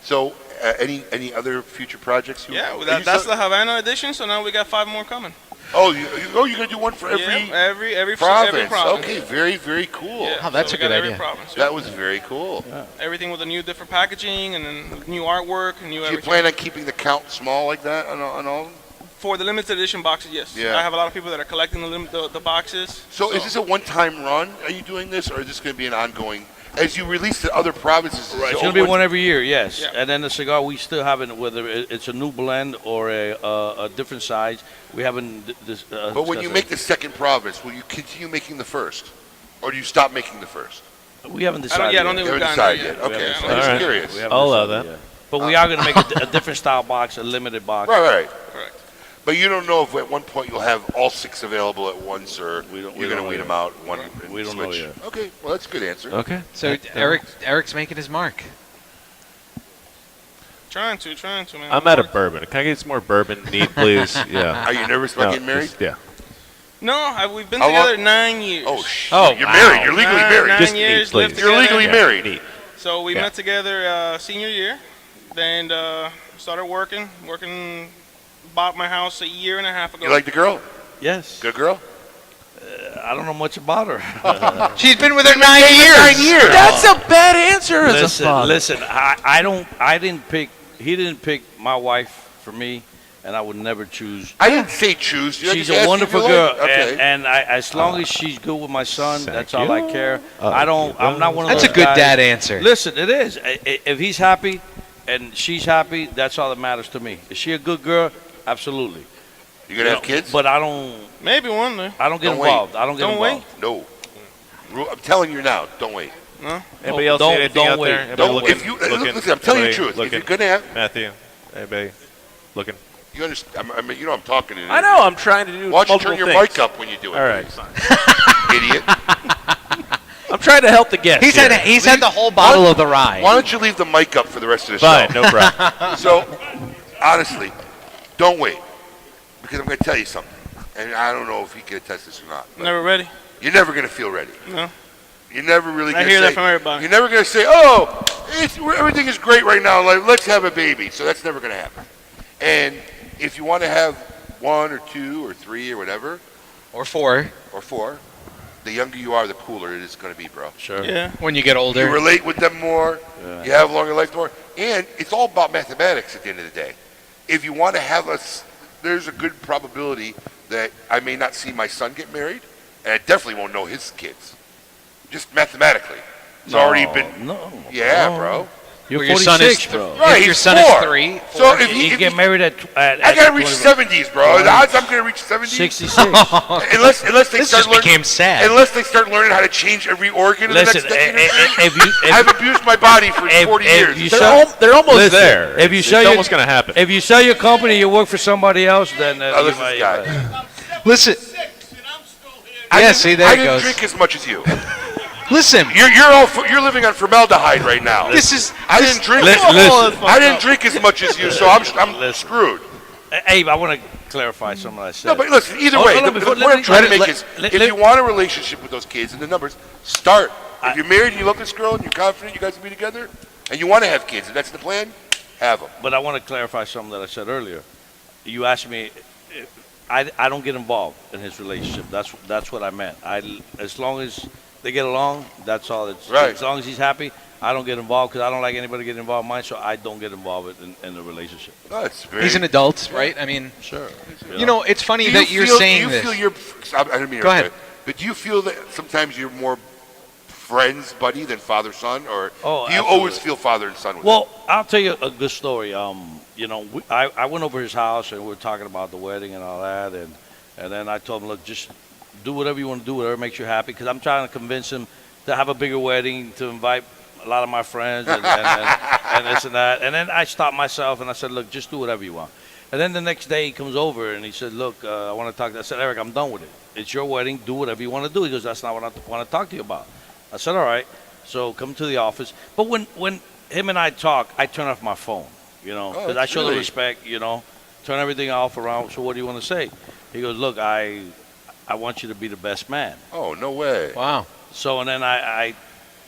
So, any other future projects? Yeah, well, that's the Havana edition. So now we got 5 more coming. Oh, you're gonna do one for every every province. province. Okay, very, very cool. Yeah, Oh, that's so a we got good every idea. province, That was very cool. everything with a new different packaging and then new artwork and new Do you everything. plan on keeping the count small like that on all of them? For the limited edition boxes, yes. Yeah. I have a lot of people that are collecting the boxes. So is this a one-time run? Are you doing this, or is this going to be an ongoing? As you release to other provinces, Right. It's gonna be one every year, yes. Yeah. And then the cigar we still haven't, whether it's a new blend or a different size, we haven't. But when you make the second province, will you continue making the first, or do you stop making the first? we haven't I decided. don't You think we've haven't gotten decided there yet. Okay, Yeah, so I I'm don't just Alright. curious. We haven't I'll allow decided that. yet. But we are gonna make a different style box, a limited box. Right. Correct. But you don't know if at one point you'll have all 6 available at once, or We don't- we you're going don't to weed know them yet. out one We and don't know switch. yet. Okay, well that's a good answer. Okay. So Eric's making his mark. Trying to, man. I'm out of bourbon. Can I get some more bourbon, neat, please? Yeah. Are you nervous about No, getting married? just- yeah. No, we've been How long- together 9 years. Oh, shit. Oh, You're wow. married. You're legally married. Nine Just years, neat, lived please. You're together. legally married. Neat. So we Yeah. met together senior year, then started working, bought my house a year and a half ago. You like the girl? Yes. Good girl? I don't know much about her. She's been with her 9 years. 9 years. That's a bad answer as a listen, father. listen. I don't. I didn't pick. He didn't pick my wife for me, and I would never choose. I didn't say choose. You She's just asked a wonderful if you girl, like- Okay. and as long as she's good with my son, Thank that's all I you. care. I don't. I'm not one of That's a those good guys- dad answer. Listen, it is. If he's happy, and she's happy, that's all that matters to me. Is she a good girl? Absolutely. You going to have kids? But I don't. Maybe one day. I don't get Don't wait. involved. I don't get Don't wait. involved. No. I'm telling you now, don't wait. Anybody else Don't- see anything don't out wait. there? Anybody Don't, looking? if you, looking? listen, I'm telling you the Anybody truth. If looking? you're going to have, Matthew, anybody looking? you understand, I mean, I'm talking to you. I know. I'm trying to do Why don't you multiple turn your things. mic up when you do it? All right, please? fine. Idiot. I'm trying to help the guest. He's here. had the whole bottle of the rye. Why don't you leave the mic up for the rest of the Fine, show? no problem. So, honestly, don't wait. Because I'm going to tell you something. And I don't know if he can attest this or not. but Never ready. You're never going to feel ready. No. You're never really I going to hear say. that from everybody. You're never going to say, oh, everything is great right now. Like, let's have a baby. So that's never going to happen. And if you want to have 1 or 2 or 3 or whatever, Or 4 or 4, the younger you are, the cooler it is going to be, bro. Sure. Yeah. when you get You older. relate with them more. Yeah. You have longer life more. And it's all about mathematics at the end of the day. If you want to have us, there's a good probability that I may not see my son get married, and I definitely won't know his kids. Just mathematically. It's already been. No. Yeah, No. bro. You're Well, your 46, son is bro. Right, If your he's son 4. is 3. So if You he, get married at I gotta reach 20 70s, bro. The odds I'm gonna reach 70s. 66. Unless they This start just learning. became sad. Unless they start learning how to change every organ in Listen, the next decade. or if two. you I've abused my body for 40 years. you They're, sell- they're almost listen, there. if you it's sell your- almost going to happen. if you sell your company, you work for somebody else, then Oh, you this is might. guy. Listen, I Yeah, didn't- see, there I it didn't goes. drink as much as you. listen. You're living on formaldehyde right now. I didn't drink. Listen. I didn't drink as much as you, so I'm Listen. screwed. Abe, I want to clarify something I said. No, but listen. Either Hold way, on, the before- point I'm trying to make let- is, let- if let- you want a relationship with those kids and the numbers, start. If you're married and you love this girl and you're confident you guys will be together, and you want to have kids, and that's the plan, have them. But I want to clarify something that I said earlier. You asked me. I don't get involved in his relationship. That's what I meant. As long as they get along, that's all. Right. As long as he's happy, I don't get involved because I don't like anybody getting involved in mine. So I don't get involved in the relationship. No, it's very. He's an adult, right? I mean, Sure. you know, it's funny Do that you're feel, saying do you this. feel you're? I don't mean to Go ahead. interrupt, but do you feel that sometimes you're more friends, buddy, than father-son, or Oh, do you absolutely. always feel father and son with Well, I'll tell you a good story. I went over his house and we were talking about the wedding and all that, and then I told him, look, just do whatever you want to do, whatever makes you happy, because I'm trying to convince him to have a bigger wedding, to invite a lot of my friends and this and that. And then I stopped myself and I said, look, just do whatever you want. And then the next day he comes over and he said, look, I want to talk. I said, Erik, I'm done with it. It's your wedding. Do whatever you want to do. He goes, that's not what I want to talk to you about. I said, all right. So come to the office. But when him and I talk, I turn off my phone, because I show the really? respect, turn everything off around. So what do you want to say? He goes, look, I want you to be the best man. Oh, no way. Wow. So, and then I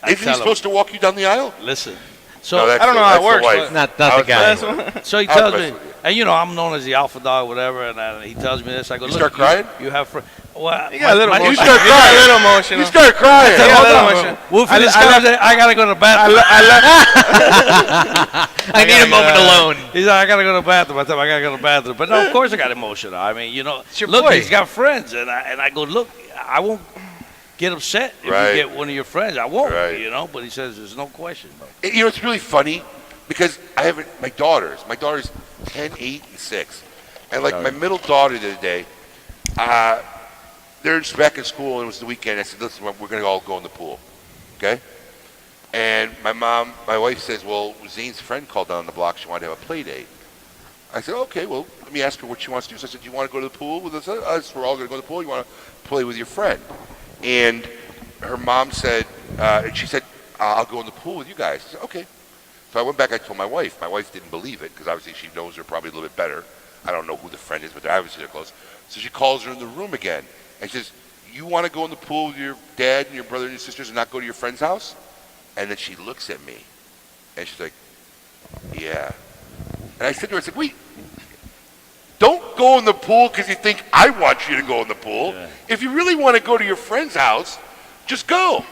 Isn't he tell him, supposed to walk you down the aisle? listen. So No, that's I don't know the- how it that's the works, wife. Not I the was guy. messing with you. So he I was tells me, messing with you. and I'm known as the alpha dog, whatever, and he tells me this. I go, You look, start crying? You have friends. Well, You got a little You emotional. start You got a crying. little emotional. You start crying. Yeah, Hold a little on, emotional. Wolfie, this I guy left- said, I gotta go to the bathroom. I need a moment alone. He's like, I gotta go to the bathroom. I tell him I gotta go to the bathroom. But no, of course I got emotional. I mean, It's your look, boy. he's got friends, and I go, look, I won't get upset if Right. you get one of your friends. I won't, Right. But he says there's no question. It's really funny because I have my daughters. My daughters 10, 8, and 6. And like my middle daughter the other day, they're just back in school and it was the weekend. I said, listen, we're going to all go in the pool. Okay? And my wife says, well, Zane's friend called down the block. She wanted to have a play date. I said, okay, well, let me ask her what she wants to do. So I said, do you want to go to the pool with us? We're all going to go to the pool. You want to play with your friend? And her mom said, and she said, I'll go in the pool with you guys. I said, okay. So I went back, I told my wife. My wife didn't believe it because obviously she knows her probably a little bit better. I don't know who the friend is, but obviously they're close. So she calls her in the room again and says, you want to go in the pool with your dad and your brother and your sisters and not go to your friend's house? And then she looks at me and she's like, yeah. And I said to her, I said, wait, don't go in the pool because you think I want you to go in the pool. Yeah. If you really want to go to your friend's house, just go.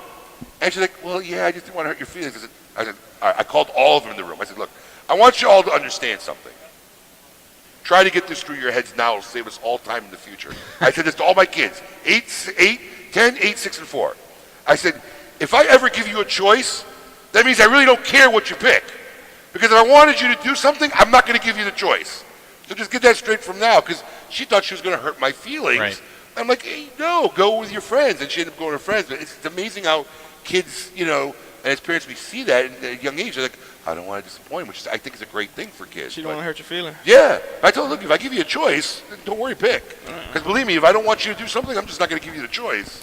And she's like, well, yeah, I just didn't want to hurt your feelings. I said, all right. I called all of them in the room. I said, look, I want you all to understand something. Try to get this through your heads now. It'll save us all time in the future. I said this to all my kids, 10, 8, 6, and 4. I said, if I ever give you a choice, that means I really don't care what you pick. Because if I wanted you to do something, I'm not going to give you the choice. So just get that straight from now, because she thought she was going to hurt my feelings. Right. I'm like, hey, no, go with your friends. And she ended up going with her friends. But it's amazing how kids, and as parents, we see that at a young age. They're like, I don't want to disappoint, which I think is a great thing for kids. She don't want to hurt your feelings. Yeah. I told her, look, if I give you a choice, then don't worry, pick. Because believe me, if I don't want you to do something, I'm just not going to give you the choice.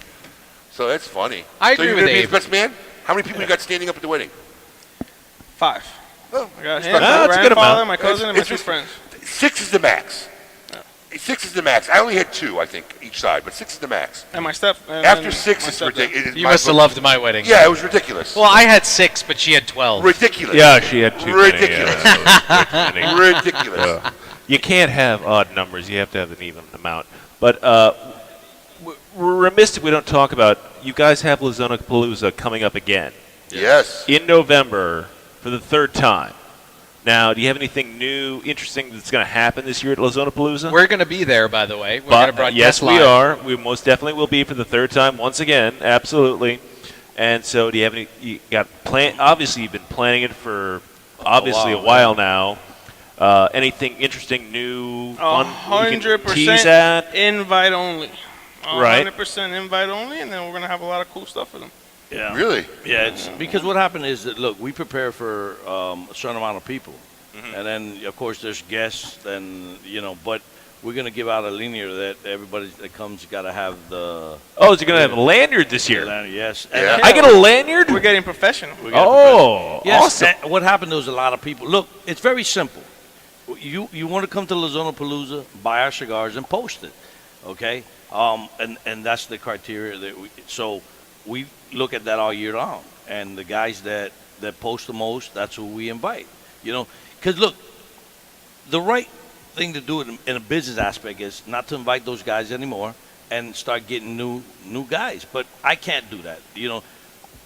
So that's funny. I so agree you're with gonna be Abe. his best man? How many people you got standing up at the wedding? 5. Oh, I got it's him, not- my that's a good grandfather, amount. my cousin, and my It's 2 just- friends. 6 is the max. 6 is the max. I only had 2, I think, each side, but 6 is the max. And my step. And After and 6, my it's stepdad. ridiculous. You must have loved my wedding. Yeah, it was ridiculous. Well, I had 6, but she had 12. Ridiculous. Yeah, she had too Ridiculous. many. Ridiculous. Yeah. You can't have odd numbers. You have to have an even amount. But we're remiss if we don't talk about, you guys have Palooza coming up again Yes. in November for the 3rd time. Now, do you have anything new, interesting that's going to happen this year at Palooza? We're going to be there, by the way. We're going to broadcast yes, live. we are. We most definitely will be for the 3rd time once again. Absolutely. And so, do you have any? You got plan? Obviously, you've been planning it for obviously a while now. Anything interesting, new? Fun you can tease 100% at? invite only. Right. 100% invite only, and then we're gonna have a lot of cool stuff for them. Yeah. Really? Yeah, it's because what happened is that look, we prepare for a certain amount of people, and then of course there's guests, and but we're gonna give out a linear that everybody that comes got to have the. Oh, is it going to have a lanyard this year? Yes. Yeah. I get a lanyard? We're getting professional. We got Oh, Yes, awesome. and what happened? There was a lot of people. Look, it's very simple. You want to come to Palooza, buy our cigars and post it, okay? And that's the criteria that we look at that all year long. And the guys that post the most, that's who we invite. Because look, the right thing to do in a business aspect is not to invite those guys anymore and start getting new guys. But I can't do that.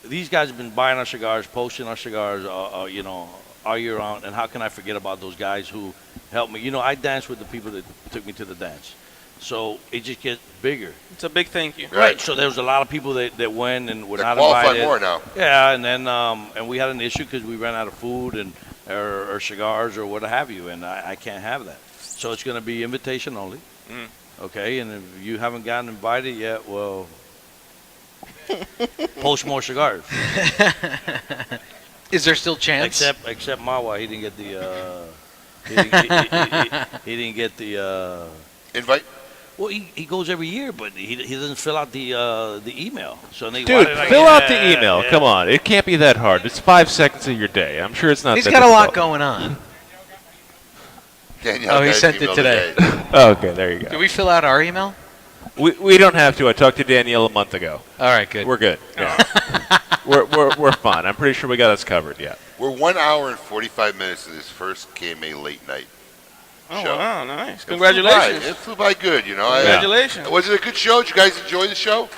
These guys have been buying our cigars, posting our cigars, all year round. And how can I forget about those guys who helped me? I danced with the people that took me to the dance. So it just gets bigger. It's a big thank you. Right. So there was a lot of people that went and were They not qualify invited. more now. Yeah, and then and we had an issue because we ran out of food and or cigars or what have you, and I can't have that. So it's going to be invitation only. Okay, and if you haven't gotten invited yet, well, post more cigars. Is there still chance? Except Mawa, he didn't get the. He didn't get the. Invite? Well, he goes every year, but he doesn't fill out the email. So they Dude, fill out the email. Come on. It can't be that hard. It's 5 seconds of your day. I'm sure it's not He's that got a lot difficult. going on. Danielle Oh, he got his sent it email today. Okay, there you Do go. we fill out our email? We don't have to. I talked to Danielle a month ago. All right, good. We're good. Yeah. we're fine. I'm pretty sure we got us covered. Yeah. We're 1 hour and 45 minutes of this first KMA late night Oh, show. wow, nice. It Congratulations. flew by good, you know. Congratulations. Was it a good show? Did you guys enjoy the show?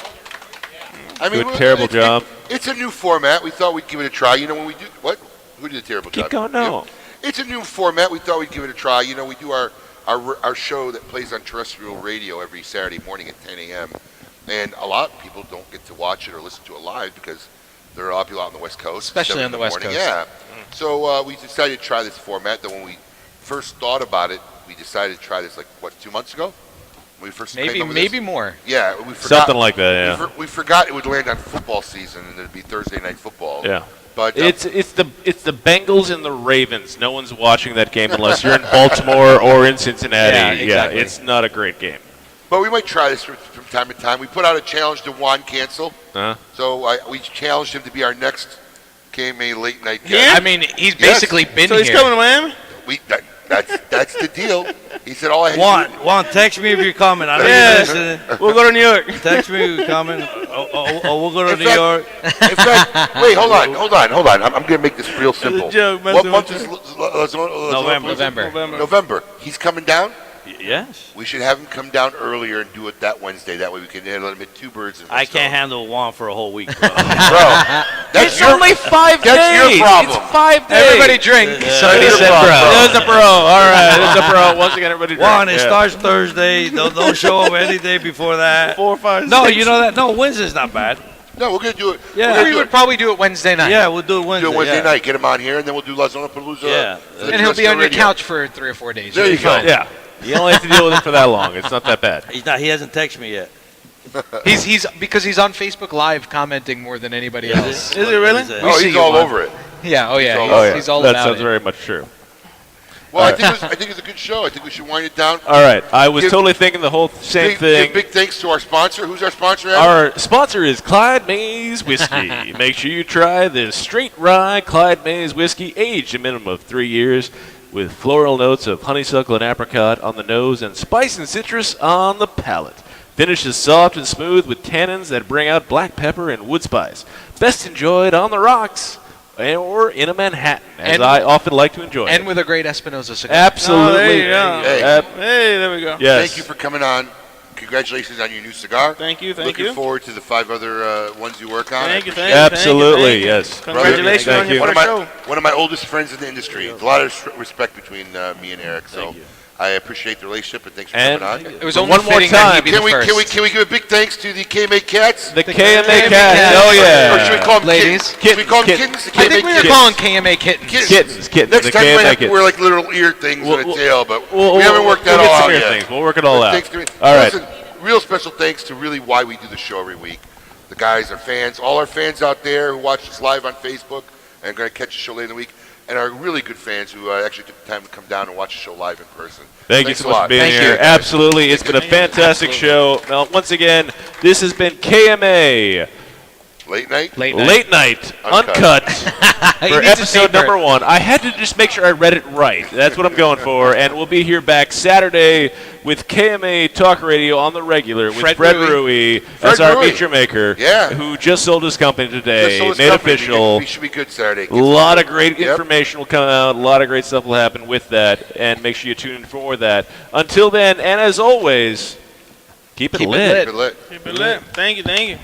I mean, Good, terrible job. It's a new format. We thought we'd give it a try. You know, when we do what? Who did a terrible job? Keep going. No. Yeah. It's a new format. We thought we'd give it a try. You know, we do our show that plays on terrestrial radio every Saturday morning at 10 a.m. And a lot of people don't get to watch it or listen to it live because there are a lot of people out on the West Coast. Especially 7 on the in West morning. Coast. Yeah. So we decided to try this format. Then when we first thought about it, we decided to try this 2 months ago. When we first came up with Maybe this. more. Yeah, we forgot. Something like that. Yeah. We forgot it would land on football season and it'd be Thursday night football. Yeah. But It's the Bengals and the Ravens. No one's watching that game unless you're in Baltimore or in Cincinnati. Yeah, exactly. It's not a great game. But we might try this from time to time. We put out a challenge to Juan Cancel. Huh? So we challenged him to be our next KMA late night guest. Yeah? I mean, he's basically been So he's here. coming to Miami? That's the deal. He said all I had Juan, text me if you're coming. I know Yeah. you're listening. We'll go to New York. Text me if you're coming. We'll go to In New fact- York. In fact, wait, hold on. I'm going to make this real simple. joke, What messing month with is November. November. He's coming down. Yes. We should have him come down earlier and do it that Wednesday. That way we can let him hit 2 birds. In one I can't stone. handle Juan for a whole week, bro. Bro, that's It's your, only 5 days. that's your problem. It's 5 days. Everybody drink. Somebody That's said your bro. problem. There's a bro. All right. There's a bro. Once again, everybody drink. Juan, it Yeah. starts Thursday. Don't show up any day before that. 4, 5, No, 6. you know that? No, Wednesday's not bad. No, we're going to do it. Yeah. We're gonna We do would it. probably do it Wednesday night. Yeah, we'll do it Do Wednesday. it Wednesday yeah. night. Get him on here, and then we'll do La Zona Palooza. Yeah. for the And he'll be on your radio. couch for 3 or 4 days. There You'll you be go. fine. Yeah. You only have to deal with it for that long. It's not that bad. He hasn't texted me yet. He's because he's on Facebook Live commenting more than anybody else. Is it really? What Oh, see he's you, all Juan. over it. Yeah. Oh yeah. all- He's, oh, yeah. he's all that about sounds it. very much true. Well, All I right. think it's a good show. I think we should wind it down. All right. I was Give- totally thinking the whole same Big, thing. give big thanks to our sponsor. Who's our sponsor? Adam? Our sponsor is Clyde Mays Whiskey. Make sure you try this straight rye Clyde Mays Whiskey, aged a minimum of 3 years, with floral notes of honeysuckle and apricot on the nose and spice and citrus on the palate. Finish is soft and smooth with tannins that bring out black pepper and wood spice. Best enjoyed on the rocks or in a Manhattan, as And- I often like to enjoy. And it. with a great Espinosa cigar. Absolutely. Oh, there you go. Hey. Hey, there we go. Yes. Thank you for coming on. Congratulations on your new cigar. Thank you. Looking forward to the 5 other ones you work on. Thank you. Absolutely, yes. Congratulations Thank on you. your One of, first my, show. one of my oldest friends in the industry. A lot of respect between me and Eric. So Thank you. I appreciate the relationship and thanks for And coming on. It was For only one more fitting that he time, be Can the we, first. can we give a big thanks to the KMA Cats? The KMA KMA Cats. Cats. Oh, yeah. Or should we call them Ladies. kittens? Should we call them Kittens. kittens? The I think we were kittens. calling KMA kittens. Kittens. Next The time we KMA might have to kittens. wear like little ear things We'll- and a tail, but We'll- we haven't worked that we'll get all some out weird yet. things. We'll work it all out. Thanks to me. All right. Listen, real special thanks to really why we do the show every week. The guys, our fans, all our fans out there who watch us live on Facebook and are going to catch the show later in the week, and our really good fans who actually took the time to come down and watch the show live in person. Thank you Thanks so a much lot. for being Thank here. you. Absolutely. It's been a fantastic show. Now, once again, this has been KMA Late night? Late Night Uncut. Uncut He for needs a episode paper. number 1. I had to just make sure I read it right. That's what I'm going for. And we'll be here back Saturday with KMA Talk Radio on the regular with Fred Fred Rui. Rui Fred as our Rui. feature maker, Yeah. who just sold his company today, Just sold his made company. official. We should be good Saturday. A lot of great Yep. information will come out. A lot of great stuff will happen with that. And make sure you tune in for that. Until then, and as always, keep it Keep it lit. lit. Keep it lit. Keep it lit. Thank you.